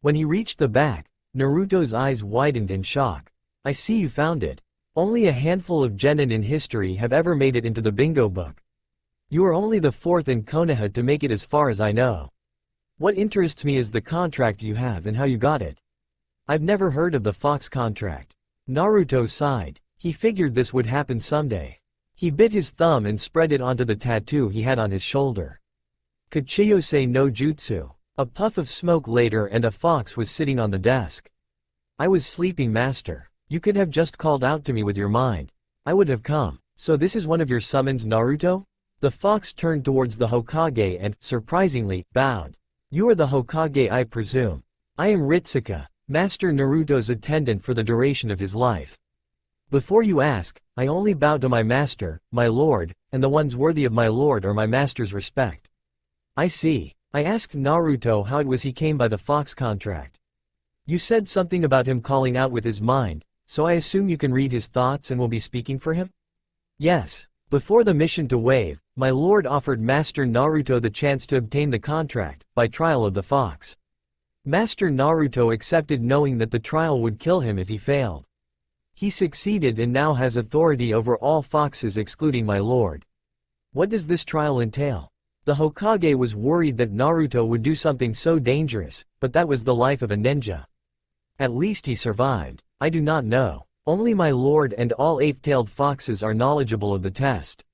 [SPEAKER 1] When he reached the back, Naruto's eyes widened in shock. "I see you found it. Only a handful of genin in history have ever made it into the bingo book. You are only the fourth in Konoha to make it as far as I know. What interests me is the contract you have and how you got it." "I've never heard of the Fox contract." Naruto sighed. He figured this would happen someday. He bit his thumb and spread it onto the tattoo he had on his shoulder. Kachiyose no Jutsu. A puff of smoke later and a fox was sitting on the desk. "I was sleeping, master. You could have just called out to me with your mind. I would have come. So this is one of your summons, Naruto?" The fox turned towards the Hokage and, surprisingly, bowed. "You are the Hokage, I presume. I am Ritsuka, Master Naruto's attendant for the duration of his life. Before you ask, I only bow to my master, my lord, and the ones worthy of my lord or my master's respect." "I see." I asked Naruto how it was he came by the Fox contract. "You said something about him calling out with his mind, so I assume you can read his thoughts and will be speaking for him?" "Yes. Before the mission to Wave, my lord offered Master Naruto the chance to obtain the contract, by trial of the Fox. Master Naruto accepted knowing that the trial would kill him if he failed. He succeeded and now has authority over all foxes excluding my lord." "What does this trial entail?" The Hokage was worried that Naruto would do something so dangerous, but that was the life of a ninja. "At least he survived. I do not know. Only my lord and all eighth-tailed foxes are knowledgeable of the test."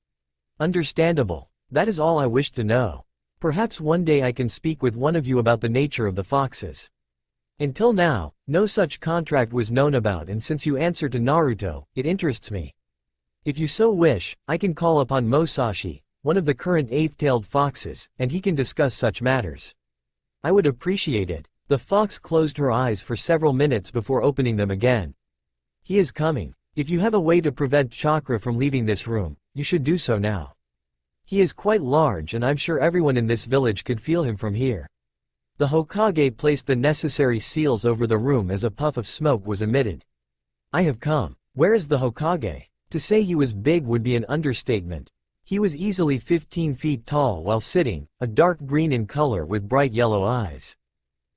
[SPEAKER 1] "Understandable. That is all I wished to know. Perhaps one day I can speak with one of you about the nature of the foxes. Until now, no such contract was known about, and since you answer to Naruto, it interests me. If you so wish, I can call upon Musashi, one of the current eighth-tailed foxes, and he can discuss such matters." "I would appreciate it." The fox closed her eyes for several minutes before opening them again. "He is coming. If you have a way to prevent Chakra from leaving this room, you should do so now. He is quite large and I'm sure everyone in this village could feel him from here." The Hokage placed the necessary seals over the room as a puff of smoke was emitted. "I have come." Where is the Hokage? To say he was big would be an understatement. He was easily 15 feet tall while sitting, a dark green in color with bright yellow eyes.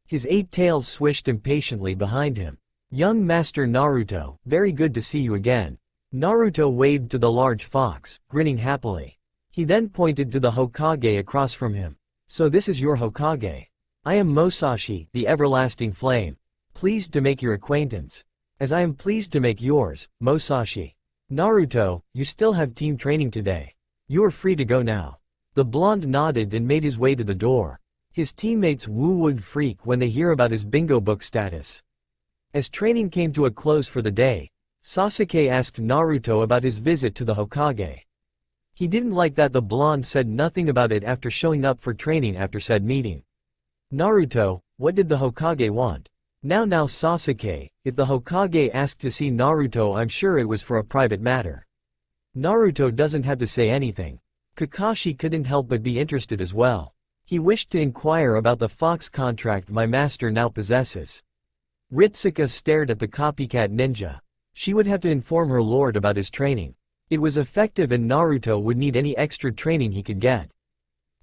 [SPEAKER 1] His 8 tails swished impatiently behind him. "Young Master Naruto, very good to see you again." Naruto waved to the large fox, grinning happily. He then pointed to the Hokage across from him. "So this is your Hokage. I am Musashi, the Everlasting Flame. Pleased to make your acquaintance. As I am pleased to make yours, Musashi. Naruto, you still have team training today. You are free to go now." The blonde nodded and made his way to the door. His teammates woo-would freak when they hear about his bingo book status. As training came to a close for the day, Sasuke asked Naruto about his visit to the Hokage. He didn't like that the blonde said nothing about it after showing up for training after said meeting. "Naruto, what did the Hokage want?" Now Sasuke, if the Hokage asked to see Naruto, I'm sure it was for a private matter. Naruto doesn't have to say anything. Kakashi couldn't help but be interested as well. He wished to inquire about the Fox contract my master now possesses. Ritsuka stared at the copycat ninja. She would have to inform her lord about his training. It was effective and Naruto would need any extra training he could get.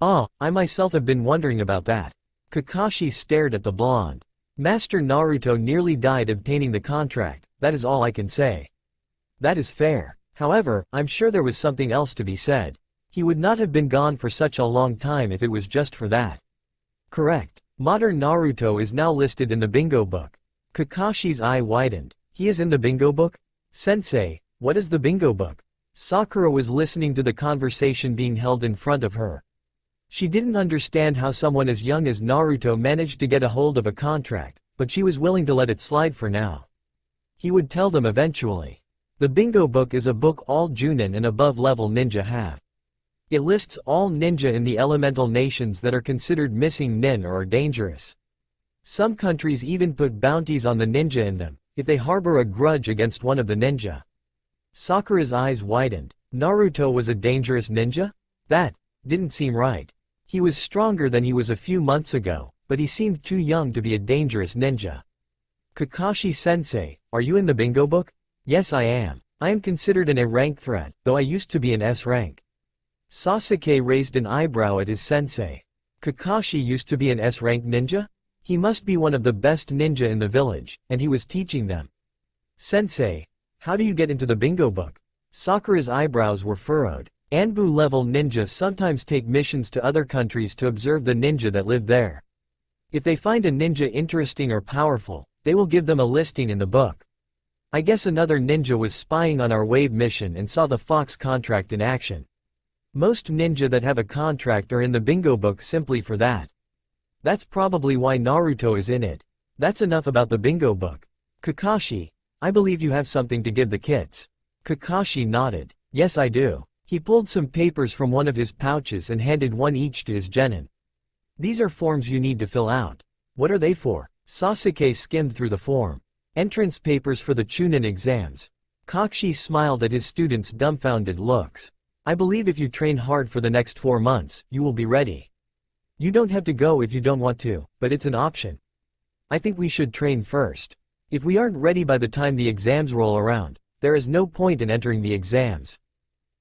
[SPEAKER 1] "Ah, I myself have been wondering about that." Kakashi stared at the blonde. "Master Naruto nearly died obtaining the contract, that is all I can say." "That is fair. However, I'm sure there was something else to be said. He would not have been gone for such a long time if it was just for that." "Correct. Modern Naruto is now listed in the bingo book." Kakashi's eye widened. "He is in the bingo book? Sensei, what is the bingo book?" Sakura was listening to the conversation being held in front of her. She didn't understand how someone as young as Naruto managed to get a hold of a contract, but she was willing to let it slide for now. He would tell them eventually. The bingo book is a book all Junin and above level ninja have. It lists all ninja in the elemental nations that are considered missing nin or are dangerous. Some countries even put bounties on the ninja in them, if they harbor a grudge against one of the ninja. Sakura's eyes widened. Naruto was a dangerous ninja? That didn't seem right. He was stronger than he was a few months ago, but he seemed too young to be a dangerous ninja. Kakashi-sensei, are you in the bingo book? Yes, I am. I am considered an A-rank threat, though I used to be an S-rank. Sasuke raised an eyebrow at his sensei. Kakashi used to be an S-rank ninja? He must be one of the best ninja in the village, and he was teaching them. Sensei, how do you get into the bingo book? Sakura's eyebrows were furrowed. Anbu-level ninja sometimes take missions to other countries to observe the ninja that live there. If they find a ninja interesting or powerful, they will give them a listing in the book. I guess another ninja was spying on our wave mission and saw the Fox contract in action. Most ninja that have a contract are in the bingo book simply for that. That's probably why Naruto is in it. That's enough about the bingo book. Kakashi, I believe you have something to give the kids. Kakashi nodded. Yes, I do. He pulled some papers from one of his pouches and handed one each to his genin. These are forms you need to fill out. What are they for? Sasuke skimmed through the form. Entrance papers for the Chunin exams. Kakashi smiled at his students' dumbfounded looks. I believe if you train hard for the next 4 months, you will be ready. You don't have to go if you don't want to, but it's an option. I think we should train first. If we aren't ready by the time the exams roll around, there is no point in entering the exams.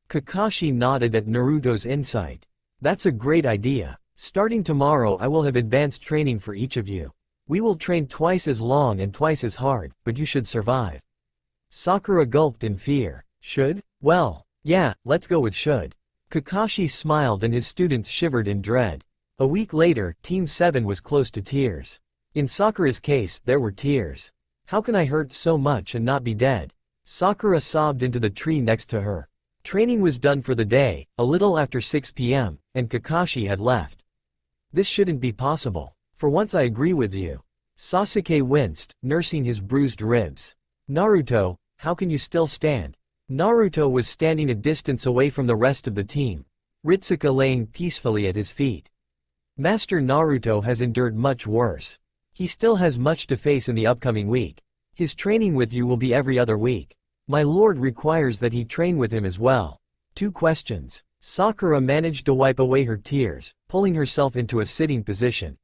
[SPEAKER 1] Kakashi nodded at Naruto's insight. That's a great idea. Starting tomorrow I will have advanced training for each of you. We will train twice as long and twice as hard, but you should survive. Sakura gulped in fear. Should? Well, yeah, let's go with should. Kakashi smiled and his students shivered in dread. A week later, Team 7 was close to tears. In Sakura's case, there were tears. How can I hurt so much and not be dead? Sakura sobbed into the tree next to her. Training was done for the day, a little after 6 p.m., and Kakashi had left. This shouldn't be possible. For once I agree with you. Sasuke winced, nursing his bruised ribs. Naruto, how can you still stand? Naruto was standing a distance away from the rest of the team. Ritsuka laying peacefully at his feet. Master Naruto has endured much worse. He still has much to face in the upcoming week. His training with you will be every other week. My lord requires that he train with him as well. 2 questions. Sakura managed to wipe away her tears, pulling herself into a sitting position.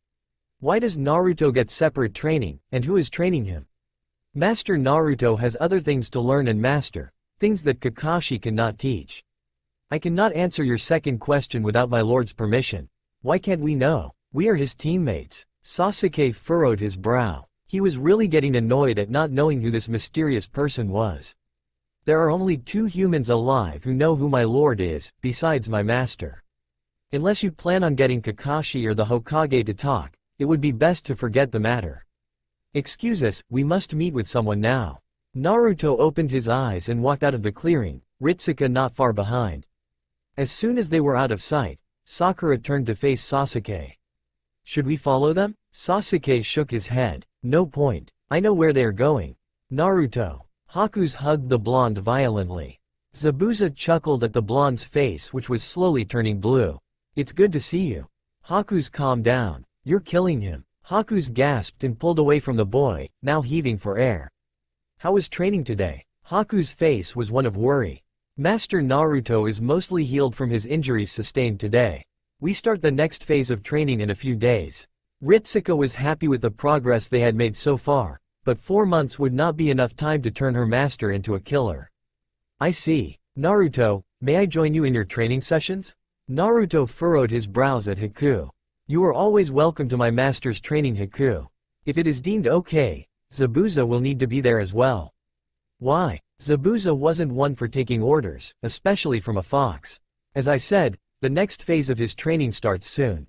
[SPEAKER 1] Why does Naruto get separate training, and who is training him? Master Naruto has other things to learn and master, things that Kakashi cannot teach. I cannot answer your second question without my lord's permission. Why can't we know? We are his teammates. Sasuke furrowed his brow. He was really getting annoyed at not knowing who this mysterious person was. There are only 2 humans alive who know who my lord is, besides my master. Unless you plan on getting Kakashi or the Hokage to talk, it would be best to forget the matter. Excuse us, we must meet with someone now. Naruto opened his eyes and walked out of the clearing, Ritsuka not far behind. As soon as they were out of sight, Sakura turned to face Sasuke. Should we follow them? Sasuke shook his head. No point. I know where they are going. Naruto. Haku's hugged the blonde violently. Zabuza chuckled at the blonde's face which was slowly turning blue. It's good to see you. Haku's calmed down. You're killing him. Haku's gasped and pulled away from the boy, now heaving for air. How was training today? Haku's face was one of worry. Master Naruto is mostly healed from his injuries sustained today. We start the next phase of training in a few days. Ritsuka was happy with the progress they had made so far, but 4 months would not be enough time to turn her master into a killer. I see. Naruto, may I join you in your training sessions? Naruto furrowed his brows at Haku. You are always welcome to my master's training, Haku. If it is deemed okay, Zabuza will need to be there as well. Why? Zabuza wasn't one for taking orders, especially from a fox. As I said, the next phase of his training starts soon.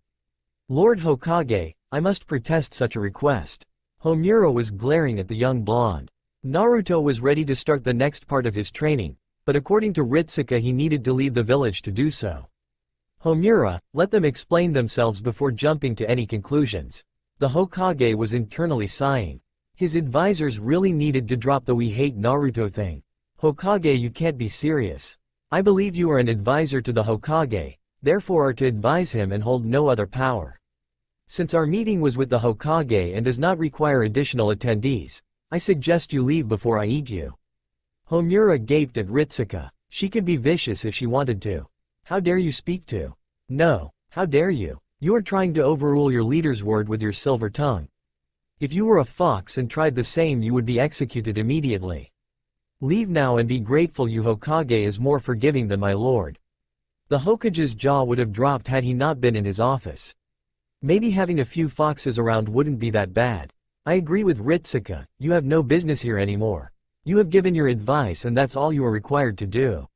[SPEAKER 1] Lord Hokage, I must protest such a request. Homura was glaring at the young blonde. Naruto was ready to start the next part of his training, but according to Ritsuka he needed to leave the village to do so. Homura, let them explain themselves before jumping to any conclusions. The Hokage was internally sighing. His advisors really needed to drop the "we hate Naruto" thing. Hokage, you can't be serious. I believe you are an advisor to the Hokage, therefore are to advise him and hold no other power. Since our meeting was with the Hokage and does not require additional attendees, I suggest you leave before I eat you." Homura gaped at Ritsuka. She could be vicious if she wanted to. "How dare you speak to?" "No, how dare you? You are trying to overrule your leader's word with your silver tongue. If you were a fox and tried the same, you would be executed immediately. Leave now and be grateful you Hokage is more forgiving than my lord." The Hokage's jaw would have dropped had he not been in his office. Maybe having a few foxes around wouldn't be that bad. I agree with Ritsuka, you have no business here anymore. You have given your advice and that's all you are required to do.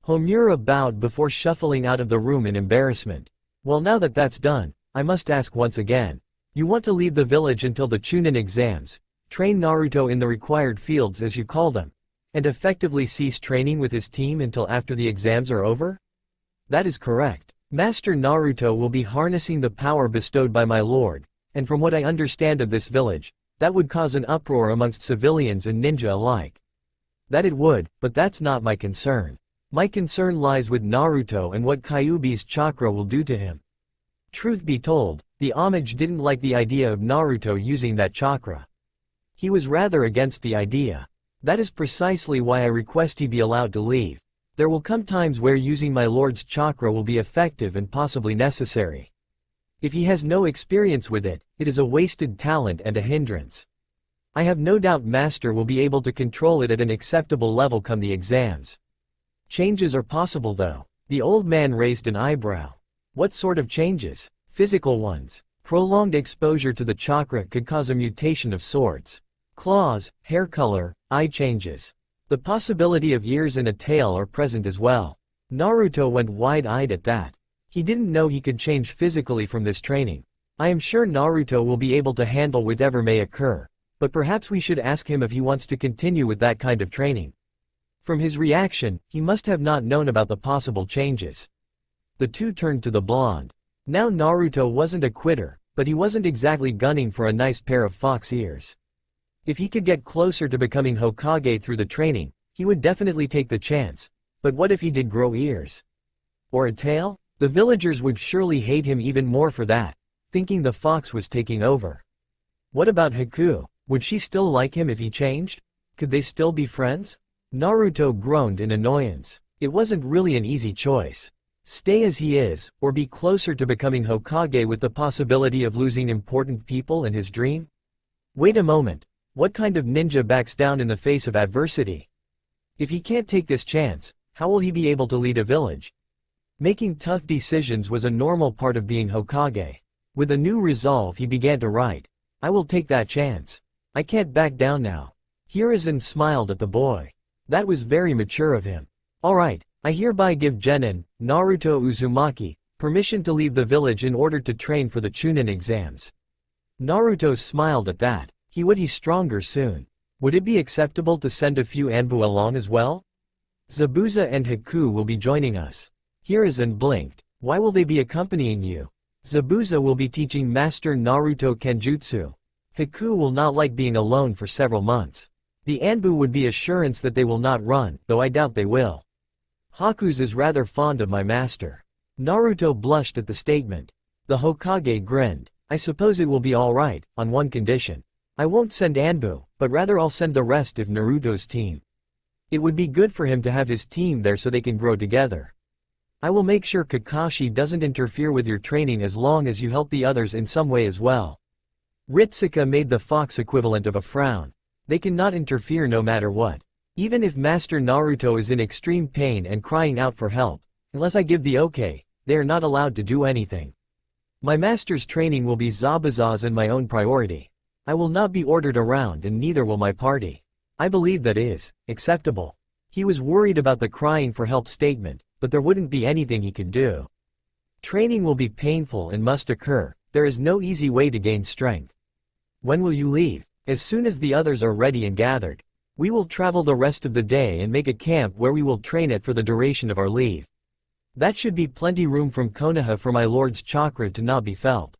[SPEAKER 1] Homura bowed before shuffling out of the room in embarrassment. Well, now that that's done, I must ask once again. You want to leave the village until the Chunin exams, train Naruto in the required fields as you call them, and effectively cease training with his team until after the exams are over? That is correct. Master Naruto will be harnessing the power bestowed by my lord, and from what I understand of this village, that would cause an uproar amongst civilians and ninja alike. That it would, but that's not my concern. My concern lies with Naruto and what Kyuubi's chakra will do to him. Truth be told, the homage didn't like the idea of Naruto using that chakra. He was rather against the idea. That is precisely why I request he be allowed to leave. There will come times where using my lord's chakra will be effective and possibly necessary. If he has no experience with it, it is a wasted talent and a hindrance. I have no doubt Master will be able to control it at an acceptable level come the exams. Changes are possible though. The old man raised an eyebrow. What sort of changes? Physical ones. Prolonged exposure to the chakra could cause a mutation of sorts. Claws, hair color, eye changes. The possibility of ears and a tail are present as well. Naruto went wide-eyed at that. He didn't know he could change physically from this training. I am sure Naruto will be able to handle whatever may occur, but perhaps we should ask him if he wants to continue with that kind of training. From his reaction, he must have not known about the possible changes. The two turned to the blonde. Now Naruto wasn't a quitter, but he wasn't exactly gunning for a nice pair of fox ears. If he could get closer to becoming Hokage through the training, he would definitely take the chance. But what if he did grow ears? Or a tail? The villagers would surely hate him even more for that, thinking the fox was taking over. What about Haku? Would she still like him if he changed? Could they still be friends? Naruto groaned in annoyance. It wasn't really an easy choice. Stay as he is, or be closer to becoming Hokage with the possibility of losing important people in his dream? Wait a moment. What kind of ninja backs down in the face of adversity? If he can't take this chance, how will he be able to lead a village? Making tough decisions was a normal part of being Hokage. With a new resolve he began to write. I will take that chance. I can't back down now. Hiruzen smiled at the boy. That was very mature of him. Alright, I hereby give Genin, Naruto Uzumaki, permission to leave the village in order to train for the Chunin exams. Naruto smiled at that. He's stronger soon. Would it be acceptable to send a few Anbu along as well? Zabuza and Haku will be joining us. Hiruzen blinked. Why will they be accompanying you? Zabuza will be teaching Master Naruto Kenjutsu. Haku will not like being alone for several months. The Anbu would be assurance that they will not run, though I doubt they will. Haku's is rather fond of my master. Naruto blushed at the statement. The Hokage grinned. I suppose it will be alright, on one condition. I won't send Anbu, but rather I'll send the rest of Naruto's team. It would be good for him to have his team there so they can grow together. I will make sure Kakashi doesn't interfere with your training as long as you help the others in some way as well. Ritsuka made the fox equivalent of a frown. They cannot interfere no matter what. Even if Master Naruto is in extreme pain and crying out for help, unless I give the okay, they are not allowed to do anything. My master's training will be Zabuza's and my own priority. I will not be ordered around and neither will my party. I believe that is acceptable. He was worried about the crying for help statement, but there wouldn't be anything he could do. Training will be painful and must occur. There is no easy way to gain strength. When will you leave? As soon as the others are ready and gathered. We will travel the rest of the day and make a camp where we will train at for the duration of our leave. That should be plenty room from Konoha for my lord's chakra to not be felt.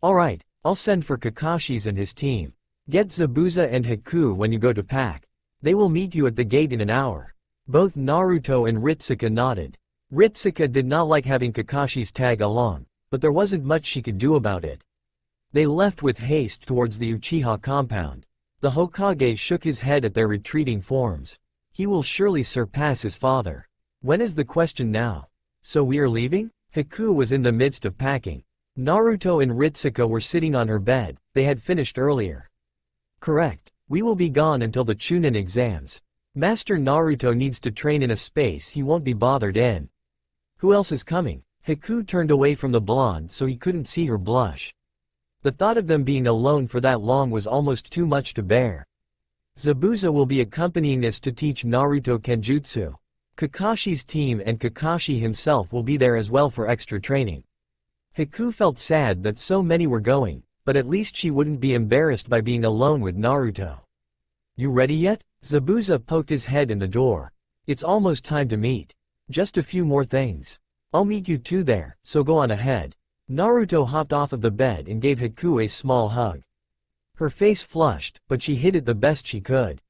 [SPEAKER 1] Alright. I'll send for Kakashi's and his team. Get Zabuza and Haku when you go to pack. They will meet you at the gate in an hour. Both Naruto and Ritsuka nodded. Ritsuka did not like having Kakashi's tag along, but there wasn't much she could do about it. They left with haste towards the Uchiha compound. The Hokage shook his head at their retreating forms. He will surely surpass his father. When is the question now? So we are leaving? Haku was in the midst of packing. Naruto and Ritsuka were sitting on her bed, they had finished earlier. Correct. We will be gone until the Chunin exams. Master Naruto needs to train in a space he won't be bothered in. Who else is coming? Haku turned away from the blonde so he couldn't see her blush. The thought of them being alone for that long was almost too much to bear. Zabuza will be accompanying us to teach Naruto Kenjutsu. Kakashi's team and Kakashi himself will be there as well for extra training. Haku felt sad that so many were going, but at least she wouldn't be embarrassed by being alone with Naruto. You ready yet? Zabuza poked his head in the door. It's almost time to meet. Just a few more things. I'll meet you two there, so go on ahead. Naruto hopped off of the bed and gave Haku a small hug. Her face flushed, but she hid it the best she could.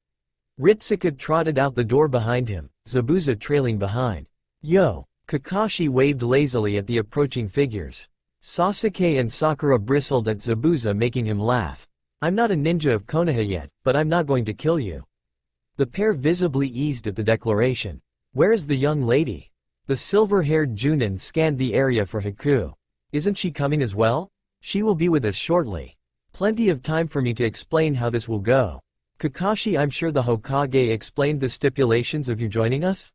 [SPEAKER 1] Ritsuka trotted out the door behind him, Zabuza trailing behind. Yo! Kakashi waved lazily at the approaching figures. Sasuke and Sakura bristled at Zabuza, making him laugh. I'm not a ninja of Konoha yet, but I'm not going to kill you. The pair visibly eased at the declaration. Where is the young lady? The silver-haired Junin scanned the area for Haku. Isn't she coming as well? She will be with us shortly. Plenty of time for me to explain how this will go. Kakashi, I'm sure the Hokage explained the stipulations of you joining us?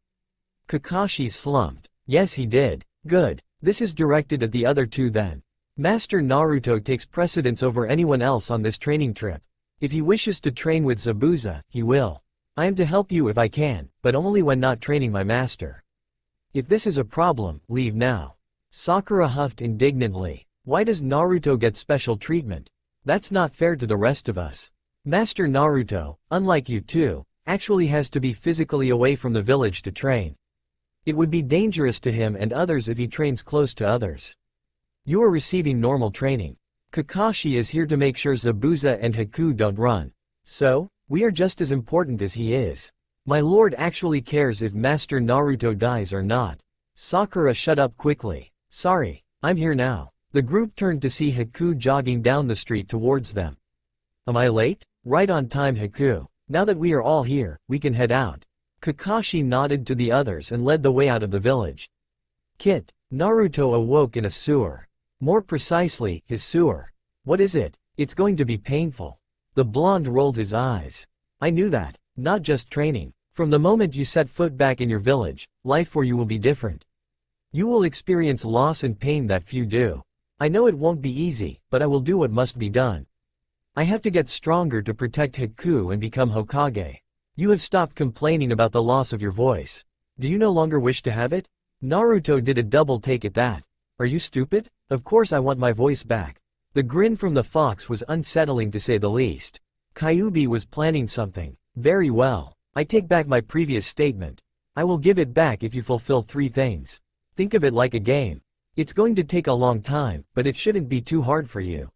[SPEAKER 1] Kakashi slumped. Yes, he did. Good. This is directed at the other two then. Master Naruto takes precedence over anyone else on this training trip. If he wishes to train with Zabuza, he will. I am to help you if I can, but only when not training my master. If this is a problem, leave now. Sakura huffed indignantly. Why does Naruto get special treatment? That's not fair to the rest of us. Master Naruto, unlike you two, actually has to be physically away from the village to train. It would be dangerous to him and others if he trains close to others. You are receiving normal training. Kakashi is here to make sure Zabuza and Haku don't run. So, we are just as important as he is. My lord actually cares if Master Naruto dies or not. Sakura shut up quickly. Sorry, I'm here now. The group turned to see Haku jogging down the street towards them. Am I late? Right on time, Haku. Now that we are all here, we can head out. Kakashi nodded to the others and led the way out of the village. Kit, Naruto awoke in a sewer. More precisely, his sewer. What is it? It's going to be painful. The blonde rolled his eyes. I knew that. Not just training. From the moment you set foot back in your village, life for you will be different. You will experience loss and pain that few do. I know it won't be easy, but I will do what must be done. I have to get stronger to protect Haku and become Hokage. You have stopped complaining about the loss of your voice. Do you no longer wish to have it? Naruto did a double take at that. Are you stupid? Of course I want my voice back. The grin from the fox was unsettling to say the least. Kyuubi was planning something. Very well. I take back my previous statement. I will give it back if you fulfill 3 things. Think of it like a game. It's going to take a long time, but it shouldn't be too hard for you.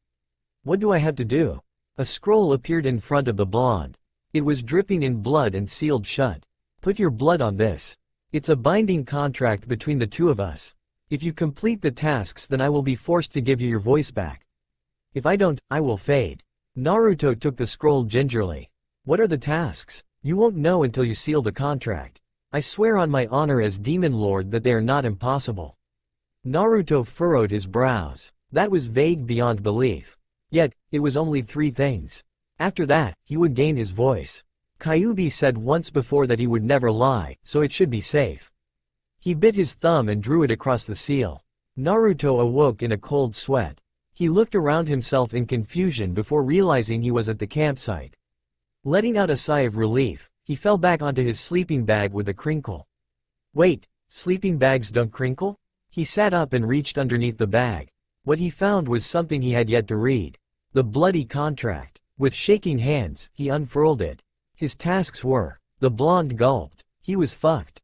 [SPEAKER 1] What do I have to do? A scroll appeared in front of the blonde. It was dripping in blood and sealed shut. Put your blood on this. It's a binding contract between the two of us. If you complete the tasks, then I will be forced to give you your voice back. If I don't, I will fade. Naruto took the scroll gingerly. What are the tasks? You won't know until you seal the contract. I swear on my honor as Demon Lord that they are not impossible. Naruto furrowed his brows. That was vague beyond belief. Yet, it was only 3 things. After that, he would gain his voice. Kyuubi said once before that he would never lie, so it should be safe. He bit his thumb and drew it across the seal. Naruto awoke in a cold sweat. He looked around himself in confusion before realizing he was at the campsite. Letting out a sigh of relief, he fell back onto his sleeping bag with a crinkle. Wait, sleeping bags don't crinkle? He sat up and reached underneath the bag. What he found was something he had yet to read. The bloody contract. With shaking hands, he unfurled it. His tasks were. The blonde gulped. He was fucked.